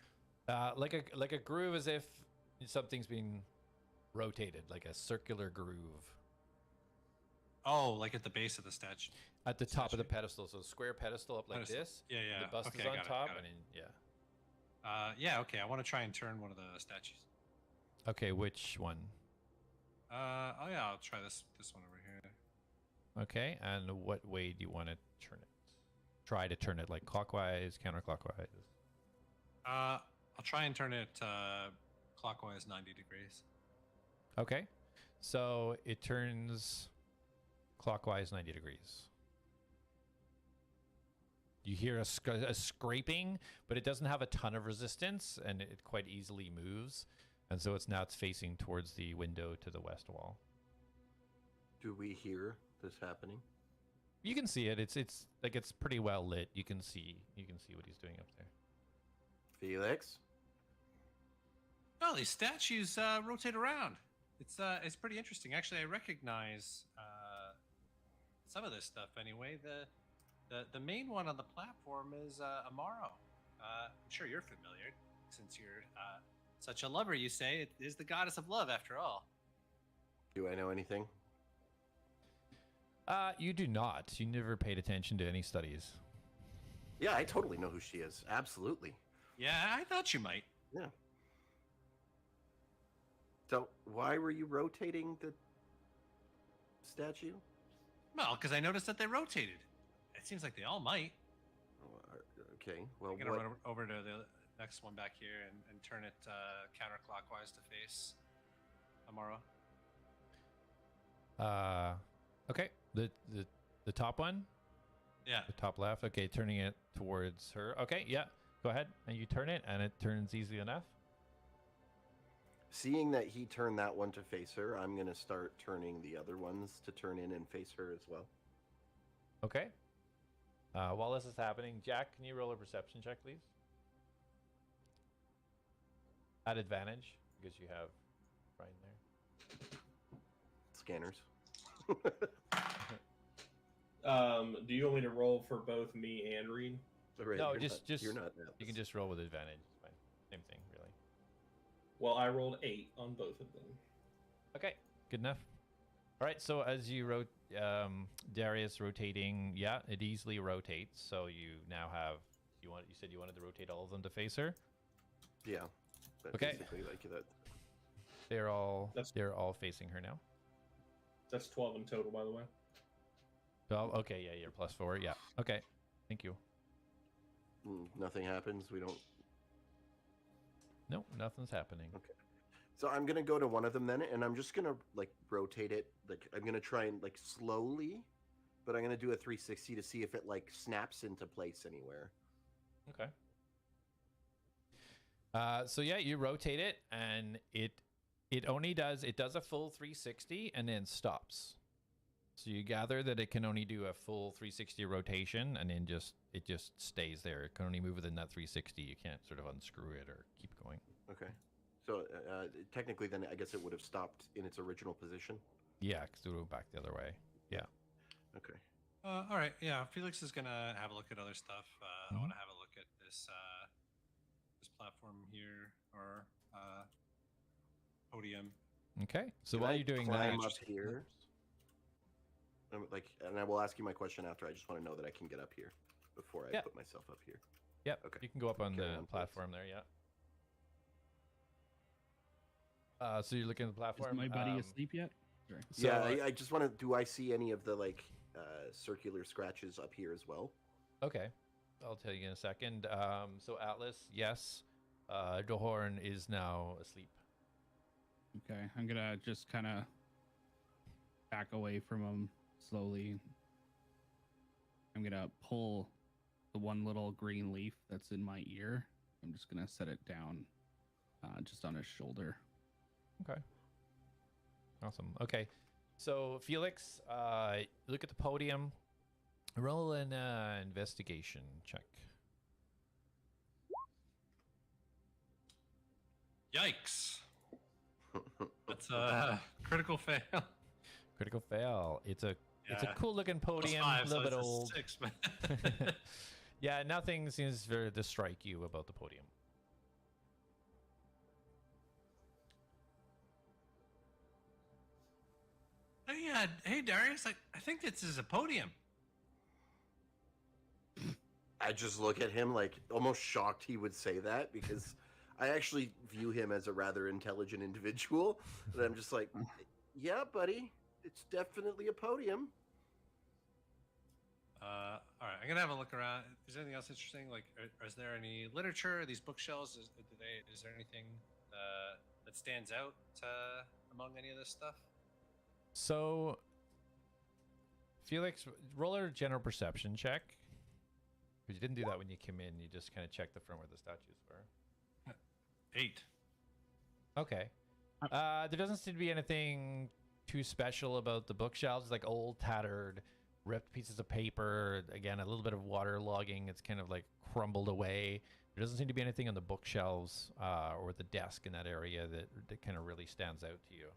like a groove, as if something's being rotated, like a circular groove. Oh, like at the base of the statue. At the top of the pedestal, so square pedestal up like this. Yeah, yeah. The bust Okay, is on got it, top, got it. and then, Yeah, okay. I want to try and turn one of the statues. Okay, which one? Oh yeah, I'll try this one over here. Okay, and what way do you want to turn it? Try to turn it like clockwise, counterclockwise. I'll try and turn it clockwise 90 degrees. Okay, so it turns clockwise 90 degrees. You hear a scraping, but it doesn't have a ton of resistance, and it quite easily moves. And so it's facing towards the window to the west wall. Do we hear this happening? You can see it. It's like it's pretty well lit. You can see what he's doing up there. Felix? Oh, these statues rotate around. It's pretty interesting. Actually, I recognize some of this stuff anyway. The main one on the platform is Amaro. I'm sure you're familiar since you're such a lover, you say. It is the goddess of love, after all. Do I know anything? You do not. You never paid attention to any studies. Yeah, I totally know who she is. Absolutely. Yeah, I thought you might. Yeah. So, why were you rotating the statue? Well, because I noticed that they rotated. It seems like they all might. Oh, okay, well, I'm going to run over to the next one back here and turn it counterclockwise to face Amaro. Okay. The top one? Yeah. The top left. Okay, turning it towards her. Okay, yeah. Go ahead. And you turn it, and it turns easily enough. Seeing that he turned that one to face her, I'm going to start turning the other ones to turn in and face her as well. Okay. While this is happening, Jack, can you roll a perception check, please? At advantage, because you have Brian there. Scanners. Do you want me to roll for both me and Reed? Right, No, you're just not, you're not. you can just roll with advantage. It's fine. Same thing, really. Well, I rolled 8 on both of them. Okay, good enough. All right, so as you wrote, Darius rotating, yeah, it easily rotates. So you now have, you said you wanted to rotate all of them to face her. Yeah. That's Okay. basically like that. They're all facing her now. That's 12 in total, by the way. Well, okay, yeah, you're +4. Yeah. Okay. Thank you. Nothing happens. We don't. Nope, nothing's happening. Okay. So I'm gonna go to one of them then, and I'm just gonna like rotate it. Like I'm gonna try and like slowly, but I'm gonna do a 360 to see if it like snaps into place anywhere. Okay. So yeah, you rotate it, and it does a full 360 and then stops. So you gather that it can only do a full 360 rotation, and then it just stays there. It can only move within that 360. You can't sort of unscrew it or keep going. Okay. So technically, then I guess it would have stopped in its original position. Yeah, because it would go back the other way. Yeah. Okay. All right. Yeah, Felix is gonna have a look at other stuff. I want to have a look at this this platform here, or podium. Okay. So Can while I you're doing climb that, up here. And I will ask you my question after. I just want to know that I can get up here before I put myself up here. Yep. Okay. You can go up on Carry the on, platform there. Yeah. So you're looking at the platform. Is my buddy asleep yet? Sorry. So, I just want to. Do I see any of the circular scratches up here as well? Okay. I'll tell you in a second. So Atlas, yes. Dohorn is now asleep. Okay, I'm gonna just kind of back away from him slowly. I'm gonna pull the one little green leaf that's in my ear. I'm just gonna set it down, just on his shoulder. Okay. Awesome. Okay. So Felix, look at the podium. Roll an investigation check. Yikes! That's a critical fail. Critical fail. It's a Yeah. cool looking podium, +5, a so little bit it's a old. 6, but Yeah, nothing seems to strike you about the podium. Hey Darius, I think this is a podium. I just look at him like almost shocked he would say that because I actually view him as a rather intelligent individual. And I'm just like, yeah, buddy, it's definitely a podium. All right, I'm gonna have a look around. Is there anything else interesting? Like, is there any literature? These bookshelves? Is there anything that stands out among any of this stuff? So, Felix, roll a general perception check. Because you didn't do that when you came in. You just kind of checked the front where the statues were. 8. Okay. There doesn't seem to be anything too special about the bookshelves. Like old, tattered, ripped pieces of paper. Again, a little bit of water logging. It's kind of like crumbled away. There doesn't seem to be anything on the bookshelves or the desk in that area that kind of really stands out to you.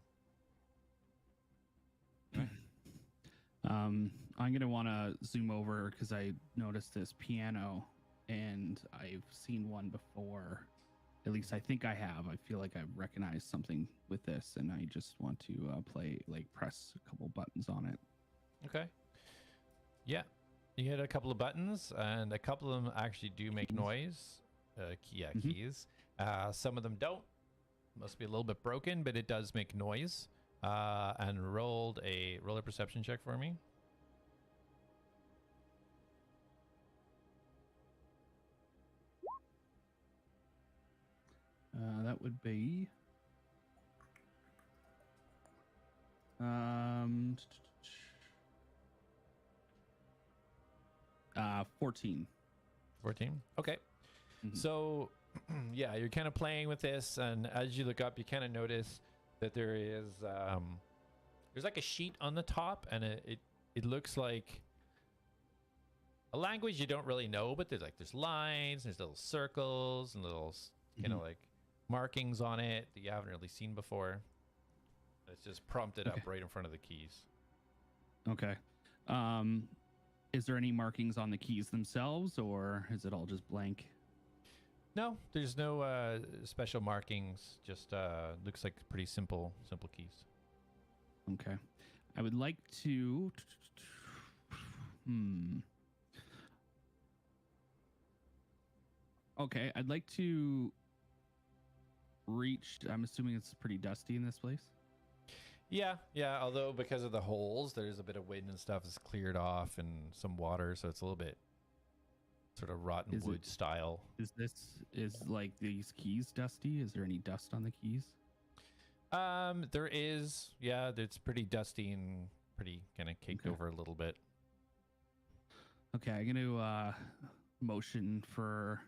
I'm gonna want to zoom over because I noticed this piano, and I've seen one before. At least I think I have. I feel like I've recognized something with this, and I just want to press a couple buttons on it. Okay. Yeah. You hit a couple of buttons, and a couple of them actually do make noise. Keys. Some of them don't. Must be a little bit broken, but it does make noise. And roll a perception check for me. That would be 14. 14. Okay. Mhm. So, yeah, you're kind of playing with this, and as you look up, you kind of notice that there's like a sheet on the top, and it looks like a language you don't really know, but there's lines, there's little circles and little kind of like markings on it that you haven't really seen before. It's just prompted up right in front of the keys. Okay. Is there any markings on the keys themselves, or is it all just blank? No, there's no special markings. Just looks like pretty simple keys. Okay. I would like to... Okay, I'd like to reach... I'm assuming it's pretty dusty in this place. Yeah. Although because of the holes, there's a bit of wind and stuff is cleared off, and some water, so it's a little bit sort of rotten wood style. Is like these keys dusty? Is there any dust on the keys? There is. Yeah, it's pretty dusty and pretty kind of caked over a little bit. Okay, I'm gonna motion for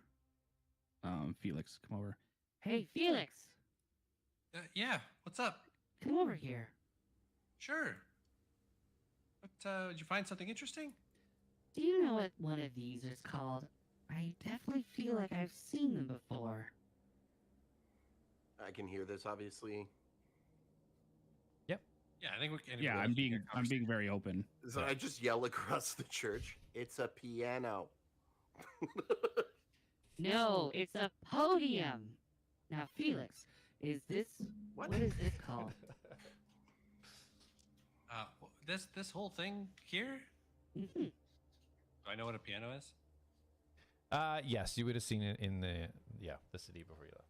Felix to come over. Hey, Felix, Yeah, what's up? come over here. Sure. What, did you find something interesting? Do you know what one of these is called? I definitely feel like I've seen them before. I can hear this, obviously. Yeah, I think we can. Yeah, I'm being very open. So I just yell across the church, "It's a piano." No, it's a podium. Now, Felix, is this... What? What is this called? this whole thing here? Mhm. Do I know what a piano is? Yes, you would have seen it in the city before you left.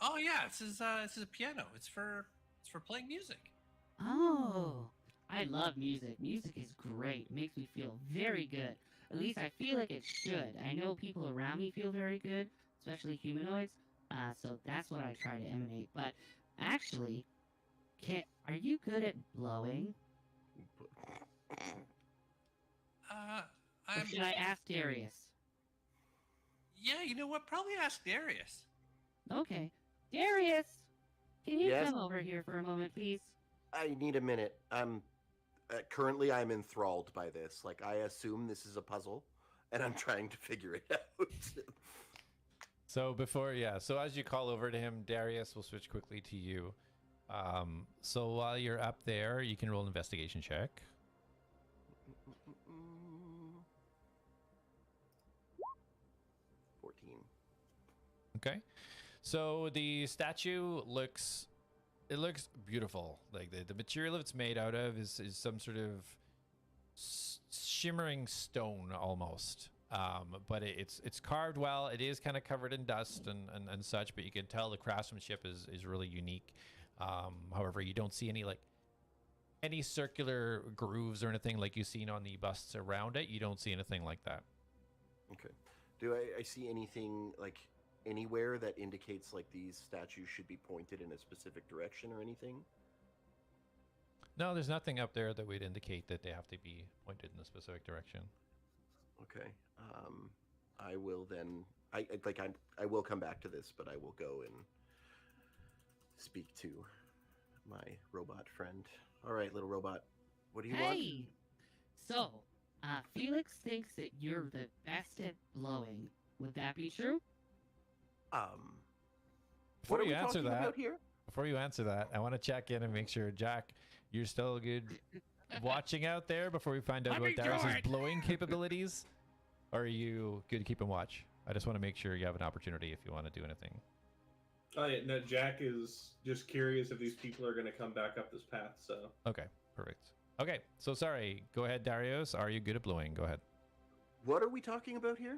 Oh yeah, this is a piano. It's for playing music. Oh, I love music. Music is great. Makes me feel very good. At least I feel like it should. I know people around me feel very good, especially humanoids. So that's what I try to emanate. But actually, are you good at blowing? Or I'm should I ask Darius? yeah. You know what? Probably ask Darius. Okay. Darius! Can you Yes? come over here for a moment, please? I need a minute. I'm currently I'm enthralled by this. Like I assume this is a puzzle, and I'm trying to figure it out. So so as you call over to him, Darius will switch quickly to you. So while you're up there, you can roll an investigation check. 14. Okay. So the statue looks beautiful. Like the material it's made out of is some sort of shimmering stone almost. But it's carved well. It is kind of covered in dust and such, but you can tell the craftsmanship is really unique. However, you don't see any circular grooves or anything like you've seen on the busts around it. You don't see anything like that. Okay. Do I see anything like anywhere that indicates like these statues should be pointed in a specific direction or anything? No, there's nothing up there that would indicate that they have to be pointed in a specific direction. Okay. I will then. I will come back to this, but I will go and speak to my robot friend. All right, little robot. What do you want? Hey! So, Felix thinks that you're the best at blowing. Would that be true? What Before are we you answer talking that, about here? I want to check in and make sure, Jack, you're still good watching out there before we find out Let me about do Darius's it. blowing capabilities. Or are you good to keep and watch? I just want to make sure you have an opportunity if you want to do anything. Oh yeah, no, Jack is just curious if these people are going to come back up this path. So Okay, perfect. Okay, so sorry. Go ahead, Darius. Are you good at blowing? Go ahead. What are we talking about here?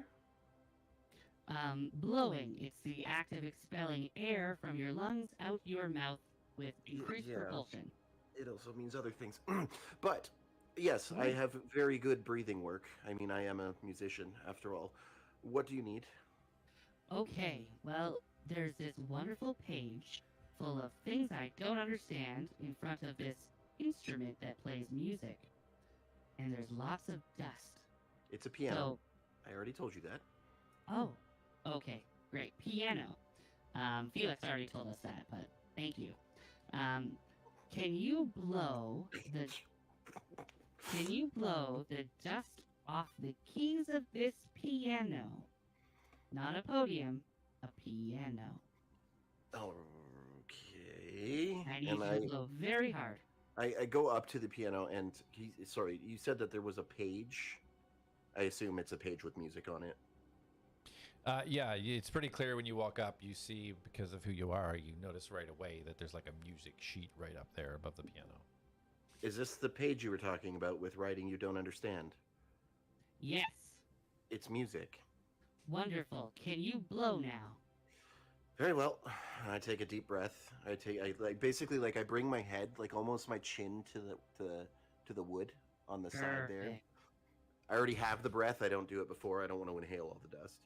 Blowing. It's the act of expelling air from your lungs out your mouth with increased yeah. propulsion. It also means other things. But yes, I have very good breathing work. I mean, I am a musician after all. What do you need? Okay, well, there's this wonderful page full of things I don't understand in front of this instrument that plays music. And there's lots of dust. It's a piano. So, I already told you that. oh, okay, great. Piano. Felix already told us that, but thank you. Can you blow the dust off the keys of this piano? Not a podium, a piano. Okay. I need you to blow very hard. I go up to the piano and sorry, you said that there was a page. I assume it's a page with music on it. Yeah, it's pretty clear when you walk up. You see, because of who you are, you notice right away that there's like a music sheet right up there above the piano. Is this the page you were talking about with writing you don't understand? Yes. It's music. Wonderful. Can you blow now? Very well. I take a deep breath. I basically I bring my head, like almost my chin to the wood on the side there. Perfect. I already have the breath. I don't do it before. I don't want to inhale all the dust.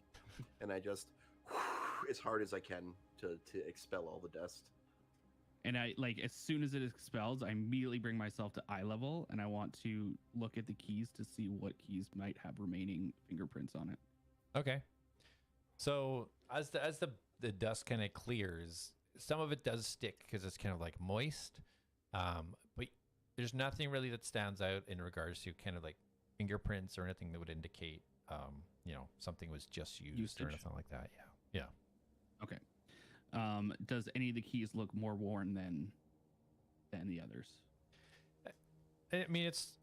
And I just as hard as I can to expel all the dust. And I as soon as it expels, I immediately bring myself to eye level, and I want to look at the keys to see what keys might have remaining fingerprints on it. Okay. So as the dust kind of clears, some of it does stick because it's kind of like moist. But there's nothing really that stands out in regards to kind of like fingerprints or anything that would indicate, something was just used or anything like that. Yeah. Okay. Does any of the keys look more worn than the others? I mean, it's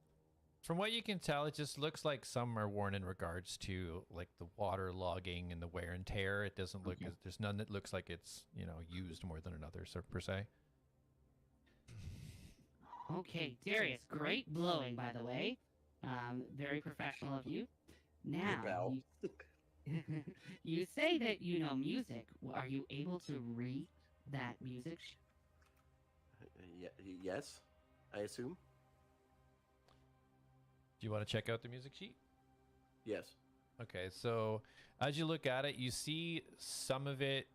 from what you can tell, it just looks like some are worn in regards to like the water logging and the wear and tear. It doesn't look there's none that looks like it's used more than another per se. Okay, Darius, great blowing, by the way. Very professional of you. Now, bow. you say that you know music. Are you able to read that music? Yes, I assume. Do you want to check out the music sheet? Yes. Okay, so as you look at it, you see some of it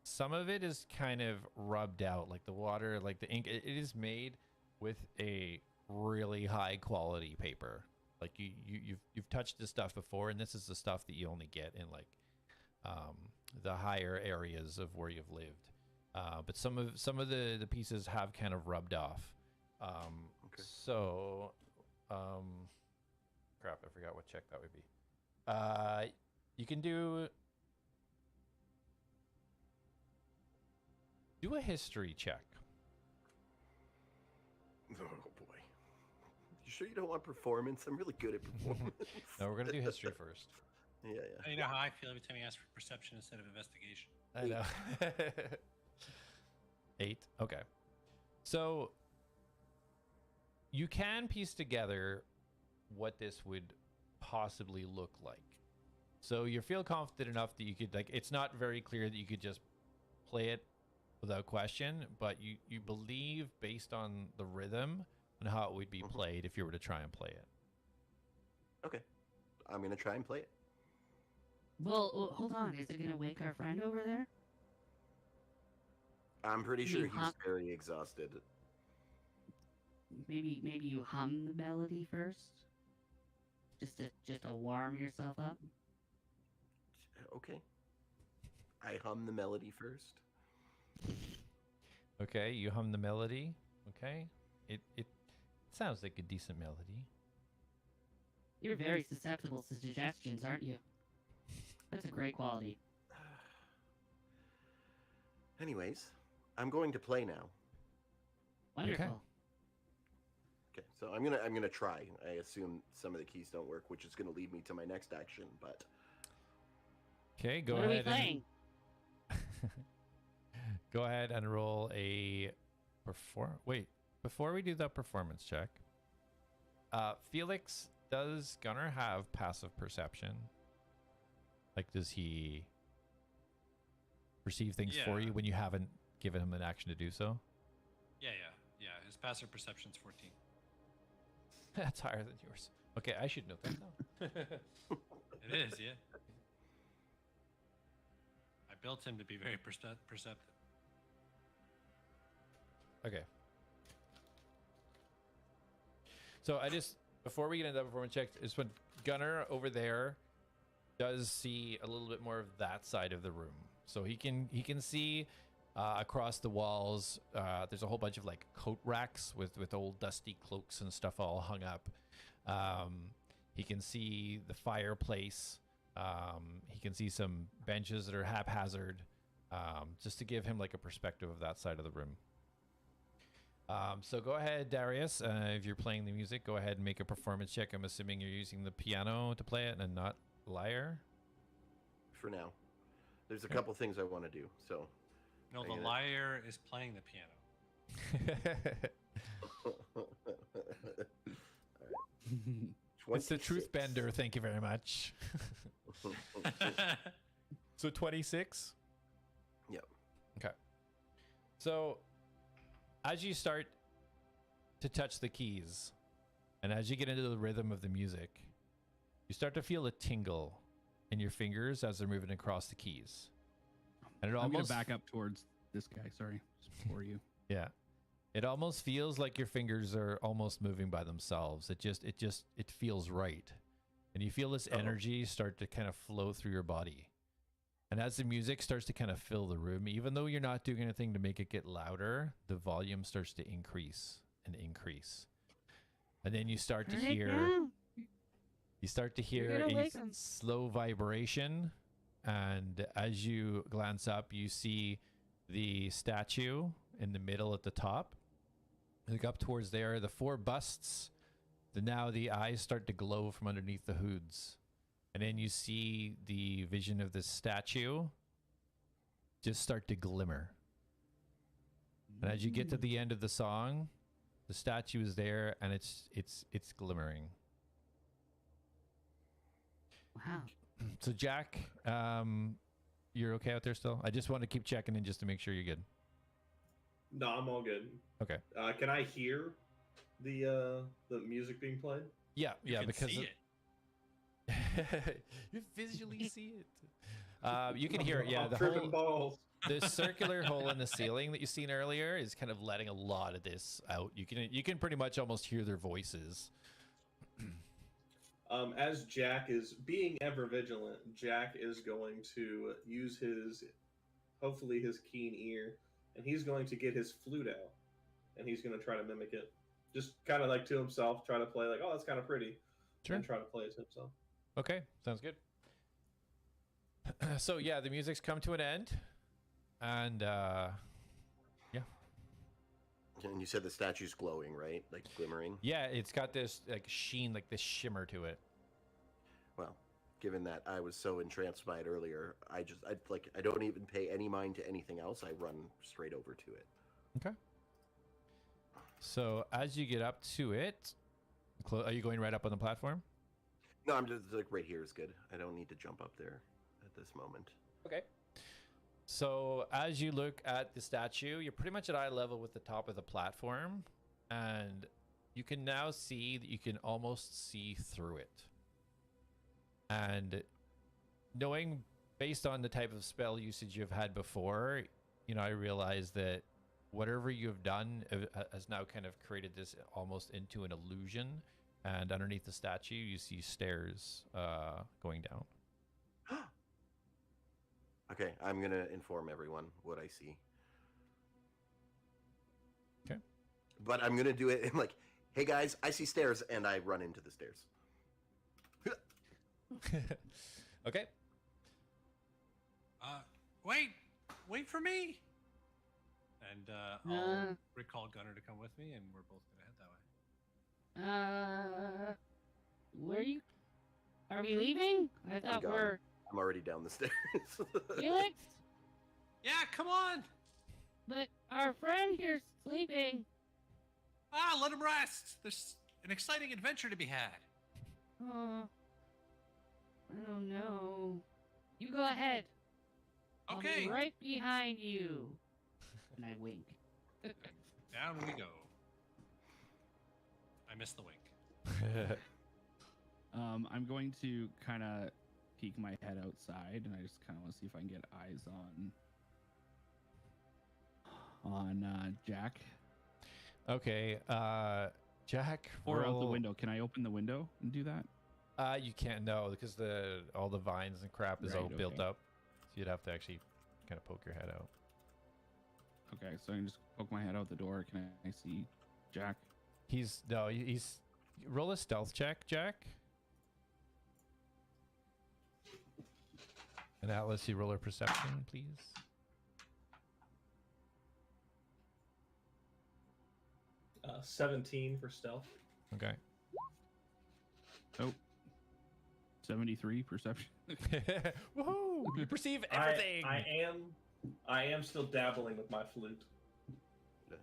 is kind of rubbed out, like the water, like the ink. It is made with a really high quality paper. Like you've touched this stuff before, and this is the stuff that you only get in like the higher areas of where you've lived. But some of the pieces have kind of rubbed off. Okay. So, crap, I forgot what check that would be. You can do a history check. Oh boy. You sure you don't want performance? I'm really good at performance. No, we're gonna do history first. Yeah. You know how I feel every time you ask for perception instead of investigation. I know. 8. Okay. So you can piece together what this would possibly look like. So you feel confident enough that you could, like, it's not very clear that you could just play it without question, but you believe based on the rhythm and how it would be played if you were to try and play it. Okay. I'm going to try and play it. Well, hold on. Is it gonna wake our friend over there? I'm pretty sure he's hum- very exhausted. Maybe you hum the melody first, just to warm yourself up. Okay. I hum the melody first. Okay, you hum the melody. Okay. It sounds like a decent melody. You're very susceptible to suggestions, aren't you? That's a great quality. Anyways, I'm going to play now. Wonderful. Okay, so I'm gonna try. I assume some of the keys don't work, which is gonna lead me to my next action. But Okay, go What are we ahead. playing? Go ahead and roll a Wait, before we do that performance check, Felix, does Gunnar have passive perception? Like, does he perceive things for Yeah. you when you haven't given him an action to do so? Yeah. His passive perception's 14. That's higher than yours. Okay, I should note that down. It is, yeah. I built him to be very perceptive. Okay. So before we get into the performance check, is when Gunnar over there does see a little bit more of that side of the room. So he can see across the walls. There's a whole bunch of like coat racks with old dusty cloaks and stuff all hung up. He can see the fireplace. He can see some benches that are haphazard, just to give him like a perspective of that side of the room. So go ahead, Darius. If you're playing the music, go ahead and make a performance check. I'm assuming you're using the piano to play it and not lyre. for now, there's a couple things I want to do. So No, I the get it. liar is playing the piano. It's the truth bender. Thank you very much. So 26? Yep. Okay. So as you start to touch the keys and as you get into the rhythm of the music, you start to feel a tingle in your fingers as they're moving across the keys. And it I'm gonna almost back up towards this guy. Sorry, just before you. Yeah. It almost feels like your fingers are almost moving by themselves. It feels right. And you feel this energy start to kind of flow through your body. And as the music starts to kind of fill the room, even though you're not doing anything to make it get louder, the volume starts to increase and increase. And then you start to hear a slow vibration. And as you glance up, you see the statue in the middle at the top. Look up towards there, the 4 busts. Now the eyes start to glow from underneath the hoods. And then you see the vision of this statue just start to glimmer. And as you get to the end of the song, The statue is there, and it's glimmering. Wow. So Jack, you're okay out there still? I just want to keep checking in just to make sure you're good. No, I'm all good. Okay. Can I hear the music being played? Yeah, You can because see it. you visually see it. You can hear it. Yeah, the Tripping whole balls. the circular hole in the ceiling that you seen earlier is kind of letting a lot of this out. You can pretty much almost hear their voices. As Jack is being ever vigilant, Jack is going to use hopefully his keen ear, and he's going to get his flute out, and he's going to try to mimic it. Just kind of like to himself, try to play like, oh, that's kind of pretty. Sure. And try to play it to himself. Okay, sounds good. So yeah, the music's come to an end, and yeah. And you said the statue's glowing, right? Like glimmering? Yeah, it's got this like sheen, like this shimmer to it. Well, given that I was so entranced by it earlier, I don't even pay any mind to anything else. I run straight over to it. Okay. So as you get up to it, are you going right up on the platform? No, I'm just like right here is good. I don't need to jump up there at this moment. Okay. So as you look at the statue, you're pretty much at eye level with the top of the platform, and you can now see that you can almost see through it. And knowing based on the type of spell usage you've had before, I realize that whatever you've done has now kind of created this almost into an illusion. And underneath the statue, you see stairs going down. Okay, I'm going to inform everyone what I see. Okay. But I'm going to do it in like, hey guys, I see stairs, and I run into the stairs. Okay. Wait for me. And I'll recall Gunner to come with me, and we're both gonna head that way. Where you? Are we leaving? I thought gone. we're. I'm already down the stairs. Felix? Yeah, come on. But our friend here's sleeping. Let him rest. There's an exciting adventure to be had. I don't know. You go ahead. Okay. I'll be right behind you. And I wink. Down we go. I missed the wink. I'm going to kind of peek my head outside, and I just kind of want to see if I can get eyes on Jack. Okay, Jack, Or out the window. Can I open the window and do that? You can't know because all the vines and crap is all built up, so you'd have to actually kind of poke your head out. Okay, so I can just poke my head out the door. Can I see Jack? He's roll a stealth check, Jack. And Atlas, you roll a perception, please. Uh, 17 for stealth. Okay. Oh. 73 perception. Woohoo! You perceive everything. I am still dabbling with my flute.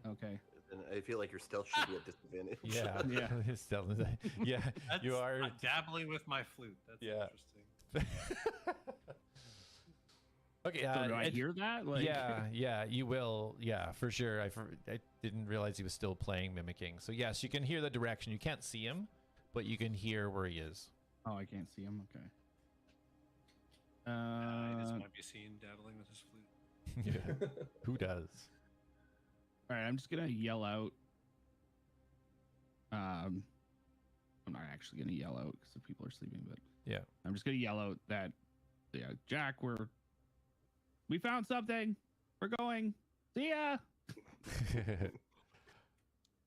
Okay. And I feel like your stealth should be at disadvantage. Yeah, yeah. Stealth. Yeah, you are dabbling with my flute. That's interesting. Okay. So do I hear that? Like... Yeah, you will. Yeah, for sure. I didn't realize he was still playing mimicking. So yes, you can hear the direction. You can't see him, but you can hear where he is. Oh, I can't see him. Okay. I just might be seen dabbling with his flute. Yeah. Who does? All right, I'm just gonna yell out. I'm not actually gonna yell out because the people are sleeping, but yeah, I'm just gonna yell out that, Jack, we found something. We're going. See ya.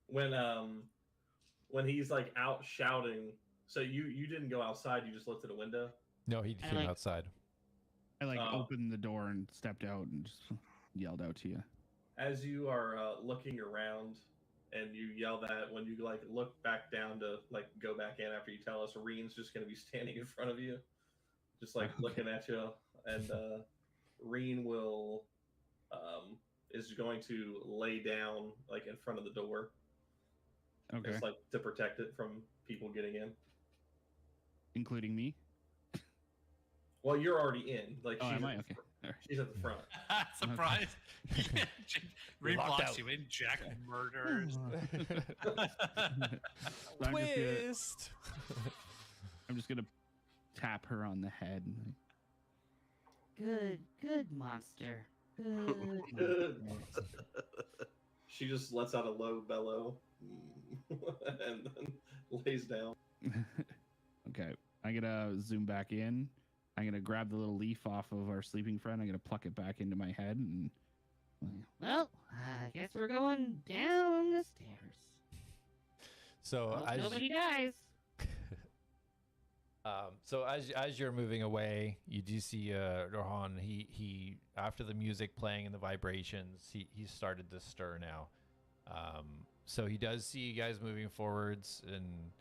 When he's like out shouting, so you didn't go outside. You just looked at a window. No, he came outside. I opened the door and stepped out and just yelled out to you. As you are looking around and you yell that, when you like look back down to like go back in after you tell us, Reen's just going to be standing in front of you, just like looking at you, and Reen is going to lay down like in front of the door, Okay. Just like to protect it from people getting in. Including me? Well, you're already in. Like Oh, she's am I? at the Okay. All right. she's at the front. Surprise! Reed locked blocks out. you in. Jack murders. So Twist. I'm just gonna tap her on the head. Good monster. Good. She just lets out a low bellow and then lays down. Okay, I'm gonna zoom back in. I'm gonna grab the little leaf off of our sleeping friend. I'm gonna pluck it back into my head, and Well, I guess we're going down the stairs. So Hope as nobody dies. as you're moving away, you do see Rohan. He after the music playing and the vibrations, he started to stir now. So he does see you guys moving forwards, and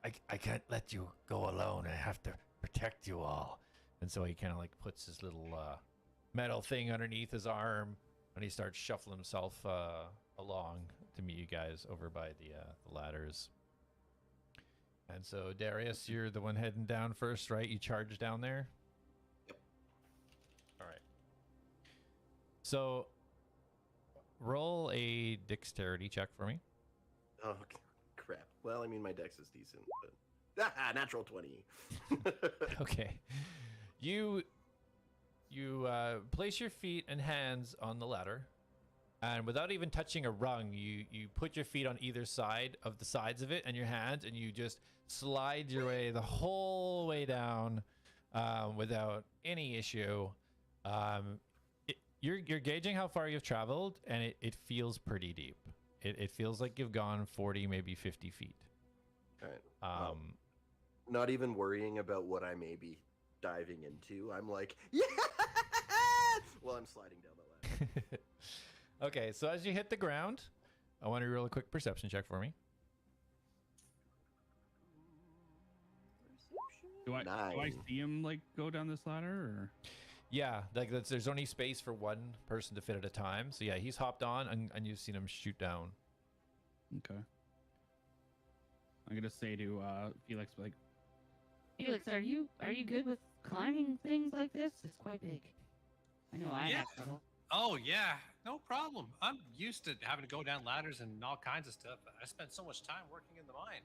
I can't let you go alone. I have to protect you all. and so he kind of like puts his little metal thing underneath his arm, and he starts shuffling himself along to meet you guys over by the ladders. And so Darius, you're the one heading down first, right? You charge down there. Yep. All right. So roll a dexterity check for me. Oh crap! Well, I mean, my dex is decent, but natural 20. Okay. You place your feet and hands on the ladder, and without even touching a rung, you put your feet on either side of the sides of it and your hands, and you just slide your way the whole way down without any issue. You're gauging how far you've traveled, and it feels pretty deep. It feels like you've gone 40, maybe 50 feet. All right. Not even worrying about what I may be diving into. I'm like, yeah! Well, I'm sliding down the ladder. Okay, so as you hit the ground, I want to roll a quick perception check for me. do I Nine. see him like go down this ladder, or? Yeah, like there's only space for one person to fit at a time. So yeah, he's hopped on, and you've seen him shoot down. Okay. I'm gonna say to Felix, like, Felix, are you good with climbing things like this? It's quite big. I know I Yeah. have trouble. Oh yeah, no problem. I'm used to having to go down ladders and all kinds of stuff. I spent so much time working in the mine.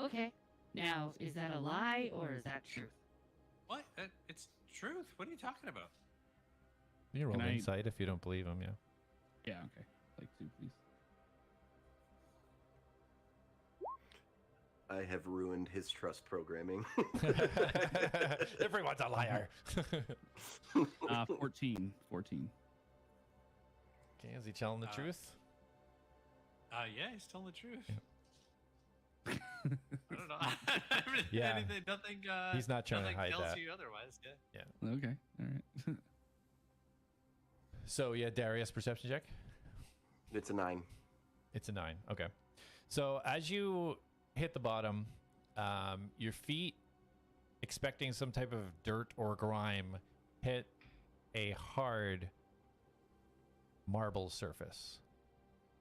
Okay. Now, is that a lie or is that truth? What? It's truth. What are you talking about? You roll Can I- insight if you don't believe him. Yeah. yeah, okay, like two, please. I have ruined his trust programming. Everyone's a liar. 14. Okay, is he telling the truth? Yeah, he's telling the truth. Yeah. I don't know. Yeah. Nothing. He's not trying to nothing hide tells that. you otherwise. Yeah. Okay, all right. So yeah, Darius, perception check. It's a 9. It's a 9. Okay. So as you hit the bottom, your feet, expecting some type of dirt or grime, hit a hard marble surface.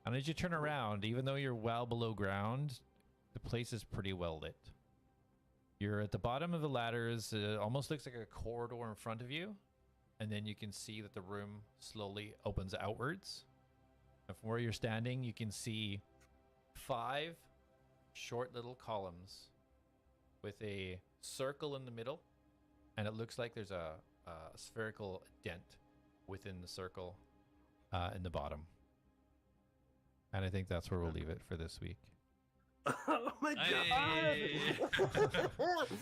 And as you turn around, even though you're well below ground, the place is pretty well lit. You're at the bottom of the ladders. It almost looks like a corridor in front of you. And then you can see that the room slowly opens outwards. And from where you're standing, you can see 5 short little columns with a circle in the middle. And it looks like there's a spherical dent within the circle in the bottom. And I think that's where we'll leave it for this week. Oh my Hey. god!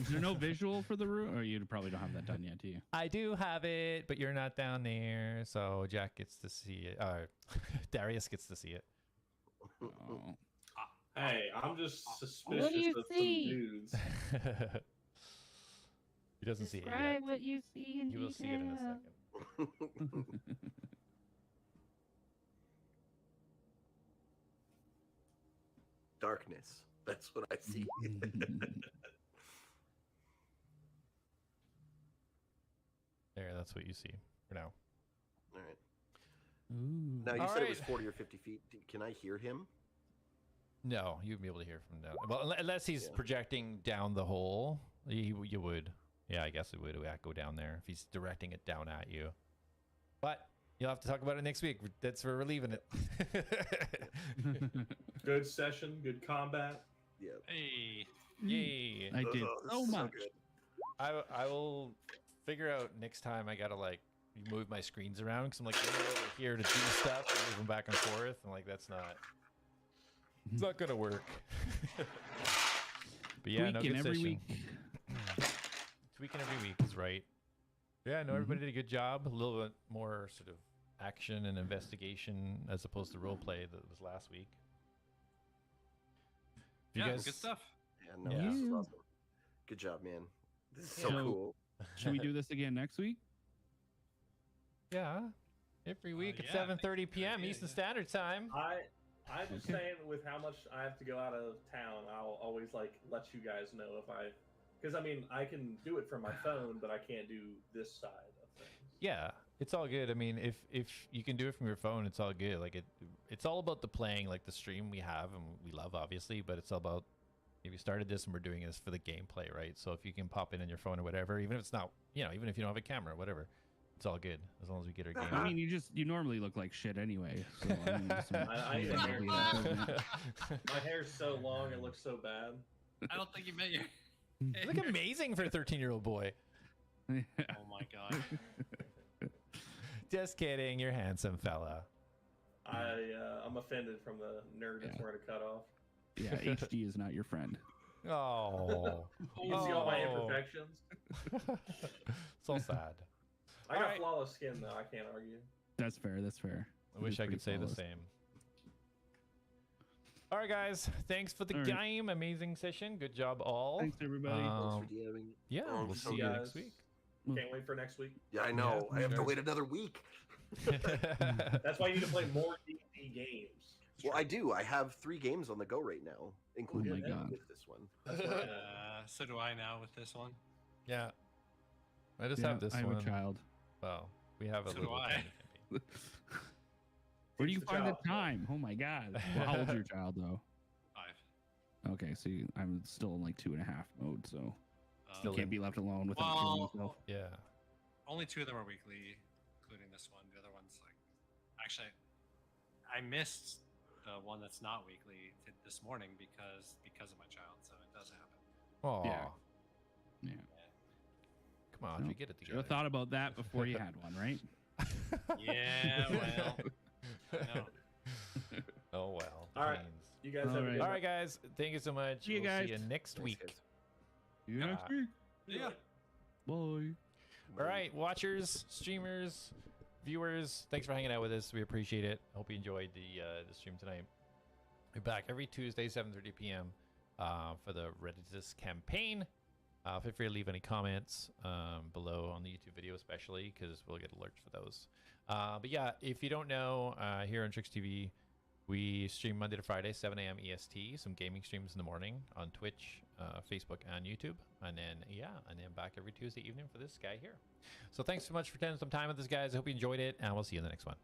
Is there no visual for the room? Or you probably don't have that done yet, do you? I do have it, but you're not down there, so Jack gets to see it. Darius gets to see it. Oh. Hey, I'm just What do suspicious you of see? some dudes. He doesn't see it yet. Describe what you see in You will see it in a detail. second. Darkness. That's what I see. There, that's what you see for now. All right. Ooh. Now you All said it was right. 40 or 50 feet. Can I hear him? No, you'd be able to hear from down. Well, unless he's Yeah. projecting down the hole, you would. Yeah, I guess it would go down there if he's directing it down at you. But you'll have to talk about it next week. That's where we're leaving it. Good session, good combat. Yeah. Hey, Yay! I did Oh, so much. good. I will figure out next time. I gotta like move my screens around because I'm like going over here to do stuff, and move them back and forth, and like that's not. It's not gonna work. But yeah, no, Tweaking good every session. week. Tweaking every week is right. Yeah, no, everybody did a good job. A little bit more sort of action and investigation as opposed to role play that was last week. You yeah, guys, good stuff. Yeah, no, Yeah. this is awesome. Good job, man. This is so So- cool. Should we do this again next week? Yeah, every week at yeah, 7:30 p.m. idea, Eastern yeah. Standard Time. I'm just saying, with how much I have to go out of town, I'll always like let you guys know if because I mean I can do it from my phone, but I can't do this side of things. Yeah, it's all good. I mean, if you can do it from your phone, it's all good. Like it's all about the playing, like the stream we have and we love, obviously. But it's all about if you started this and we're doing this for the gameplay, right? So if you can pop in on your phone or whatever, even if it's not, even if you don't have a camera, whatever, it's all good as long as we get our game. I mean, you normally look like shit anyway. So I mean, I need a haircut. My hair's so long, it looks so bad. I don't think you meant your. You look amazing for a 13-year-old boy. Oh my god. Just kidding. You're a handsome fella. I'm offended from the nerd that's Yeah. wearing a cutoff. Yeah, HD is not your friend. Oh. You see all my Oh. imperfections. So sad. I got Alright. flawless skin though. I can't argue. That's fair. That's fair. I wish I could say the same. All right, guys. Thanks for the All right. game. Amazing session. Good job, all. Thanks everybody. Um, Thanks for DMing. Yeah, Oh, we'll so see you guys. next week. Can't wait for next week. Yeah, I know. Yeah, I have to sure. wait another week. That's why you need to play more D&D games. Well, I do. I have 3 games on the go right now, including Oh my God. with this one. That's right. So do I now with this one. Yeah. I just Yeah, have this I have one. a child. Well, we have a So do little I. tiny campaign. Where do you the find child. the time? Oh my god. Well, how old's your child though? 5. Okay, so I'm still in like 2.5 mode, so Still can't in. be left alone without killing myself. Yeah. Only 2 of them are weekly, including this one. The other one's like, actually, I missed the one that's not weekly this morning because of my child. So it does happen. Oh. Yeah. Yeah. Come on, No, you get it Should together. have thought about that before you had one, right? Yeah, well, no. Oh well. All right. Pains. You guys All have a right. good All one. right, guys. Thank you so much. See you We'll guys. see you next Thanks, week. guys. See you next week. Yeah. Bye. All right, watchers, streamers, viewers, thanks for hanging out with us. We appreciate it. Hope you enjoyed the stream tonight. We're back every Tuesday, 7:30 p.m. For the Reditus campaign. Feel free to leave any comments below on the YouTube video, especially because we'll get alerts for those. But yeah, if you don't know, here on Trixx TV, we stream Monday to Friday, 7 a.m. EST. Some gaming streams in the morning on Twitch, Facebook, and YouTube. And then back every Tuesday evening for this guy here. So thanks so much for spending some time with this, guys. I hope you enjoyed it, and we'll see you in the next one.